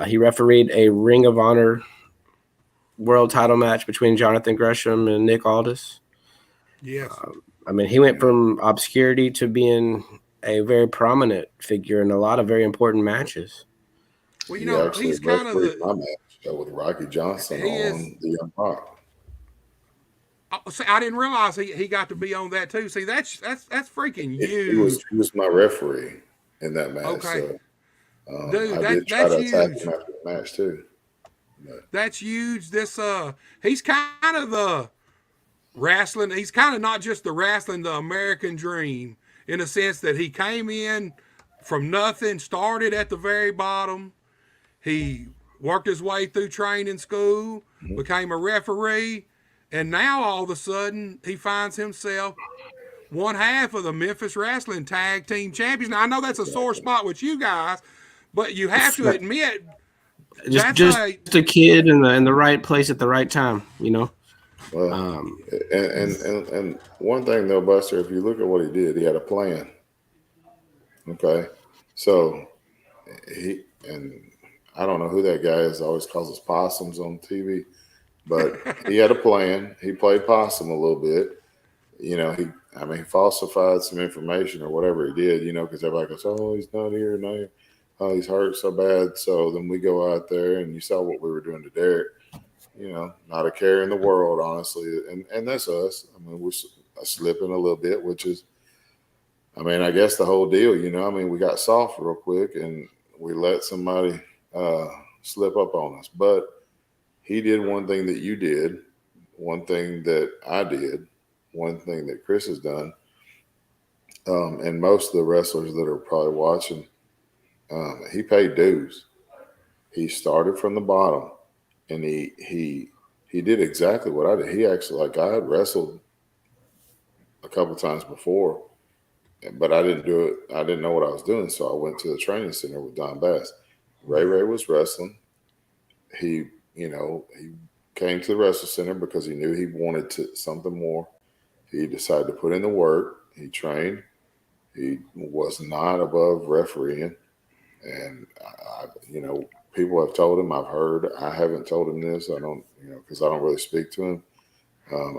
He refereed a Ring of Honor world title match between Jonathan Gresham and Nick Aldis. Yes. I mean, he went from obscurity to being a very prominent figure in a lot of very important matches. Well, he's kind of my match with Rocky Johnson on the Young Buck. See, I didn't realize he got to be on that too. See, that's freaking huge. He was my referee in that match. Okay. So, dude, I did try to attack him after the match too. That's huge. He's kind of the wrestling. He's kind of not just the wrestling, the American dream, in a sense that he came in from nothing, started at the very bottom. He worked his way through training school, became a referee, and now all of a sudden he finds himself one half of the Memphis Wrestling Tag Team Champions. Now I know that's a sore spot with you guys, but you have to admit. Just a kid in the right place at the right time, Well, and one thing though, Buster, if you look at what he did, he had a plan. Okay, so and I don't know who that guy is. Always calls us possums on TV, but he had a plan. He played possum a little bit. He falsified some information or whatever he did. Because everybody goes, "Oh, he's not here now. Oh, he's hurt so bad." So then we go out there, and you saw what we were doing to Derek. Not a care in the world, honestly. And that's us. I mean, we're slipping a little bit, which is, I guess the whole deal, we got soft real quick, and we let somebody slip up on us. But he did one thing that you did, one thing that I did, one thing that Chris has done, and most of the wrestlers that are probably watching, he paid dues. He started from the bottom, and he did exactly what I did. He actually, I had wrestled a couple times before, but I didn't do it. I didn't know what I was doing, so I went to the training center with Don Bass. Ray was wrestling. He he came to the wrestling center because he knew he wanted something more. He decided to put in the work. He trained. He was not above refereeing, and people have told him. I've heard. I haven't told him this. I don't, because I don't really speak to him.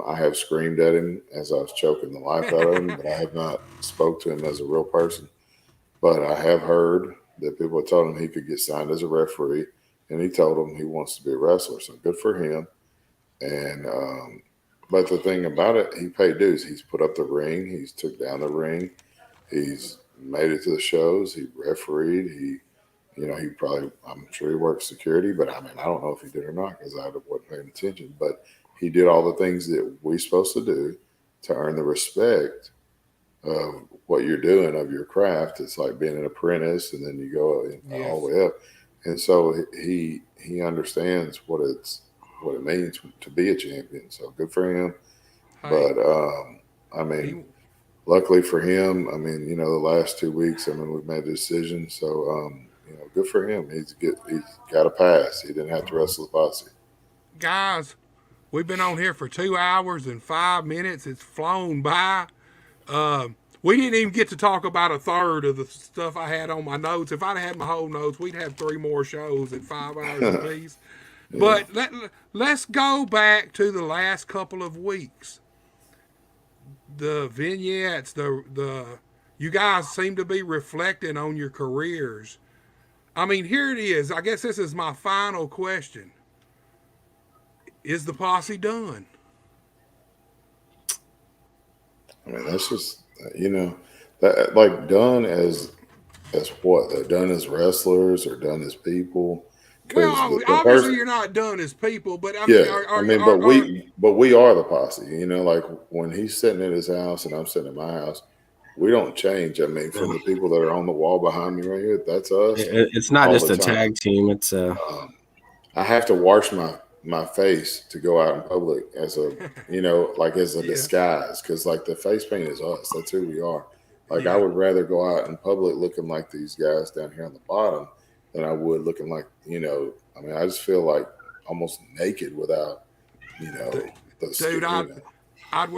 I have screamed at him as I was choking the life out of him, but I have not spoke to him as a real person. But I have heard that people have told him he could get signed as a referee, and he told them he wants to be a wrestler. So good for him. And but the thing about it, he paid dues. He's put up the ring. He's took down the ring. He's made it to the shows. He refereed. He probably, I'm sure he worked security, but I mean, I don't know if he did or not because I wasn't paying attention. But he did all the things that we're supposed to do to earn the respect of what you're doing of your craft. It's like being an apprentice, and then you go all the way up. And so he understands what it means to be a champion. So good for him. Hey, But I mean, luckily for him, I mean, the last 2 weeks, I mean, we've made a decision. So good for him. He's got a pass. He didn't have to wrestle the Posse. guys, we've been on here for 2 hours and 5 minutes. It's flown by. We didn't even get to talk about a third of the stuff I had on my notes. If I'd had my whole notes, we'd have 3 more shows at 5 hours apiece. Yeah. But let's go back to the last couple of weeks. The vignettes, you guys seem to be reflecting on your careers. I mean, here it is. I guess this is my final question. Is the Posse done? I mean, that's just that like done as what? They're done as wrestlers or done as people. Because Well, the obviously you're not done as people, but I mean, yeah, I mean, but we are the Posse. Like when he's sitting at his house and I'm sitting at my house, we don't change. I mean, from the people that are on the wall behind me right here, that's us. It's not all just the a time. tag team. It's I have to wash my face to go out in public as a like as a Yeah. disguise, because like the face paint is us. That's who we are. Like I Yeah. would rather go out in public looking like these guys down here on the bottom than I would looking like I mean, I just feel like almost naked without Dude, I'd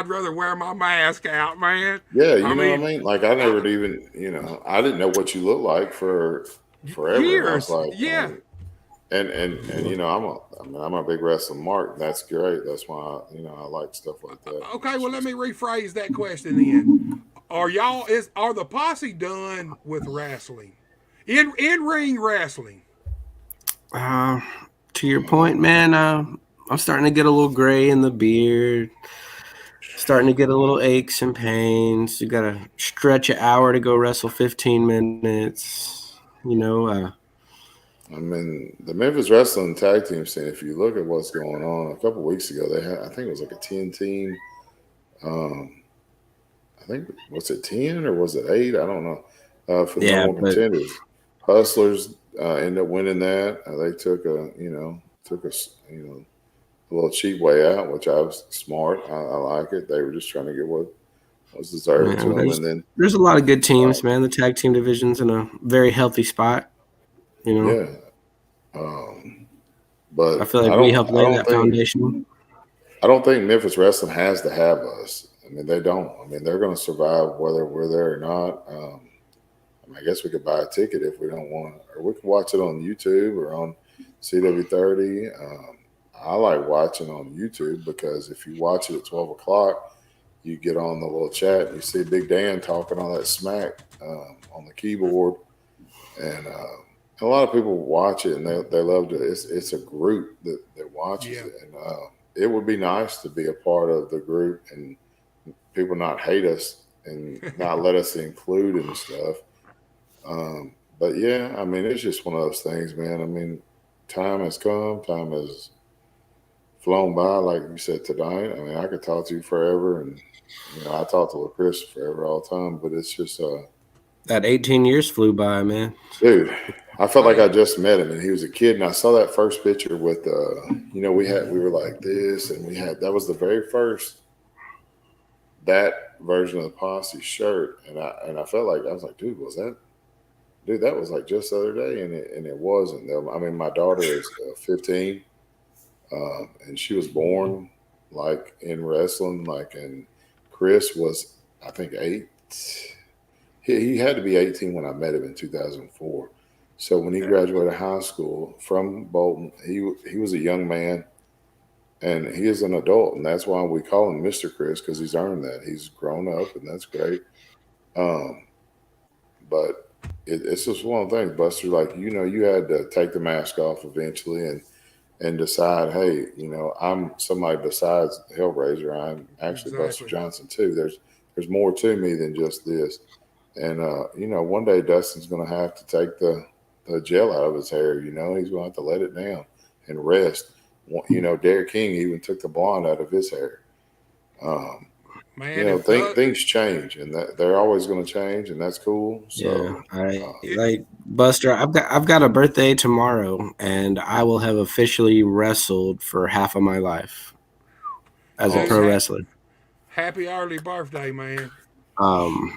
rather wear my mask out, man. yeah, I what I mean, mean. Like I never even I didn't know what you look like for forever, and I was years. like, Yeah. and I'm a big wrestling mark. That's great. That's why I like stuff like that. Okay, well, let me rephrase that question then. Are the Posse done with wrestling? In ring wrestling? to your point, man. I'm starting to get a little gray in the beard. Starting to get a little aches and pains. You gotta stretch an hour to go wrestle 15 minutes. I mean, the Memphis Wrestling tag team scene, if you look at what's going on, a couple weeks ago, they had, I think it was like a 10 team. I think, was it 10 or was it 8? I don't know. For the Yeah, number one but contenders. Hustlers ended up winning that. They took a little cheap way out, which I was smart. I like it. They were just trying to get what was deserved to them. And then, there's a lot of good teams, man. The tag team division's in a very healthy spot. yeah. But I feel like we helped lay that foundation. I don't think Memphis Wrestling has to have us. I mean, they don't. I mean, they're going to survive whether we're there or not. I mean, I guess we could buy a ticket if we don't want to, or we can watch it on YouTube or on CW30. I like watching on YouTube because if you watch it at 12 o'clock, you get on the little chat and you see Big Dan talking all that smack on the keyboard. And a lot of people watch it and they love it. It's a group that watches it. And it would be nice to be a part of the group and people not hate us and not let us include and stuff. But yeah, I mean, it's just one of those things, man. I mean, time has come, time has flown by, like you said tonight. I mean, I could talk to you forever, and I talk to Chris forever all the time. But it's just that 18 years flew by, man. Dude, I felt like I just met him, and he was a kid. And I saw that first picture with, we were like this, and that was the very first that version of the Posse shirt, and I felt like I was like, dude, that was like just the other day, and it wasn't. I mean, my daughter is 15. And she was born like in wrestling, and Chris was, I think, 8. He had to be 18 when I met him in 2004. So when he graduated high school from Bolton, he was a young man, and he is an adult, and that's why we call him Mr. Chris, because he's earned that. He's grown up, and that's great. Um, but it's just one of the things, Buster. Like, you had to take the mask off eventually, and decide, hey, I'm somebody besides Hellraiser. I'm actually Buster Exactly. Johnson too. There's more to me than just this. And one day Dustin's going to have to take the gel out of his hair. He's going to have to let it down and rest. Derek King even took the blonde out of his hair. Um, Man, if things change, and that they're always going to change, and that's cool. So, I like Buster. I've got a birthday tomorrow, and I will have officially wrestled for half of my life as a dude, pro wrestler. happy early birthday, man.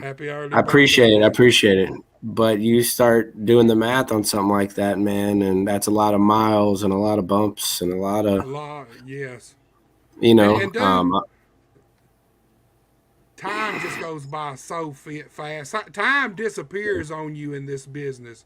Happy early I appreciate birthday. it. I appreciate it. But you start doing the math on something like that, man, and that's a lot of miles and a lot of bumps and a lot of, Yes. you know, And dude, time just goes by so fast. Time disappears on you in this business.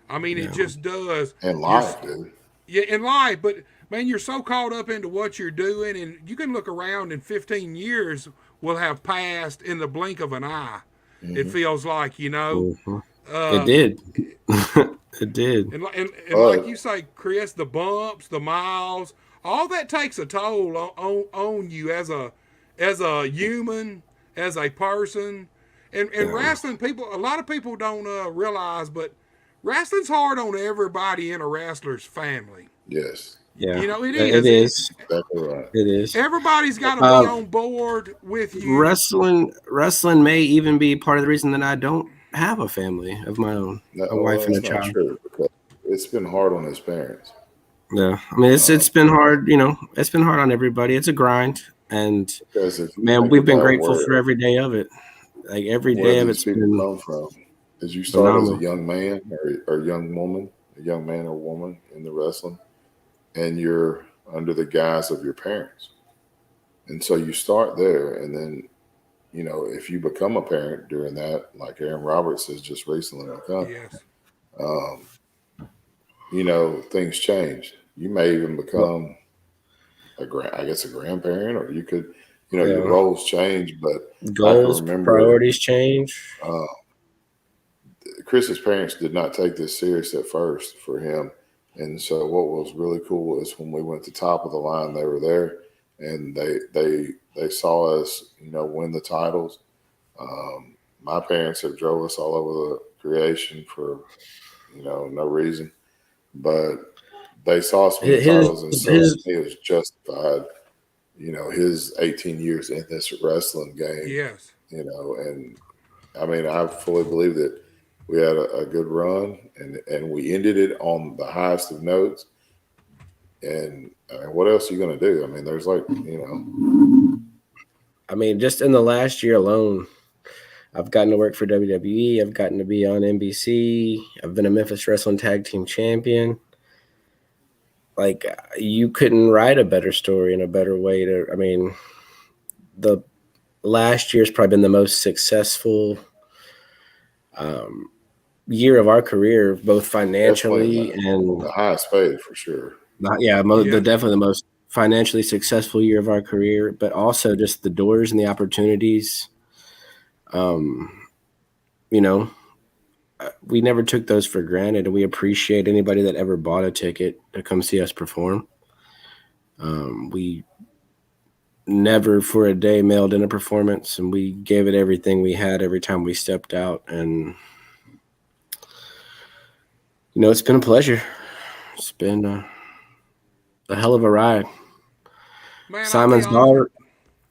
I mean, it just does. and life, dude. Yeah, in life, but man, you're so caught up into what you're doing, and you can look around in 15 years will have passed in the blink of an eye. It feels like, it Uh, did. It did. and like you say, Chris, the bumps, the miles, all that takes a toll on you as a human, as a person. And wrestling, a lot of people don't realize, but wrestling's hard on everybody in a wrestler's family. Yes, Yeah, It it is. is. exactly right. It is. Everybody's got to be on board with you. Wrestling may even be part of the reason that I don't have a family of my own, No, a well, wife and a that's not child. true, because it's been hard on his parents. Yeah, I mean it's been hard. It's been hard on everybody. It's a grind, and Because if you man, think we've been about grateful for every day of it. Like every where day of these it's people been come from, is you start as a phenomenal. young man or young woman, a young man or woman in the wrestling, and you're under the guise of your parents. And so you start there, and then, if you become a parent during that, like Aaron Roberts has just recently become, Yes. um, things change. You may even Well, become I guess a grandparent, or you could, your yeah, roles change. But I can goals, remember priorities change. uh, Chris's parents did not take this serious at first for him. And so what was really cool is when we went to top of the line, they were there, and they saw us, win the titles. My parents have drove us all over the creation for, no reason, but they saw us win the His titles, and so to his me it was justified, his 18 years in this wrestling game, Yes. and I mean, I fully believe that we had a good run, and we ended it on the highest of notes. And I mean, what else are you going to do? I mean, there's like, I mean, just in the last year alone, I've gotten to work for WWE. I've gotten to be on NBC. I've been a Memphis Wrestling Tag Team Champion. Like, you couldn't write a better story and a better way to. I mean, the last year's probably been the most successful year of our career, both definitely financially and the highest paid for sure. the Yeah. definitely the most financially successful year of our career, but also just the doors and the opportunities. Um, you know, we never took those for granted, and we appreciate anybody that ever bought a ticket to come see us perform. We never for a day mailed in a performance, and we gave it everything we had every time we stepped out. And it's been a pleasure. It's been a hell of a ride. Man, I'll be Simon's honest. daughter,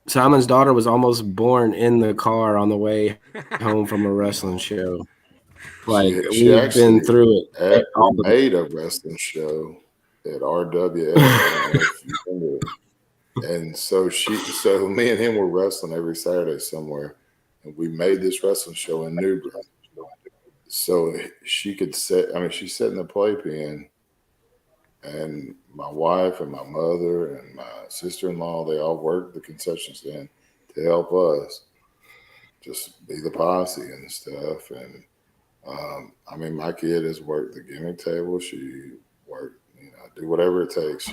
Simon's daughter was almost born in the car on the way home from a wrestling show. Like She we've been actually through it. made a wrestling show at RWF. I don't know if you remember. And so me and him were wrestling every Saturday somewhere, and we made this wrestling show in New Bern. So she could sit. I mean, she sat in the playpen, and my wife and my mother and my sister-in-law, they all work the concession stand to help us just be the posse and stuff. And I mean, my kid has worked the gimmick table. She worked, do whatever it takes.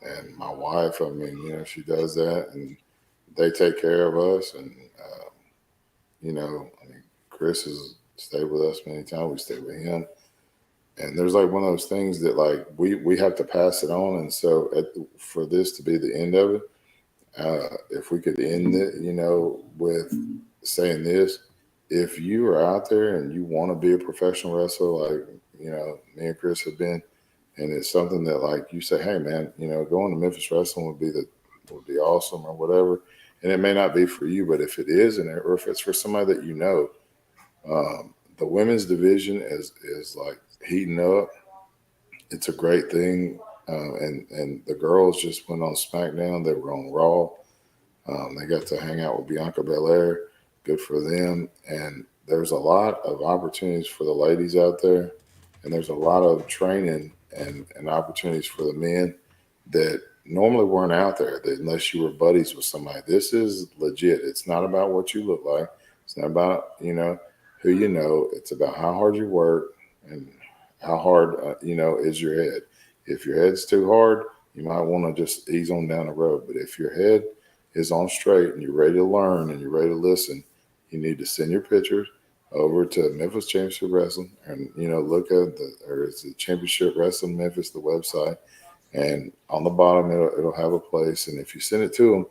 And my wife, I mean, she does that, and they take care of us. And I mean, Chris has stayed with us many times. We stay with him, and there's like one of those things that like we have to pass it on. And so for this to be the end of it, if we could end it, with saying this: if you are out there and you want to be a professional wrestler, like me and Chris have been, and it's something that like you say, hey man, going to Memphis Wrestling would be awesome or whatever. And it may not be for you, but if it is, or if it's for somebody that the women's division is like heating up. It's a great thing, and the girls just went on SmackDown. They were on Raw. They got to hang out with Bianca Belair. Good for them. And there's a lot of opportunities for the ladies out there, and there's a lot of training and opportunities for the men that normally weren't out there, that unless you were buddies with somebody. This is legit. It's not about what you look like. It's not about, who you know. It's about how hard you work and how hard, is your head. If your head's too hard, you might want to just ease on down the road. But if your head is on straight and you're ready to learn and you're ready to listen, you need to send your pictures over to Memphis Championship Wrestling and, look at it's the Championship Wrestling Memphis, the website. And on the bottom, it'll have a place. And if you send it to them,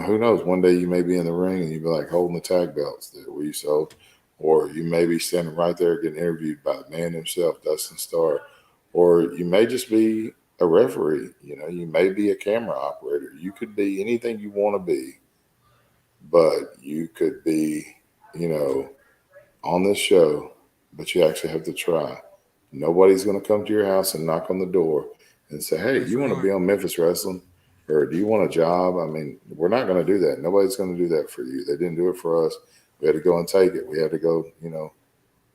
who knows? One day you may be in the ring and you'll be like holding the tag belts that we sold. Or you may be standing right there getting interviewed by the man himself, Dustin Starr. Or you may just be a referee. You may be a camera operator. You could be anything you want to be. But you could be, on this show, but you actually have to try. Nobody's going to come to your house and knock on the door and say, hey, you want to be on Memphis Wrestling? Or do you want a job? I mean, we're not going to do that. Nobody's going to do that for you. They didn't do it for us. We had to go and take it. We had to go,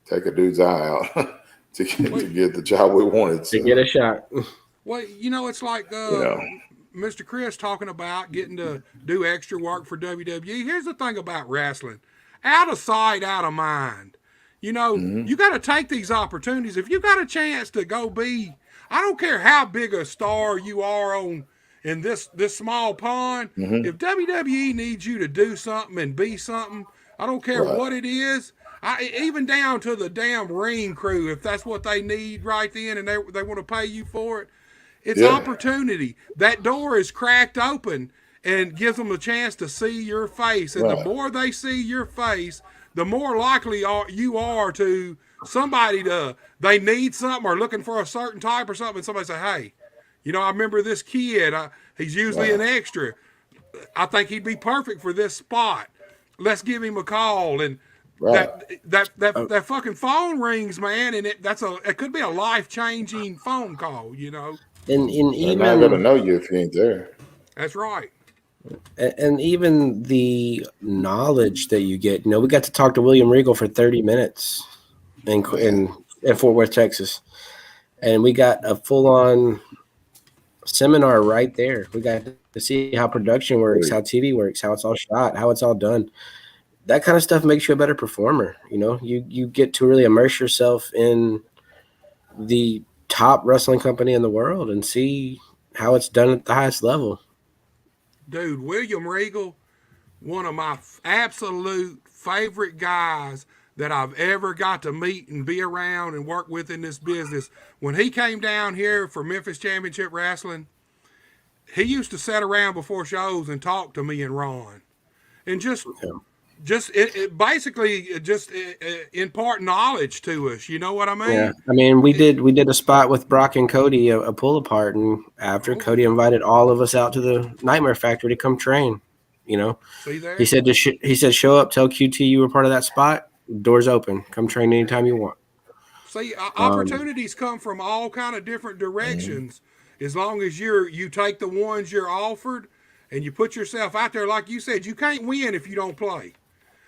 take a dude's eye out to get the job we wanted. To get a shot. Well, it's like Mr. Chris talking about getting to do extra work for WWE. Here's the thing about wrestling. Out of sight, out of mind. You got to take these opportunities. If you got a chance to go be, I don't care how big a star you are in this small pond, if WWE needs you to do something and be something, I don't care what it is. Even down to the damn ring crew, if that's what they need right then and they want to pay you for it, it's opportunity. That door is cracked open and gives them a chance to see your face. And the more they see your face, the more likely you are to somebody they need something or looking for a certain type or something. And somebody say, hey, I remember this kid. He's usually an extra. I think he'd be perfect for this spot. Let's give him a call. And that fucking phone rings, man, and it could be a life-changing phone call, And they're not gonna know you if you ain't there. That's right. And even the knowledge that you get, we got to talk to William Regal for 30 minutes in Fort Worth, Texas, and we got a full-on seminar right there. We got to see how production works, how TV works, how it's all shot, how it's all done. That kind of stuff makes you a better performer. You get to really immerse yourself in the top wrestling company in the world and see how it's done at the highest level. Dude, William Regal, one of my absolute favorite guys that I've ever got to meet and be around and work with in this business. When he came down here for Memphis Championship Wrestling, he used to sit around before shows and talk to me and Ron. And just basically impart knowledge to us. You know what I mean? Yeah. I mean, we did a spot with Brock and Cody, a pull apart, and after Cody invited all of us out to the Nightmare Factory to come train. See there? He said show up, tell QT you were part of that spot. Doors open. Come train anytime you want. See, opportunities come from all kind of different directions. As long as you take the ones you're offered and you put yourself out there, like you said, you can't win if you don't play.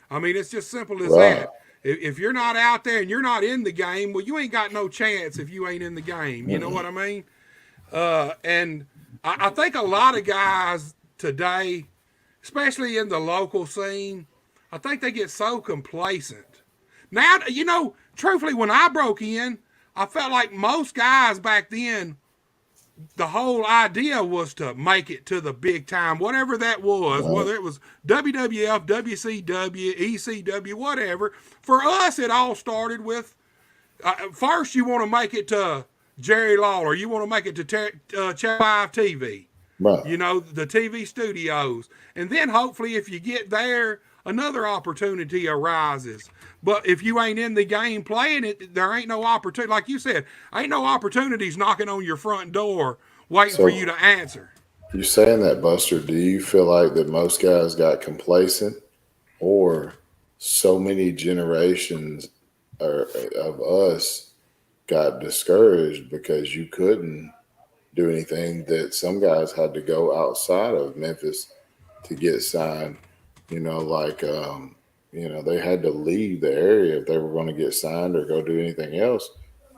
I mean, it's just simple as that. If you're not out there and you're not in the game, well, you ain't got no chance if you ain't in the game. You know what I mean? And I think a lot of guys today, especially in the local scene, I think they get so complacent. Now, truthfully, when I broke in, I felt like most guys back then, the whole idea was to make it to the big time, whatever that was, Right. whether it was WWF, WCW, ECW, whatever. For us, it all started with first you want to make it to Jerry Lawler, you want to make it to Channel 5 TV, Right. the TV studios. And then hopefully, if you get there, another opportunity arises. But if you ain't in the game playing it, there ain't no opportunity. Like you said, ain't no opportunities knocking on your front door waiting for So you to answer. you saying that, Buster? Do you feel like that most guys got complacent, or so many generations of us got discouraged because you couldn't do anything, that some guys had to go outside of Memphis to get signed? Like they had to leave the area if they were going to get signed or go do anything else,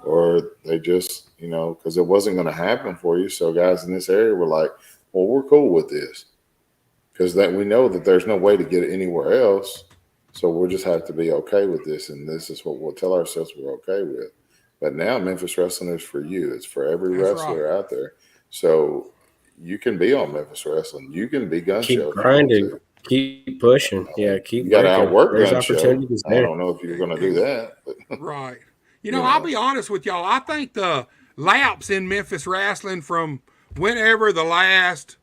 or they just because it wasn't going to happen for you. So guys in this area were like, "Well, we're cool with this because that we know that there's no way to get it anywhere else, so we'll just have to be okay with this, and this is what we'll tell ourselves we're okay with." But now Memphis Wrestling is for you. It's for every That's right. wrestler out there. So you can be on Memphis Wrestling. You can be Gun Keep Show if you want grinding, to. keep pushing. Yeah, keep You got to working. outwork There's Gun Show. opportunities I there. don't know if you're going to do that, but Right. you I'll know, be honest with y'all. I think the lapse in Memphis wrestling from whenever the last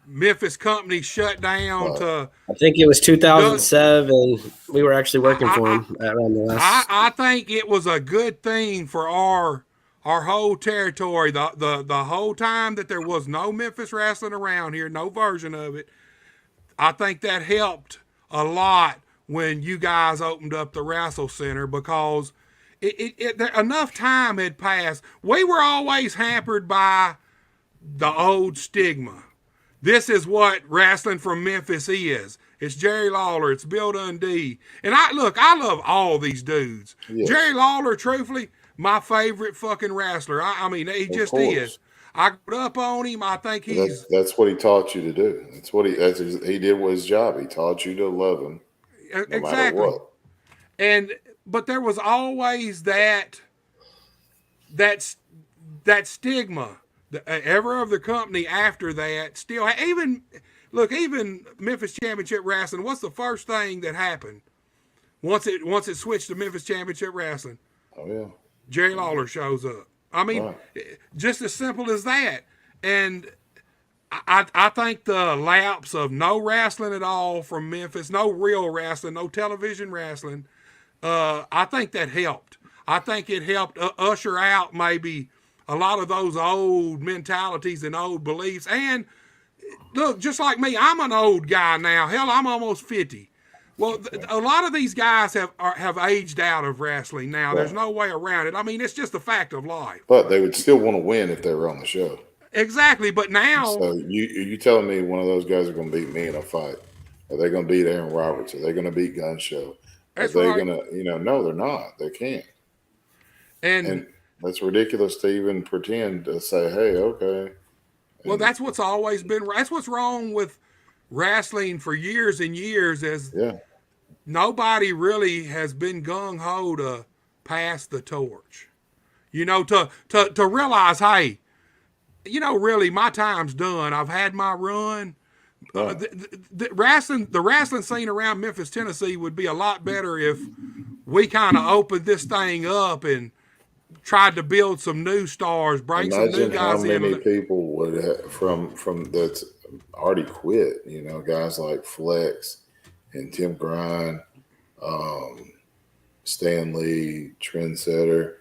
Memphis company shut down but to I think it was does 2007. We were actually working I, for I, him around the I last. I think it was a good thing for our whole territory. The whole time that there was no Memphis wrestling around here, no version of it. I think that helped a lot when you guys opened up the Wrestle Center because enough time had passed. We were always hampered by the old stigma. This is what wrestling from Memphis is. It's Jerry Lawler. It's Bill Dundee. And I love all these dudes. yes, Jerry Lawler, truthfully, my favorite fucking wrestler. I mean, he of just is. course. I grew up on him. I think But he's that's what he taught you to do. He did with his job. He taught you to love him no matter exactly. what. And but there was always that that stigma. Every other company after that still even Memphis Championship Wrestling. What's the first thing that happened once it switched to Memphis Championship Wrestling? Oh yeah, Jerry Lawler shows up. I mean, right. just as simple as that. And I think the lapse of no wrestling at all from Memphis, no real wrestling, no television wrestling, I think that helped. I think it helped usher out maybe a lot of those old mentalities and old beliefs. And look, just like me, I'm an old guy now. Hell, I'm almost 50. Well, a lot of these guys have aged out of wrestling now. There's Right. no way around it. I mean, it's just a fact of life. But they would still want to win if they were on the show. Exactly. But now, So you telling me one of those guys are going to beat me in a fight? Are they going to beat Aaron Roberts? Are they going to beat Gun Show? Are that's they right. going to? No, they're not. They can't. And And that's ridiculous to even pretend to say, "Hey, okay." well, And that's what's wrong with wrestling for years and years. Is yeah, nobody really has been gung ho to pass the torch. To realize, hey, really, my time's done. I've had my run. right. The wrestling scene around Memphis, Tennessee, would be a lot better if we kind of opened this thing up and tried to build some new stars, bring some new Imagine how guys many in. people would have, from that's already quit. Guys like Flex and Tim Grind, um, Stan Lee, Trendsetter.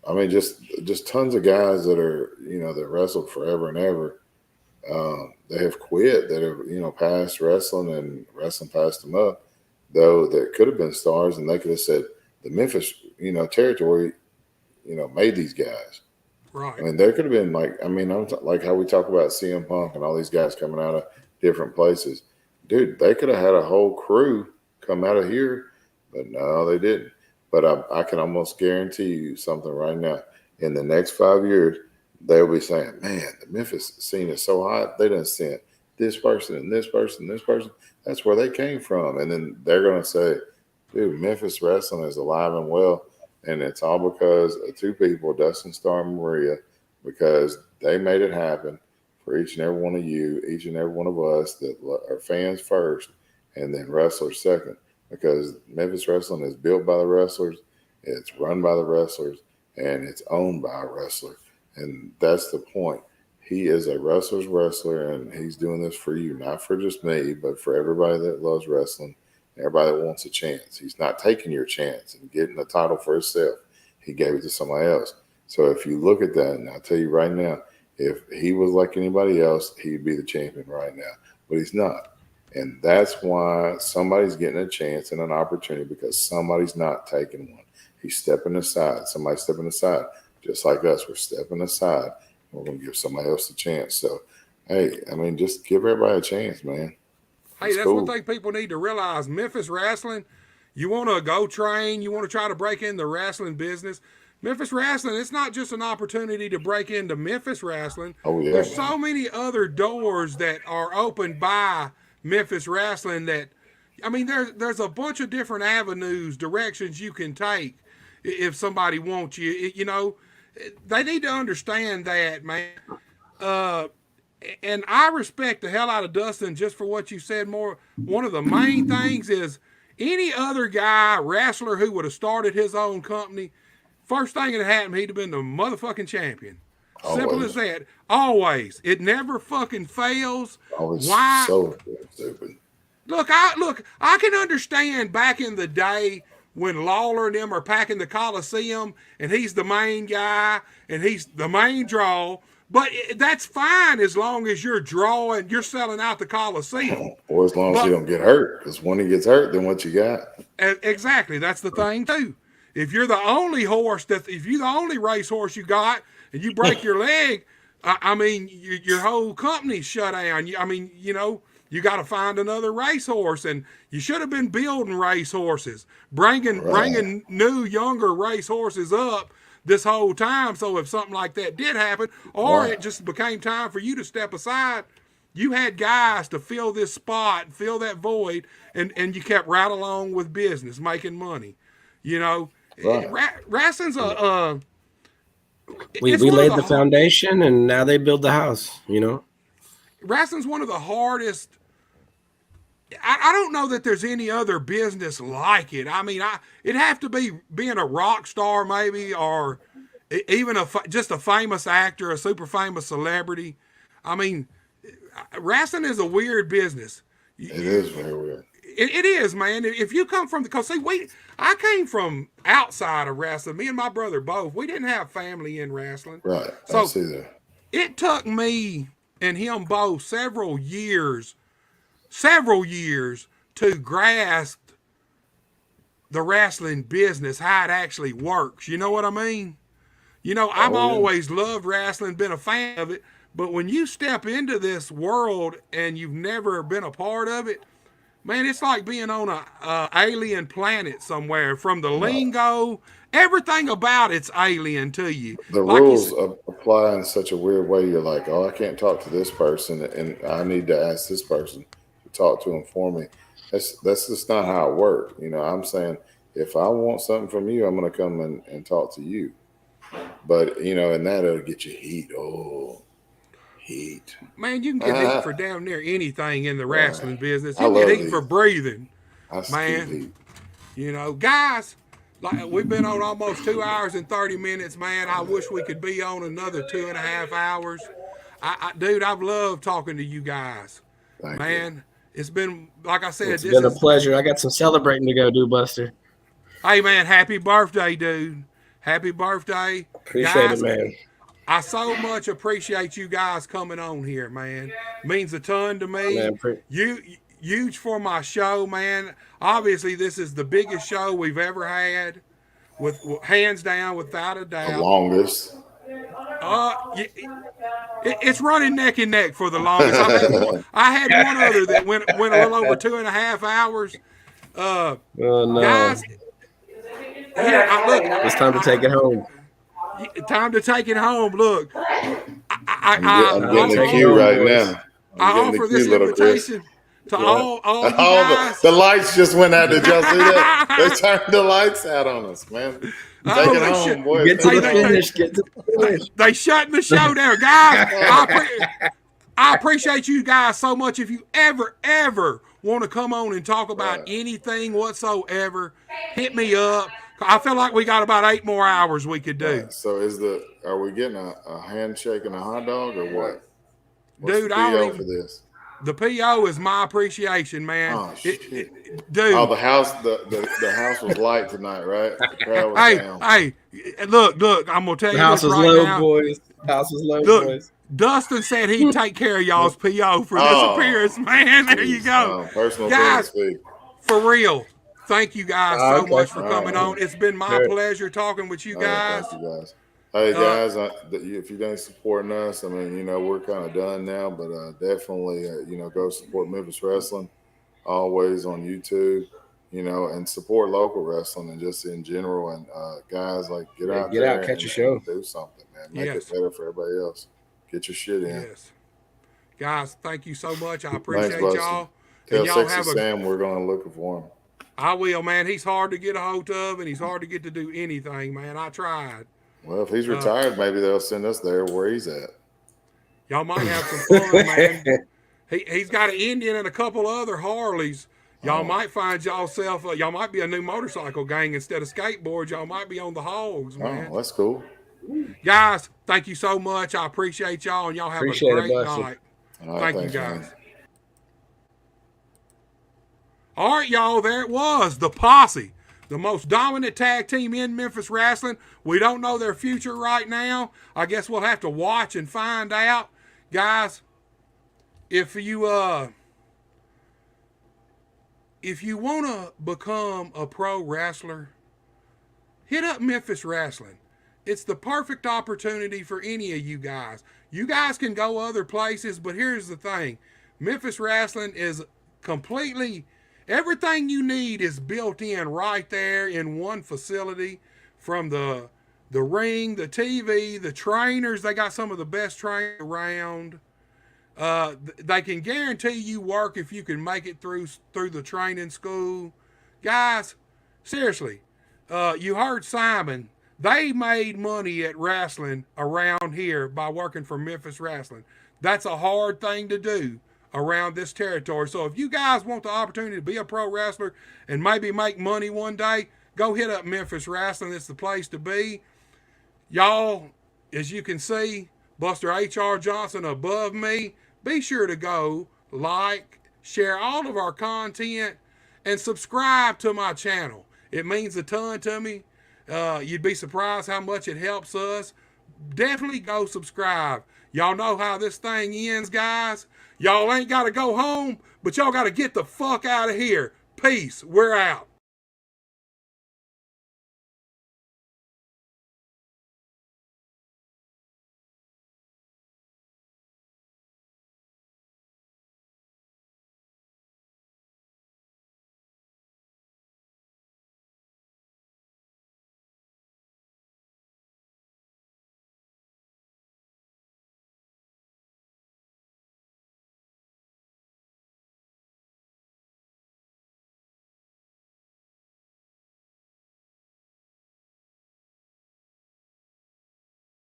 I mean, just tons of guys that are that wrestled forever and ever. They have quit, that have passed wrestling, and wrestling passed them up. Though that could have been stars, and they could have said the Memphis territory made these guys. I Right. mean, there could have been like how we talk about CM Punk and all these guys coming out of different places. Dude, they could have had a whole crew come out of here, but no, they didn't. But I can almost guarantee you something right now. In the next 5 years, they'll be saying, "Man, the Memphis scene is so hot. They done sent this person and this person and this person. That's where they came from." And then they're gonna say, "Dude, Memphis wrestling is alive and well, and it's all because of two people, Dustin Starr and Maria, because they made it happen for each and every one of you, each and every one of us that are fans first, and then wrestlers second. Because Memphis wrestling is built by the wrestlers, it's run by the wrestlers, and it's owned by a wrestler. And that's the point. He is a wrestler's wrestler, and he's doing this for you, not for just me, but for everybody that loves wrestling, everybody that wants a chance. He's not taking your chance and getting the title for himself. He gave it to somebody else. So if you look at that, and I'll tell you right now, if he was like anybody else, he'd be the champion right now. But he's not. And that's why somebody's getting a chance and an opportunity, because somebody's not taking one. He's stepping aside. Somebody's stepping aside. Just like us, we're stepping aside. We're going to give somebody else a chance. So, hey, I mean, just give everybody a chance, man. Hey, that's one thing people need to realize. Memphis wrestling, you want to go train, you want to try to break in the wrestling business. Memphis wrestling, it's not just an opportunity to break into Memphis wrestling. Oh, yeah. There's so many other doors that are opened by Memphis wrestling that, I mean, there's a bunch of different avenues, directions you can take if somebody wants you. You know, they need to understand that, man. And I respect the hell out of Dustin just for what you said. More, one of the main things is any other guy, wrestler who would have started his own company, first thing that happened, he'd have been the motherfucking champion. Always. Simple as that. Always. It never fucking fails. Always. Why? So stupid. Look, I can understand back in the day when Lawler and them are packing the Coliseum and he's the main guy and he's the main draw. But that's fine as long as you're drawing, you're selling out the Coliseum. Or as long as you don't get hurt. Because when he gets hurt, then what you got? Exactly. That's the thing, too. If you're the only horse, if you're the only racehorse you got and you break your leg, I mean, your whole company's shut down. I mean, you know, you got to find another racehorse. And you should have been building racehorses, bringing new, younger racehorses up this whole time, so if something like that did happen, or it just became time for you to step aside, you had guys to fill this spot, fill that void, and you kept right along with business, making money. You know, wrestling's we laid the foundation, and now they build the house. You know, wrestling's one of the hardest. I don't know that there's any other business like it. I mean, it'd have to be being a rock star maybe, or even just a famous actor, a super famous celebrity. I mean, wrestling is a weird business. It is very weird. It is, man. If you come from I came from outside of wrestling. Me and my brother both. We didn't have family in wrestling. Right. So I see that. It took me and him both several years to grasp the wrestling business, how it actually works. You know what I mean? You know, I've always loved wrestling, been a fan of it, but when you step into this world and you've never been a part of it, man, it's like being on a alien planet somewhere. From the lingo, everything about it's alien to you. The rules apply in such a weird way. You're like, oh, I can't talk to this person, and I need to ask this person to talk to him for me. That's just not how it works. You know, I'm saying if I want something from you, I'm going to come and talk to you. But, you know, and that'll get you heat. Oh, heat. Man, you can get heat for damn near anything in the wrestling business. You get heat for breathing. Man, heat. You know, guys, like we've been on almost 2 hours and 30 minutes, man. I wish we could be on another 2.5 hours. Dude, I've loved talking to you guys. Thank man, you. It's been, like I said, it's been a pleasure. I got some celebrating to go do, Buster. Hey, man, happy birthday, dude. Happy birthday. Appreciate it, man. I so much appreciate you guys coming on here, man. Means a ton to me. Man, huge for my show, man. Obviously, this is the biggest show we've ever had, with hands down, without a doubt. The longest. It's running neck and neck for the longest. I had one other that went a little over 2.5 hours. Oh no, guys! Here, look. It's time to take it home. Time to take it home. Look, I'm getting the take cue it right on, boys. now. I I'm getting offer the this cue, little Chris. invitation to all you All guys. the lights just went out. Did y'all see that? They turned the lights out on us, man. Take it home, boys. Get to Take the it home. finish. Get to the finish. They shutting the show down, guys. I appreciate you guys so much. If you ever want to come on and talk about anything whatsoever, hit me up. I feel like we got about 8 more hours we could do. Right. So are we getting a handshake and a hot dog or what? What's Dude, the I don't PO even. for this? The PO is my appreciation, man. Oh shit! Dude. Oh, the house was light tonight, right? The crowd was down. Hey, look! I'm gonna tell The you house this was right low, now. boys. The house was low, Look, boys. Dustin said he'd take care of y'all's PO for this appearance, man. There you go, personal guys. fee. For real, thank you guys so much for coming right. on. It's been my pleasure talking with you guys. Thank you guys. Hey guys, if you ain't supporting us, I mean, we're kind of done now, but definitely, go support Memphis Wrestling, always on YouTube, and support local wrestling and just in general. And guys, like get out, catch a show, and do something, man. Make it better for everybody else. Get your shit in. Yes, guys, thank you so much. I appreciate y'all. Tell Sexy Sam we're going to look for him. I will, man. He's hard to get a hold of, and he's hard to get to do anything, man. I tried. Well, if he's retired, maybe they'll send us there where he's at. Y'all might have some fun, man. He's got an Indian and a couple other Harleys. Y'all might find y'all might be a new motorcycle gang instead of skateboards. Y'all might be on the hogs, man. Oh, that's cool. Guys, thank you so much. I appreciate y'all, and y'all have a great night. Right, thank you, guys. Man. All right, y'all, there it was. The Posse, the most dominant tag team in Memphis wrestling. We don't know their future right now. I guess we'll have to watch and find out. Guys, if you want to become a pro wrestler, hit up Memphis Wrestling. It's the perfect opportunity for any of you guys. You guys can go other places, but here's the thing. Memphis Wrestling is completely... Everything you need is built in right there in one facility, from the ring, the TV, the trainers. They got some of the best trainers around. They can guarantee you work if you can make it through the training school. Guys, seriously, you heard Simon. They made money at wrestling around here by working for Memphis Wrestling. That's a hard thing to do around this territory. So if you guys want the opportunity to be a pro wrestler and maybe make money one day, go hit up Memphis Wrestling. It's the place to be. Y'all, as you can see, Buster H.R. Johnson above me. Be sure to go like, share all of our content, and subscribe to my channel. It means a ton to me. You'd be surprised how much it helps us. Definitely go subscribe. Y'all know how this thing ends, guys. Y'all ain't got to go home, but y'all got to get the fuck out of here. Peace. We're out.